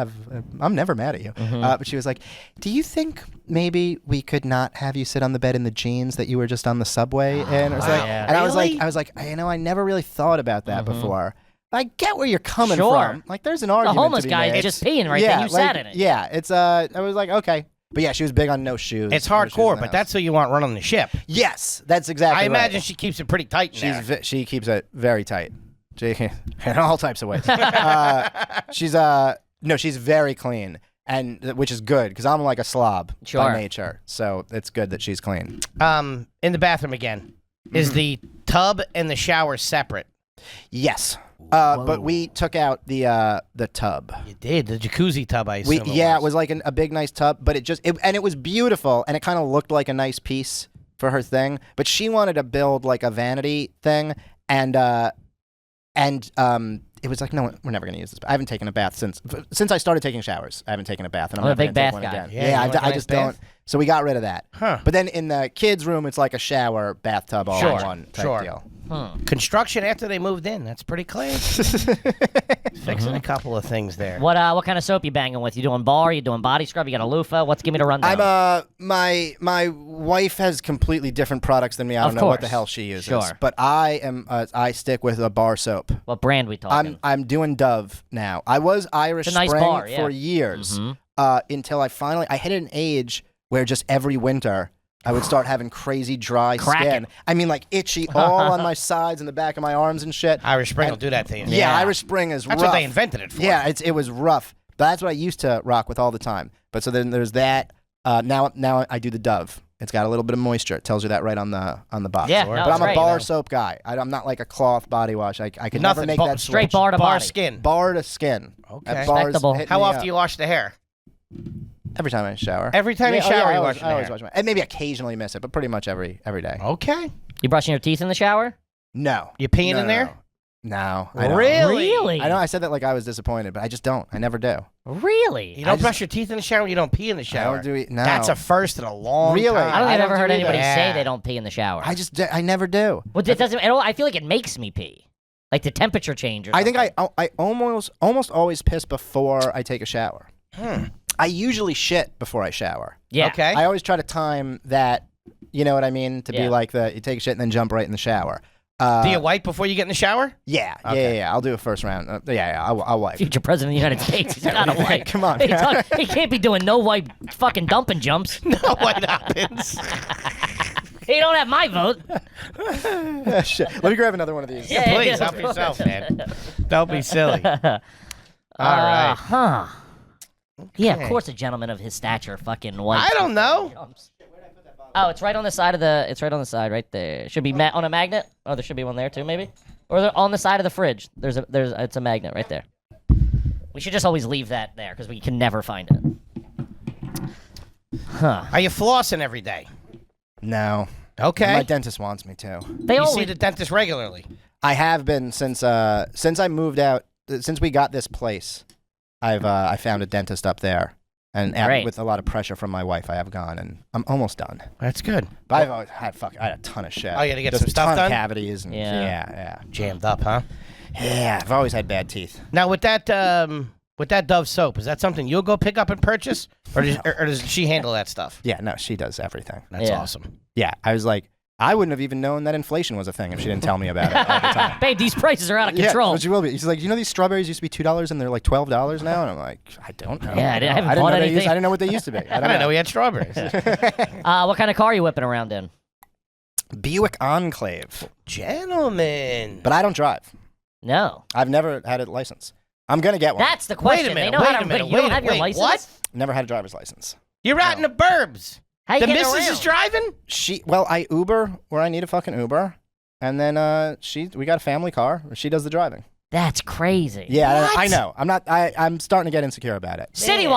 mad at you. But she was like, do you think maybe we could not have you sit on the bed in the jeans that you were just on the subway in? Or something? Yeah. And I Really? was like, I never really thought about that before. I get where you're coming Sure. from. Like, there's an The argument. homeless to be guy made. is just peeing right there. You sat in it. Yeah, it's I was like, okay. But yeah, she was big on no shoes. It's no shoes in hardcore, the but house. that's who you want running the ship. Yes, that's exactly I right. imagine she keeps it pretty tight in there. She keeps it very tight. In all types of ways. She's very clean, and which is good because I'm like a slob Sure. by nature. So it's good that she's clean. In the bathroom again. Is the tub and the shower separate? Yes, but we took out the tub. You did. The jacuzzi tub, I assume. It was like a big nice tub, but it was beautiful, and it kind of looked like a nice piece for her thing. But she wanted to build like a vanity thing, and it was like, no, we're never gonna use this. I haven't taken a bath since I started taking showers. I haven't taken a bath, and I'm a never big gonna take bath one guy. again. Yeah, Yeah, you want a I nice just bath? don't. So we got rid of that. Huh. But then in the kids' room, it's like a shower, bathtub, all in one type deal. Construction after they moved in. That's pretty clean. Fixing a couple of things there. What kind of soap you banging with? You doing bar? You doing body scrub? You got a loofah? Give me the rundown. I'm my wife has completely different products than me. I don't know what the hell she uses. Sure. But I stick with a bar soap. What brand we talking? I'm doing Dove now. I was Irish It's a nice Spring bar, for years until I hit an age where just every winter I would start having crazy dry skin. I mean, like itchy all on my sides and the back of my arms and shit. Irish Spring will do that to you. Yeah, Irish Spring is rough. That's what they invented it for. Yeah, it was rough. But that's what I used to rock with all the time. But so then there's that. Now I do the Dove. It's got a little bit of moisture. It tells you that right on the box. Yeah, but I'm a bar soap guy. I'm not like a cloth body wash. I could never make that straight switch. bar to bar body. skin. Bar to skin. Okay. Respectable. How often do you wash the hair? Every time I shower. Every time you shower, you wash your I always hair. wash my. And maybe occasionally miss it, but pretty much every day. Okay. You brushing your teeth in the shower? No. You peeing No, in there? No, I don't. Really? I know I said that like I was disappointed, but I just don't. I never do. Really? You don't brush your teeth in the shower. You don't pee in the shower. I don't do it. No. That's a first in a long Really? time. I don't think I've ever heard do anybody either. say Yeah. they don't pee in the shower. I never do. Well, it doesn't. I feel like it makes me pee, like the temperature change. Or I think something. I almost always piss before I take a shower. I usually shit before I shower. Yeah. Okay. I always try to time that, you know what I mean, to be Yeah. like you take a shit and then jump right in the shower. Do you wipe before you get in the shower? Yeah, Okay. yeah. I'll do a first round. I'll wipe. Future president of the United States. He's got to wipe. Come on. He can't be doing no wipe fucking dumping jumps. No, what happens? He don't have my vote. Shit. Let me grab another one of these. Yeah, Please yeah. help yourself, man. Don't be silly. All right. Huh. Yeah, of course a gentleman of his stature fucking wipes. I don't know. jumps. Oh, it's right on the side of the. It's right on the side, right there. Should be on a magnet. Oh, there should be one there too, maybe. Or on the side of the fridge. It's a magnet right there. We should just always leave that there because we can never find it. Huh? Are you flossing every day? No. Okay. My dentist wants me to. They You always. see the dentist regularly. I have been since I moved out. Since we got this place, I found a dentist up there, and Great. with a lot of pressure from my wife, I have gone, and I'm almost done. That's good. But I've always had I had a ton of shit. Oh, you had to get Just some stuff a ton done? of cavities and Yeah. Jammed up, huh? Yeah. I've always had bad teeth. Now with that Dove soap, is that something you'll go pick up and purchase, or does she handle that stuff? Yeah, no, she does everything. That's Yeah. awesome. Yeah, I was like, I wouldn't have even known that inflation was a thing if she didn't tell me about it all the time. Babe, these prices are out of control. Yeah, but she will be. She's like, you know, these strawberries used to be $2 and they're like $12 now, and I'm like, I don't know. Yeah, I haven't I didn't bought know they anything. I didn't know what they used to be. I I don't didn't know we had strawberries. What kind of car are you whipping around in? Buick Enclave, Gentlemen. but I don't drive. No. I've never had a license. I'm gonna get one. That's the question. Wait a minute. They know Wait how a to. minute. You don't Wait, have your wait, license. what? Never had a driver's license. You're out in the burbs. How you The getting missus around? is driving? I Uber where I need a fucking Uber, and then we got a family car. She does the driving. That's crazy. Yeah, What? I know. I'm starting to get insecure about it. City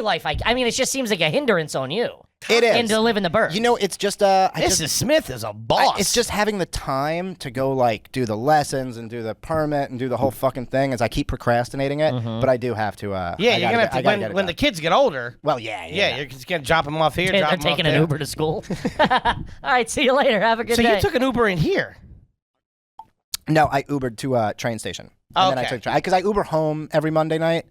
life. I mean, it just seems like a hindrance on you. It is. And to live in the burbs. You know, it's just Mrs. Smith is a boss. it's just having the time to go like do the lessons and do the permit and do the whole fucking thing. As I keep procrastinating it, but I do have to. yeah, you're gonna have to when the kids get older. Well, Yeah, you're just gonna drop them off here. They're drop 'em taking off an there. Uber to school. All right, see you later. Have a good So day. you took an Uber in here. No, I Ubered to a train station, and then I Okay. took because I Uber home every Monday night,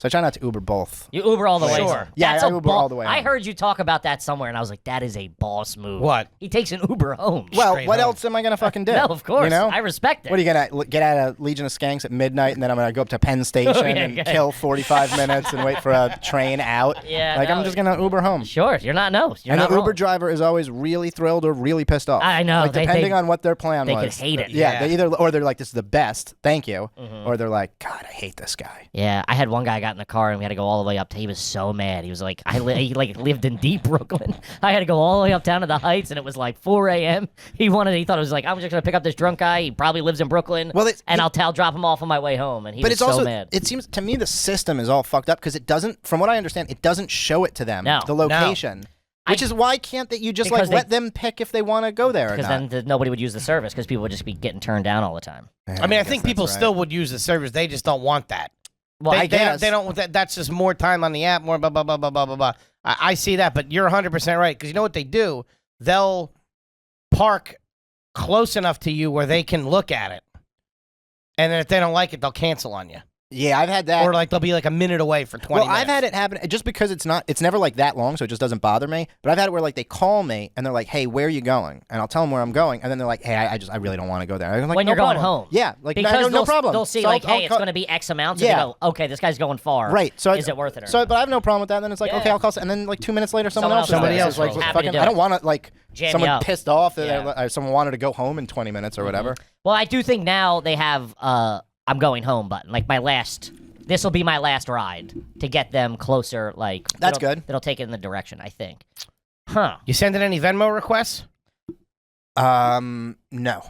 so I try not to Uber both. You Uber all the way. Sure. Yeah, That's I a Uber all the way I home. heard you talk about that somewhere, and I was like, that is a boss move. What? He takes an Uber home. Well, Straight what home. else am I gonna fucking do? no, of course. You know, I respect it. what are you gonna get out of Legion of Skanks at midnight, and then I'm gonna go up to Penn Station and okay. kill 45 minutes and wait for a train out? Yeah, like no. I'm just gonna Uber home. Sure, you're not And not the Uber wrong. driver is always really thrilled or really pissed off. I know, Like, they- depending they- on what their plan they was. could hate it. Yeah, Yeah. they either or they're like, "This is the best, thank you," or they're like, "God, I hate this guy." Yeah, I had one guy got in the car and we had to go all the way up. He was so mad. He was like, he like lived in deep Brooklyn. I had to go all the way up down to the Heights, and it was like 4 a.m. He thought it was like, I'm just gonna pick up this drunk guy. He probably lives in Brooklyn. Well, I'll drop him off on my way home. And he But was it's so also mad. it seems to me the system is all fucked up because it doesn't, from what I understand, it doesn't show it to them No. the location. Which is why can't that you just Because let them pick if they want to go there or Because not? then nobody would use the service because people would just be getting turned down all the time. Yeah, I mean, I guess think that's people right. still would use the service. They just don't want that. Well, I guess. They don't. That's just more time on the app. More blah blah blah blah blah blah blah. I see that, but you're 100% right because you know what they do? They'll park close enough to you where they can look at it, and then if they don't like it, they'll cancel on you. Yeah, I've had that. Or like they'll be like a minute away for 20 Well, minutes. I've had it happen just because it's never like that long, so it just doesn't bother me. But I've had it where like they call me and they're like, "Hey, where are you going?" And I'll tell them where I'm going, and then they're like, "Hey, I really don't want to go there." I'm like, when "No you're going problem." home. Yeah, like Because no problem. They'll see So like, I'll hey, it's call- going to be X amount. So Yeah. they go, okay, this guy's going far. Right. So is it worth it or So, not? but I have no problem with that. And then it's like, Yeah. okay, I'll call. And then like 2 minutes later, Someone else Somebody there. else It's like, rolls. Happy to fucking, do I it. don't want to like Jam you someone up. pissed off that Yeah. someone wanted to go home in 20 minutes or whatever. Well, I do think now they have I'm going home button. Like this will be my last ride to get them closer. Like That's it'll- good. It'll take it in the direction, I think. Huh. You sending any Venmo requests? No.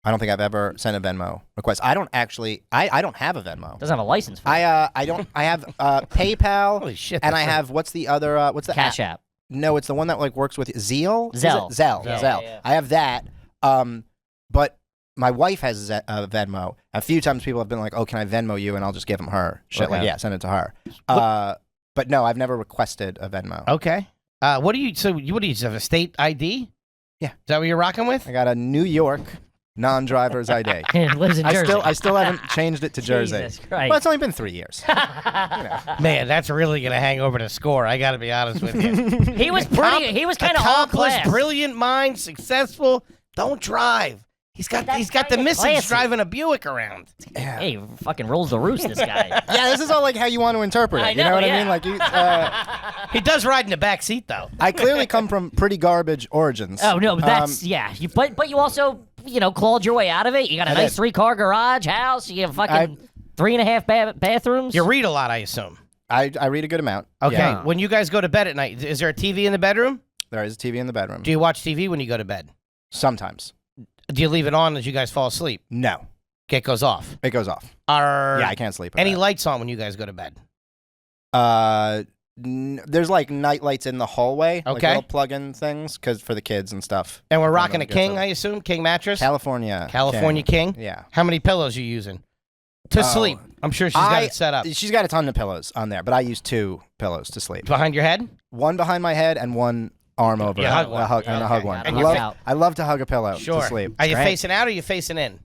I don't think I've ever sent a Venmo request. I don't actually. I don't have a Venmo. Doesn't have a license for it. I don't. I have PayPal. Holy shit! And I that's have what's the other? What's the Cash app? app. No, it's the one that like works with Zeal. Is Zelle. it? Zelle. Yeah, Zelle. yeah. I have that. But my wife has Venmo. A few times people have been like, "Oh, can I Venmo you?" And I'll just give them her shit. Like, Okay. yeah, send it to her. But no, I've never requested a Venmo. Okay. What do you? So what do you have a state ID? Yeah. Is that what you're rocking with? I got a New York non-driver's ID. Lives in Jersey. I still haven't changed it to Jersey. Jesus Christ. Well, it's only been 3 years. Man, that's really gonna hang over the score. I got to be honest with you. He was kind of all Accomplished, class. brilliant mind, successful. Don't drive. He's got That's the kinda missus classy. driving a Buick around. Yeah. Hey, fucking rolls the roost, this guy. Yeah, this is all like how you want to interpret it. I You know know, what I yeah. mean? Like, He does ride in the back seat though. I clearly come from pretty garbage origins. Oh no, that's yeah. But you also clawed your way out of it. You got a I nice did. 3-car garage house. You have fucking 3.5 bathrooms. You read a lot, I assume. I read a good amount. Okay. Yeah. When you guys go to bed at night, is there a TV in the bedroom? There is a TV in the bedroom. Do you watch TV when you go to bed? Sometimes. Do you leave it on as you guys fall asleep? No. It goes off. It goes off. Are Yeah, I can't sleep. with any that. lights on when you guys go to bed? There's like night lights in the hallway. Like Okay. little plug-in things for the kids and stuff. And we're One of rocking them a gets king, it. I assume? King mattress? California. California King? Yeah. How many pillows you using? To Oh. sleep. I'm sure she's got it set up. She's got a ton of pillows on there, but I use 2 pillows to sleep. Behind your head? One behind my head and one arm over. You hug one. I hug, Yeah, and I hug okay, one. got I it. love, Out. I love to hug a pillow Sure. to sleep. Are you Great. facing out or are you facing in?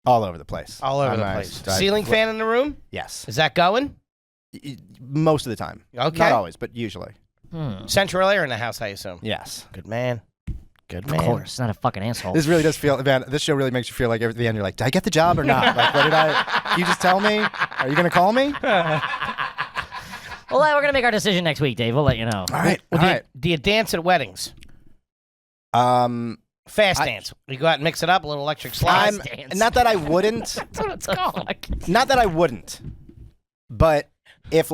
All over the place? All over the place. Ceiling fan in the room? Yes. Is that going? Most of the time. Okay. Not always, but usually. Central air in the house, I assume. Yes. Good man. Good Of man. course, not a fucking asshole. This really does feel, man, this show really makes you feel like at the end you're like, did I get the job or not? Like, what did can you just tell me? Are you going to call me? Well, we're gonna make our decision next week, Dave. We'll let you know. All right. Well, All do, right. you, do you dance at weddings? Fast dance. You go out and mix it up, a little electric slide. dance. Not that I wouldn't. That's what it's called. Not that I wouldn't. But if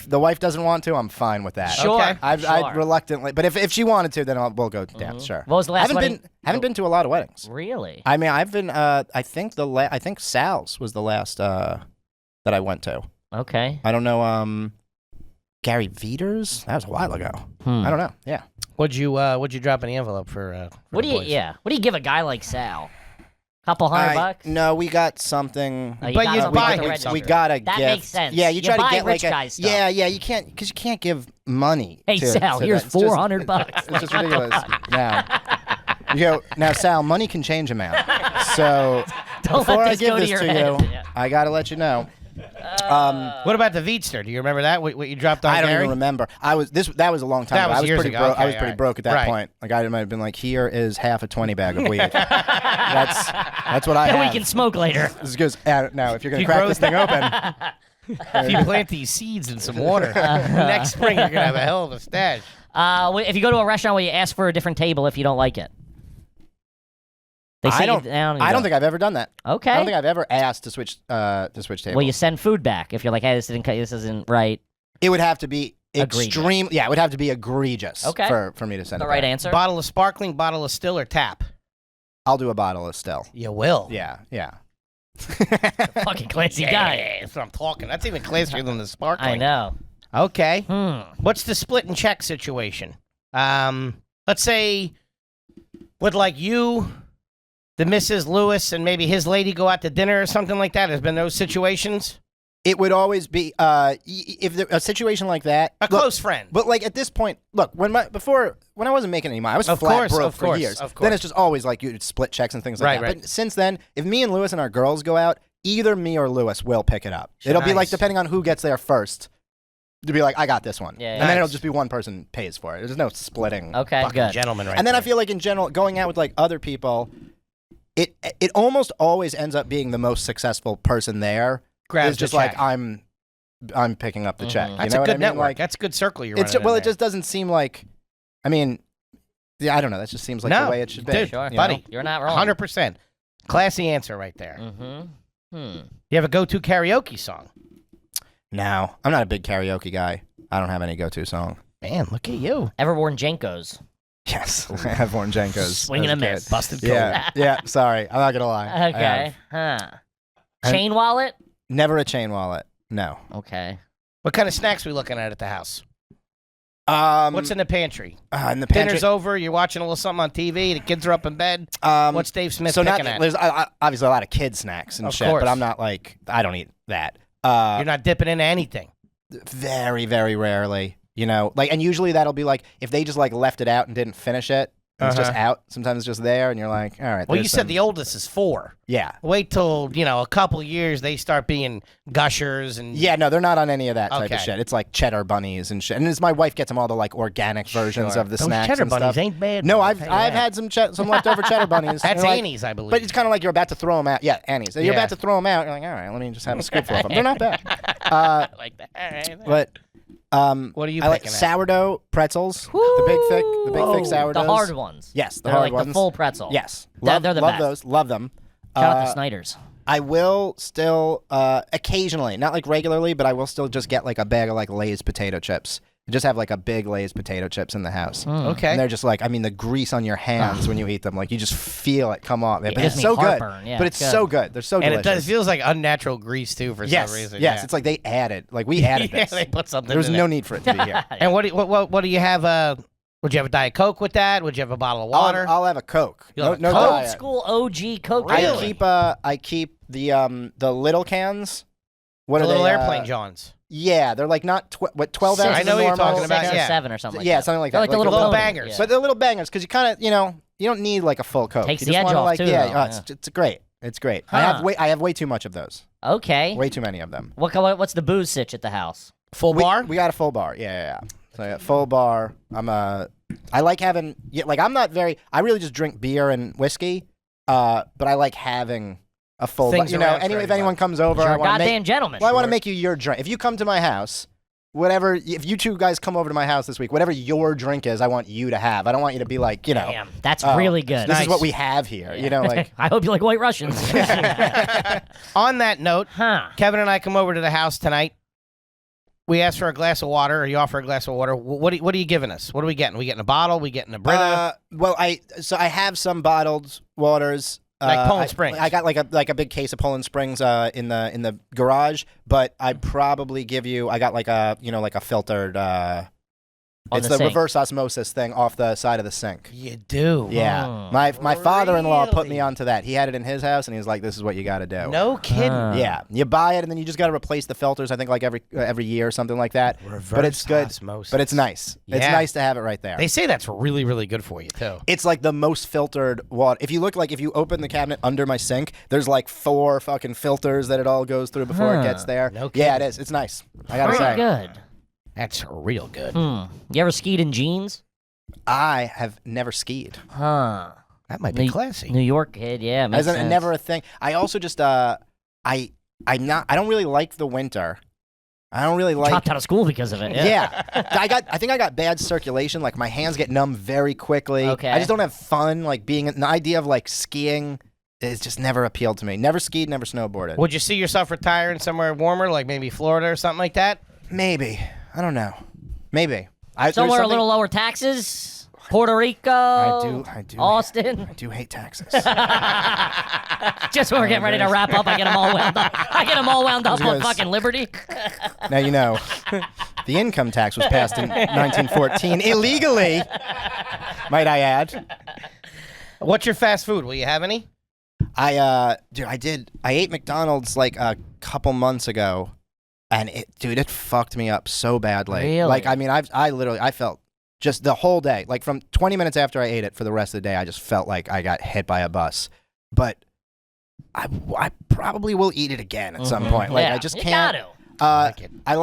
the wife doesn't want to, I'm fine with that. Sure. Okay. I'd Sure. reluctantly, but if she wanted to, then we'll go dance. Sure. What was the last wedding? Haven't been to a lot of weddings. Really? I mean, I've been. I think I think Sal's was the last that I went to. Okay. I don't know. Gary Veters. That was a while ago. I don't know. Yeah. What'd you drop in the envelope for What the do you? boys? Yeah. What do you give a guy like Sal? Couple $100? No, we got something. Oh, But got you something buy at the him register. We got a That gift. makes sense. Yeah, you You try buy to get rich like guy stuff. Yeah, you can't because you can't give money. Hey, to Sal, to here's that. It's just- $400. It's just ridiculous. Now, Sal, money can change amount. So Don't before let I this give go to this your to head. you, Yeah. I gotta let you know. What about the Veedster? Do you remember that? What you dropped on I don't Gary? even remember. That was a long time That ago. was I was years pretty ago. broke. Okay, I was all pretty right. broke at that Right. point. Like I might have been like, here is half a 20 bag of weed. That's what I Then have. we can smoke later. This goes now. If you're gonna You crack grow this thing open, If you plant these seeds in some water, next spring you're gonna have a hell of a stash. If you go to a restaurant where you ask for a different table if you don't like it. They sit I don't. you down and you I go, don't think I've ever done that. Okay. I don't think I've ever asked to switch tables. Well, you send food back if you're like, hey, this isn't right. It would have to be Egregious. extreme. Yeah, it would have to be egregious. Okay. For me to send The it right back. answer. Bottle of sparkling, bottle of still, or tap. I'll do a bottle of Still. You will. Yeah. Fucking classy guy. That's what I'm talking. That's even classier than the sparkling. I know. Okay. What's the split and check situation? Let's say, would like you, the Mrs. Lewis, and maybe his lady go out to dinner or something like that? Has been those situations? It would always be if a situation like that. A close friend. But like at this point, look, when I wasn't making any money, I was flat broke for years. Then it's just always like you'd split checks and things like that. Right. But since then, if me and Lewis and our girls go out, either me or Lewis will pick it up. It'll be like depending on who gets there first. To be like, I got this one. Yeah, and then it'll just be one person pays for it. There's no splitting. Okay, good. Gentleman, right? And then there. I feel like in general, going out with like other people, it almost always ends up being the most successful person there. Grabs is just the like check. I'm picking up the check. That's you know a good what I mean? network. Like, That's a good circle you're it's running. well, in it just doesn't seem like. I mean, yeah, I don't know. That just seems like the way it should be. Dude, Sure. you buddy, know? You're not wrong. 100%. Classy answer right there. Mm-hmm. You have a go-to karaoke song? No, I'm not a big karaoke guy. I don't have any go-to song. Man, look at you. Ever worn Jenkos? Yes, I have worn Jenkos. Swinging a miss. Busted cold. Yeah. Sorry, I'm not gonna lie. I Okay. have. Chain wallet? Never a chain wallet. No. Okay. What kind of snacks we looking at the house? What's in the pantry? In the pantry? Dinner's over. You're watching a little something on TV. The kids are up in bed. What's Dave Smith so picking not, at? There's obviously a lot of kid snacks and Of shit, course. but I'm not like I don't eat that. You're not dipping into anything. Very, very rarely. You know, like, and usually that'll be like if they just like left it out and didn't finish it. It's just out. Sometimes it's just there, and you're like, all right. Well, you said the oldest is 4. Yeah. Wait till, a couple years they start being gushers and... Yeah, no, they're not on any of that type Okay. of shit. It's like cheddar bunnies and shit. And it's my wife gets them all the like organic versions of the Those snacks cheddar and bunnies stuff. ain't bad. No, I'll I've tell you that. had some leftover cheddar bunnies. That's and like, Annie's, I believe. But it's kind of like you're about to throw them out. Yeah, Annie's. You're Yeah. about to throw them out. You're like, all right, let me just have a scoopful of them. They're not bad. I like that. All right. But What are you I like picking at? sourdough pretzels. The big thick sourdoughs. The hard ones. Yes, the They're hard like ones. the full pretzel. Yes, They're the love best. those. Love them. Shout out to Snyder's. I will still occasionally, not like regularly, but I will still just get like a bag of like Lay's potato chips. I just have like a big Lay's potato chips in the house. Okay. And they're just like, I mean, the grease on your hands when you eat them, like you just feel it come off. But gives it's me so heartburn. good. Yeah, but it's it's good. so good. They're so And delicious. it feels like unnatural grease, too, for yes, some reason. yes. Yeah. It's like they added, like we added Yeah, this. they put something There was in no it. need for it to be here. And what do you have? Would you have a Diet Coke with that? Would you have a bottle of water? I'll have a Coke. You'll have a no Coke? Old diet. school OG Coke. Really? I keep the little cans. What the are little they? airplane Johns. Yeah, they're like not 12 Six. ounces. I know what you're normal? talking about, 6 or yeah. 7 or something like Yeah, that. something like They're that. like the Like little little pony. bangers. Yeah. But they're little bangers because you kind of, you don't need like a full Coke. Takes you the just edge wanna, off, like, too, Yeah, though. it's great. It's great. Huh. I have way too much of those. Okay. Way too many of them. What's the booze sitch at the house? Full bar? We got a full bar. Yeah. So yeah, full bar. I like having. Yeah, like I'm not very. I really just drink beer and whiskey. But I like having a full. Things You know, around for if anyone everybody. comes over, You're I a want to goddamn gentleman. Well, I want to make you your drink. If you come to my house, whatever. If you two guys come over to my house this week, whatever your drink is, I want you to have. I don't want you to be like, Damn, that's oh, really good. This is what we have here. You know, like. I hope you like White Russians. On that note, Huh. Kevin and I come over to the house tonight. We ask for a glass of water, or you offer a glass of water. What are you giving us? What are we getting? We getting a bottle? We getting a Brita? Well, I have some bottled waters. Like Poland Springs. I got like a big case of Poland Springs in the garage, but I'd probably give you. I got like a filtered. On It's the the sink. reverse osmosis thing off the side of the sink. You do. Yeah, Oh. my father-in-law put Really? me onto that. He had it in his house, and he was like, "This is what you got to do." No kidding. Yeah, you buy it, and then you just got to replace the filters. I think like every year or something like that. Reverse but it's good. osmosis. But it's nice. It's Yeah. nice to have it right there. They say that's really, really good for you, too. It's like the most filtered water. If you open the cabinet under my sink, there's like 4 fucking filters that it all goes through before it gets there. No Yeah, it kidding. is. It's nice. I gotta Pretty say. good. That's real good. You ever skied in jeans? I have never skied. Huh. That might be classy. New York kid, yeah. Makes As sense. never a thing. I also just I don't really like the winter. I don't really like. Dropped out of school because of it. Yeah, I think I got bad circulation. Like my hands get numb very quickly. Okay. I just don't have fun. Like the idea of like skiing is just never appealed to me. Never skied, never snowboarded. Would you see yourself retiring somewhere warmer, like maybe Florida or something like that? Maybe. I don't know. Maybe. Somewhere There's a something- little lower taxes. Puerto Rico. I do. Austin. I do hate taxes. Just when we're getting ready to wrap up, I get them all wound up. I get them all wound up on Yes. fucking Liberty. Now you know. The income tax was passed in 1914 illegally, might I add. What's your fast food? Will you have any? I ate McDonald's like a couple months ago, and it fucked me up so badly. Really? Like, I mean, I felt just the whole day, like from 20 minutes after I ate it for the rest of the day, I just felt like I got hit by a bus. But I probably will eat it again at some point. Like, Yeah, I just you can't. gotta. I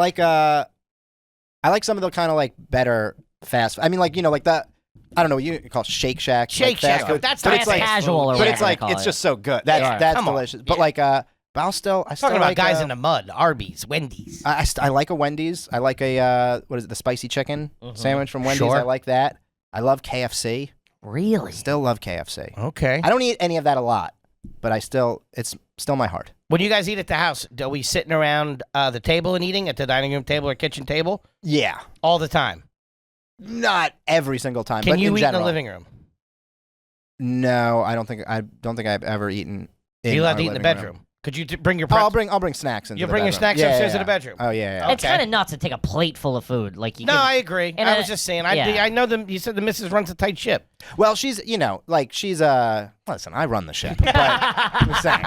like some of the kind of like better fast. I mean, like, you know, like that. I don't know what you call it, Shake Shack. Shake like fast Shack. food. That's But not it's like casual or But whatever it's like they call it's it. just so good. That's Come on. delicious. But Yeah. like, but I still Talking about like guys in the mud. Arby's, Wendy's. I like a Wendy's. I like a what is it? The spicy chicken sandwich from Wendy's. Sure. I like that. I love KFC. Really? Still love KFC. Okay. I don't eat any of that a lot, but it's still my heart. When you guys eat at the house, are we sitting around the table and eating at the dining room table or kitchen table Yeah, all the time? not every single time. Can but you in eat general. in the living room? No, I don't think I've ever eaten. Are you allowed our to eat in the living room. bedroom? Could you bring your Oh, pretzel? I'll bring snacks into You'll the bring your bedroom. snacks Yeah, upstairs yeah, to the bedroom? Oh yeah. It's kind of nuts to take a plate full of food. Like you No, can, I agree. And I was just saying. I know them. You said the missus runs a tight ship. Well, she's listen, I run the ship. But I'm saying.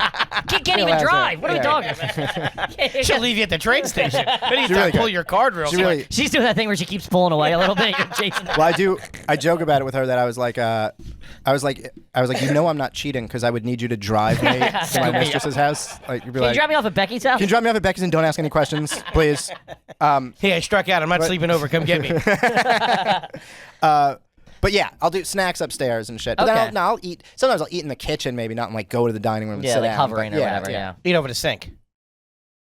She can't even that's drive. right. What are we Yeah. talking about? She'll leave you at the train station. Then you She have really to pull could. your card real She quick. really. She's doing that thing where she keeps pulling away a little bit. You're chasing her. Well, I joke about it with her that I was like, you know, I'm not cheating because I would need you to drive me to my mistress's house. Like, you'd be Can you like, drop me off at Becky's house? can you drop me off at Becky's and don't ask any questions, please? Hey, I struck out. I'm not sleeping over. Come get me. But yeah, I'll do snacks upstairs and shit. But Okay. then I'll eat. Sometimes I'll eat in the kitchen, maybe not like go to the dining room and Yeah, sit like down. hovering but or whatever. Yeah. Eat over the sink.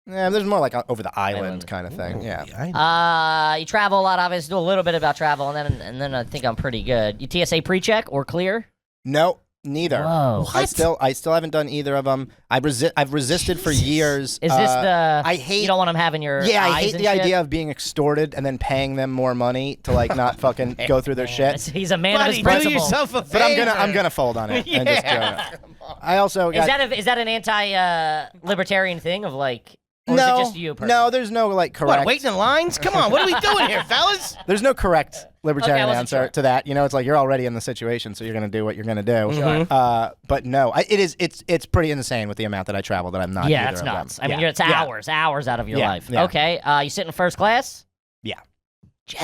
Yeah, there's more like over the island Island. kind of thing. Yeah. You travel a lot, obviously. Do a little bit about travel, and then I think I'm pretty good. You TSA pre-check or clear? No, neither. Whoa. I still haven't done either of them. I've resisted for years. Is this the? I hate. You don't want them having your. Yeah, I eyes hate and the shit? idea of being extorted and then paying them more money to like not fucking go through their shit. He's a man of Buddy, his do principles. yourself a But favor. I'm gonna fold on it and just do it. I also got Is that an anti-libertarian thing of like? Or no, is it just you? no. There's no like correct. What, waiting in lines? Come on, what are we doing here, fellas? There's no correct libertarian wasn't answer sure. to that. You know, it's like you're already in the situation, so you're gonna do what you're gonna do. Mhm. But no, it's pretty insane with the amount that I travel that I'm not. Yeah, either it's of nuts. them. I mean, Yeah. it's hours out of your Yeah, life. yeah. Okay, you sit in first class? Yeah.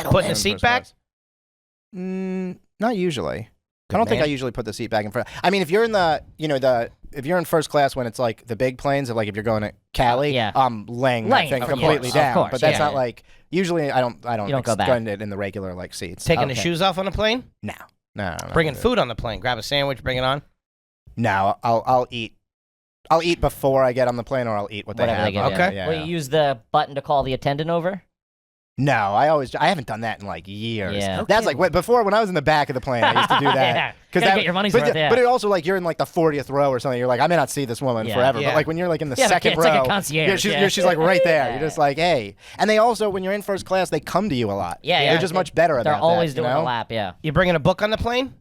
Putting the seat back? Not usually. Good I don't think man. I usually put the seat back in front. I mean, if you're in if you're in first class when it's like the big planes, of like if you're going to Cali, Yeah. I'm laying Laying, that thing of completely course, of down. course, But that's yeah. not like usually I don't You don't go back. go in the regular like seats. Taking the Okay. shoes off on the plane? No. No. Bringing food on the plane. Grab a sandwich, bring it on. No, I'll eat. I'll eat before I get on the plane, or I'll eat what they Whatever have. they give you. Okay. Yeah, Will yeah. you use the button to call the attendant over? No, I haven't done that in like years. Yeah. That's like before when I was in the back of the plane, I used to do that. Yeah. Gotta that, get your money's but, worth, yeah. But it also like you're in like the 40th row or something. You're like, I may not see this woman Yeah. forever, Yeah. but like when you're like in the Yeah, but second it's like a row, concierge, she's, yeah. she's like right there. Yeah. You're just like, hey. And they also, when you're in first class, they come to you a lot. Yeah, They're just much better They're about always that, you doing know? a lap, yeah. You bringing a book on the plane?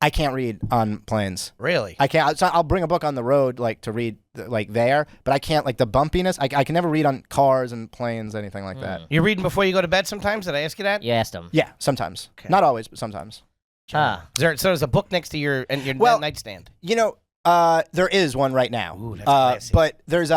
I can't read on planes. Really? I can't. So I'll bring a book on the road, like to read, like there, but I can't, like the bumpiness. I can never read on cars and planes, anything like that. You're reading before you go to bed sometimes? Did I ask you that? You asked him. Yeah, sometimes. Okay. Not always, but sometimes. Ah. So there's a book next to your Well- nightstand. You know, there is one right now. Ooh, that's classy. but there's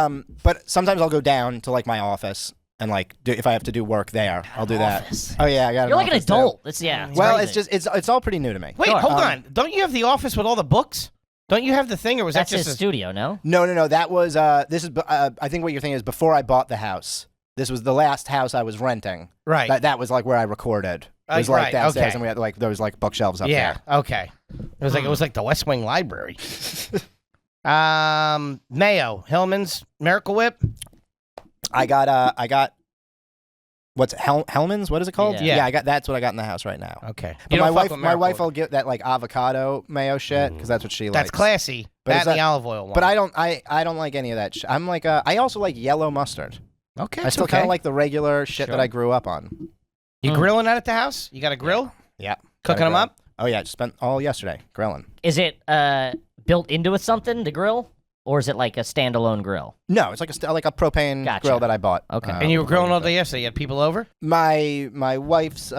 but sometimes I'll go down to like my office and like if I have to do work there, I'll do office. that. Oh yeah, I got. You're like an office, too. adult. It's, yeah. Well, crazy. it's all pretty new to me. Wait, Sure. hold on. Don't you have the office with all the books? Don't you have the thing, or was That's that his just studio, no? No. That was this is I think what you're thinking is before I bought the house. This was the last house I was renting. right? That was like where I recorded. It was like right, downstairs, okay. and we had like there was like bookshelves up yeah. there. Okay. It was like the West Wing Library. Mayo, Hillman's, Miracle Whip. I got what's Hellman's? What is it called? Yeah. I got that's what I got in the house right now. Okay. But You my don't fuck wife, with my Miracle wife will Whip. get that like avocado mayo shit because that's what she likes. That's classy. But That is and the that- olive oil one. But I don't like any of that. I'm like I also like yellow mustard. Okay. I still kind of like the regular shit Sure. that I grew up on. You grilling that at the house? You got a grill? Yeah. Cooking Gotta them grill. up? Oh yeah, just spent all yesterday grilling. Is it built into it something, the grill? or is it like a standalone grill? No, it's like a propane Gotcha. grill that I bought. Okay. And you were grilling all day yesterday. You had people over? My wife's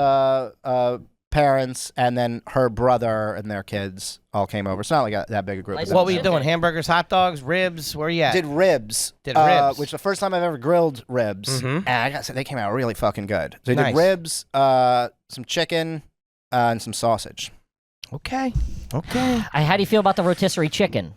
parents and then her brother and their kids all came over. It's not like that big a group. Nice. What were you doing? Hamburgers, hot dogs, ribs? Where you at? Did ribs. Did ribs. Which the first time I've ever grilled ribs. Mhm. And I got to say, they came out really fucking good. So I Nice. did ribs, some chicken, and some sausage. Okay. Okay. How do you feel about the rotisserie chicken?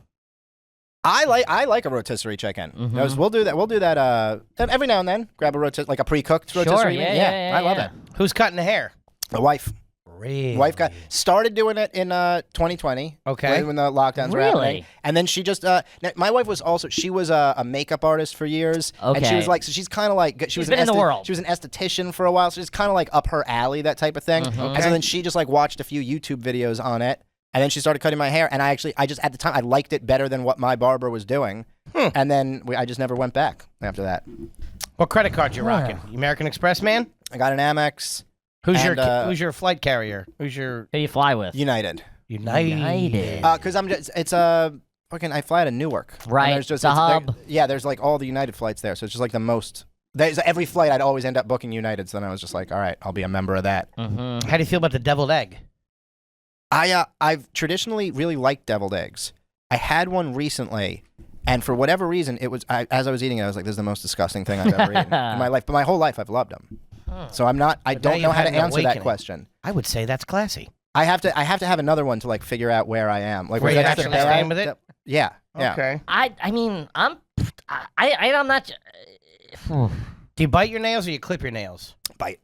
I like a rotisserie chicken. Mhm. We'll do that. We'll do that every now and then. Grab a like a pre-cooked rotisserie. Sure, meat. yeah, I love yeah. it. Who's cutting the hair? The wife. Really? Wife started doing it in 2020. Okay. When the lockdowns were Really? happening. And then she just now, my wife was also a makeup artist for years. And she Okay. was like, so she's kind of like she was been in the world. She was an esthetician for a while, so it's kind of like up her alley, that type of thing. And Okay. so then she just like watched a few YouTube videos on it. And then she started cutting my hair, and I just at the time I liked it better than what my barber was doing, and then I just never went back after that. What credit card you rocking? You American Express man? I got an Amex, Who's And, your flight carrier? Who's your Who do you fly with? United, United. because it's fucking I fly out of Newark, and Right, there's just the hub. there's like all the United flights there, so it's just like the most. There's every flight I'd always end up booking United, so then I was just like, all right, I'll be a member of that. Mm-hmm. How do you feel about the deviled egg? I've traditionally really liked deviled eggs. I had one recently, and for whatever reason, as I was eating it, I was like, "This is the most disgusting thing I've ever eaten in my life." But my whole life, I've loved them. So I'm not. I But now don't know you've how had to an answer that awakening. question. I would say that's classy. I have to have another one to like figure out where I am. Like Where whether you that's the actually bad- stand with it? Yeah. Yeah. Okay. I mean, I'm not. Do you bite your nails or you clip your nails? Bite.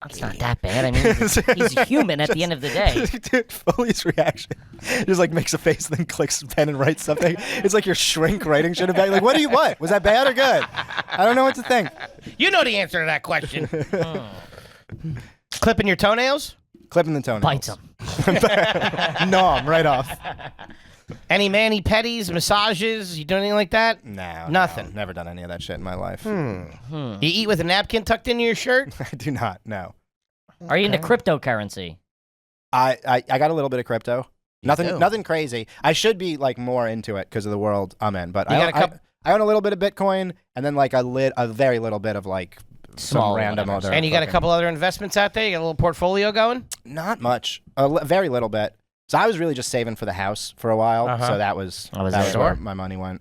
It's not that bad. I mean, he's a human at the end of the day. Dude, Foley's reaction just like makes a face and then clicks pen and writes something. It's like your shrink writing shit about. Like, what? Was that bad or good? I don't know what to think. You know the answer to that question. Clipping your toenails? Clipping the toenails. Bites him. No, I'm right off. Any mani-pedis, massages? You doing anything like that? No, Nothing. no, never done any of that shit in my life. You eat with a napkin tucked into your shirt? I do not. No. Are you into cryptocurrency? I got a little bit of crypto. do. Nothing crazy. I should be like more into it because of the world I'm in. But You got a I own a little bit of Bitcoin and then like a very little bit of like Small some random whatever. other. And you got a fucking- couple other investments out there? You got a little portfolio going? Not much. Very little bit. So I was really just saving for the house for a while. Uh-huh. So that was it. where my money went.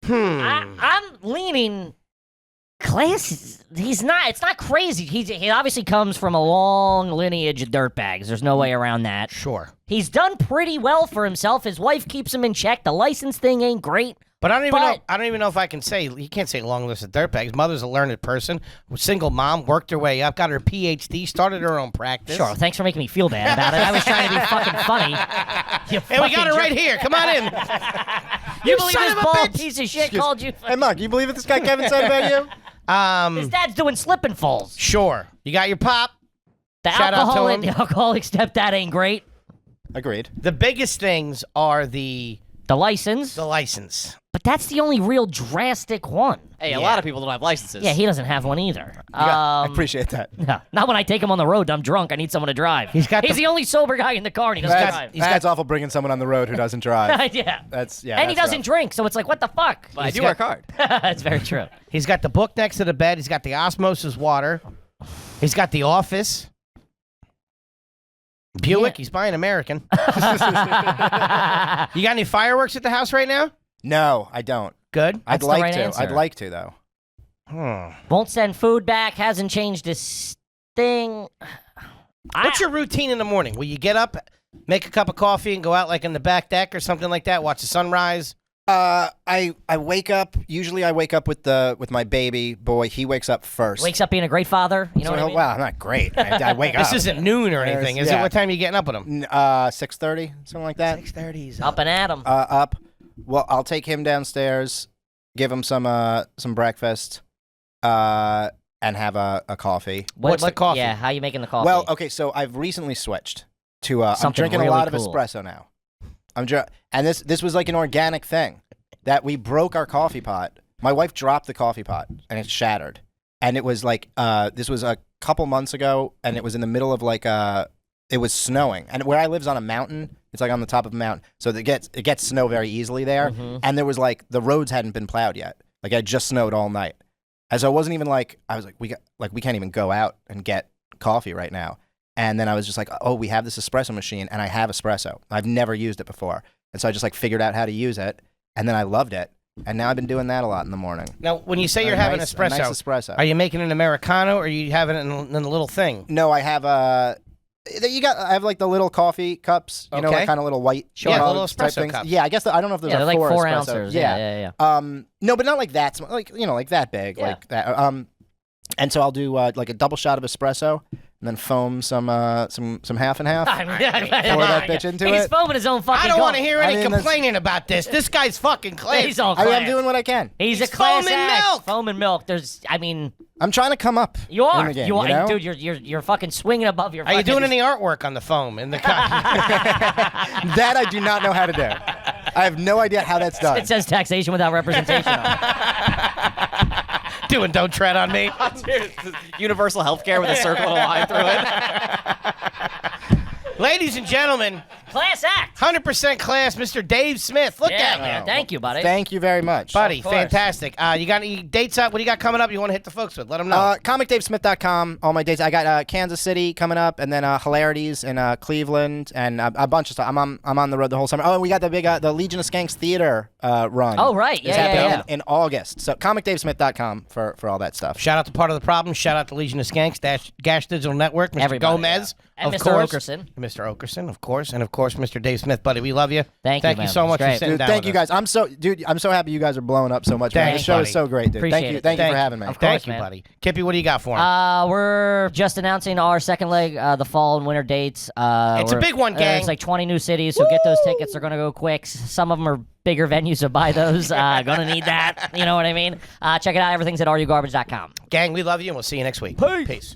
I'm leaning. Class. He's not. It's not crazy. He obviously comes from a long lineage of dirtbags. There's no way around that. Sure. He's done pretty well for himself. His wife keeps him in check. The license thing ain't great. But I don't even But- know. I don't even know if I can say. You can't say long list of dirtbags. Mother's a learned person. Single mom, worked her way up, got her PhD, started her own practice. Sure. Thanks for making me feel bad about it. I was trying to be fucking funny. You And we got fucking her right jerk. here. Come on in. You believe son this of a bald bitch. piece of shit called you? Hey, Mark, you believe what this guy Kevin said about you? His dad's doing slip and falls. Sure. You got your pop. The Shout out to him. the alcoholic stepdad ain't great. Agreed. The biggest things are the The license. but that's the only real drastic one. Hey, Yeah. a lot of people don't have licenses. Yeah, he doesn't have one either. I appreciate that. No, not when I take him on the road. I'm drunk. I need someone to drive. He's got He's the- the only sober guy in the car, and he doesn't That's, drive. that's awful bringing someone on the road who doesn't drive. Yeah. That's and he that's doesn't rough. drink, so it's like, what the fuck? But I He's do got- work hard. That's very true. He's got the book next to the bed. He's got the osmosis water. He's got the office. Buick. He's buying American. You got any fireworks at the house right now? No, I don't. Good. I'd That's the like right to. answer. I'd like to though. Won't send food back. Hasn't changed his thing. What's your routine in the morning? Will you get up, make a cup of coffee, and go out like in the back deck or something like that? Watch the sunrise. I wake up. Usually, I wake up with my baby boy. He wakes up first. Wakes up being a great father. You know what I mean? Well, I'm not great. I wake up. This isn't noon or anything, is it? Yeah. What time are you getting up with him? 6:30, something like that. 6:30. Up and at him. Up. Well, I'll take him downstairs, give him some breakfast, and have a coffee. What's the coffee? Yeah, how you making the coffee? Well, okay, so I've recently switched to I'm Something drinking really a lot of cool. espresso now. And this was like an organic thing that we broke our coffee pot. My wife dropped the coffee pot and it shattered. And it was like this was a couple months ago, and it was in the middle of like it was snowing, and where I live's on a mountain. It's like on the top of a mountain, so it gets snow very easily there. And there was like the roads hadn't been plowed yet. Like it had just snowed all night, and so it wasn't even like I was like we can't even go out and get coffee right now. And then I was just like, oh, we have this espresso machine, and I have espresso. I've never used it before, and so I just like figured out how to use it, and then I loved it. And now I've been doing that a lot in the morning. Now, when you say you're having nice espresso, are you making an Americano, or are you having it in the little thing? No, I have I have like the little coffee cups, you know, like kind of little white, little type espresso things. cups. Yeah, I guess I don't know if those are they're like 4 espresso. ounces. Yeah. No, but not like that. Like like that big, like that. And so I'll do like a double shot of espresso, and then foam some half and half. Pour that bitch into He's it. foaming his own fucking. I don't want to hear any I mean, complaining about this. This guy's fucking class. He's all class. I'm doing what I can. He's a class foaming act. milk. Foaming milk. I'm trying to come up. You are. in the game, you are, know? dude. You're fucking swinging above your. Are you fucking- doing any artwork on the foam in the That I do not know how to do. I have no idea how that's done. It says taxation without representation. on it. doing Don't Tread on Me? Universal healthcare with a circle and a line through it. Ladies and gentlemen, Class act. 100% class, Mr. Dave Smith. Look at man. him. Thank you, buddy. Thank you very much. Buddy, Of course. fantastic. You got any dates up? What do you got coming up you want to hit the folks with? Let them know. ComicDaveSmith.com. All my dates. I got Kansas City coming up, and then Hilarities in Cleveland, and a bunch of stuff. I'm on the road the whole summer. Oh, and we got the Legion of Skanks Theater run. Oh, right. It's Yeah, happening in August. So ComicDaveSmith.com for all that stuff. Shout out to Part of the Problem. Shout out to Legion of Skanks, Gash Digital Network, Mr. Everybody, Gomez, And of Mr. course. Okerson. Mr. Okerson, of course. And, of course, Mr. Dave Smith. Buddy, we love you. Thank you, you man. so It was much for great. sitting Dude, down thank with you us. guys. I'm so happy you guys are blowing up so much, man. Thanks, The show buddy. is so great, dude. Appreciate it. Thank you Thank for having me. Of Thank course, you, man. buddy. Kippy, what do you got for him? We're just announcing our second leg, the fall and winter dates. It's a big one, gang. It's like 20 new cities, so get those tickets. They're going to go quick. Some of them are bigger venues, so buy those. Gonna need that. You know what I mean? Check it out. Everything's at rugarbage.com. Gang, we love you, and we'll see you next week. Peace.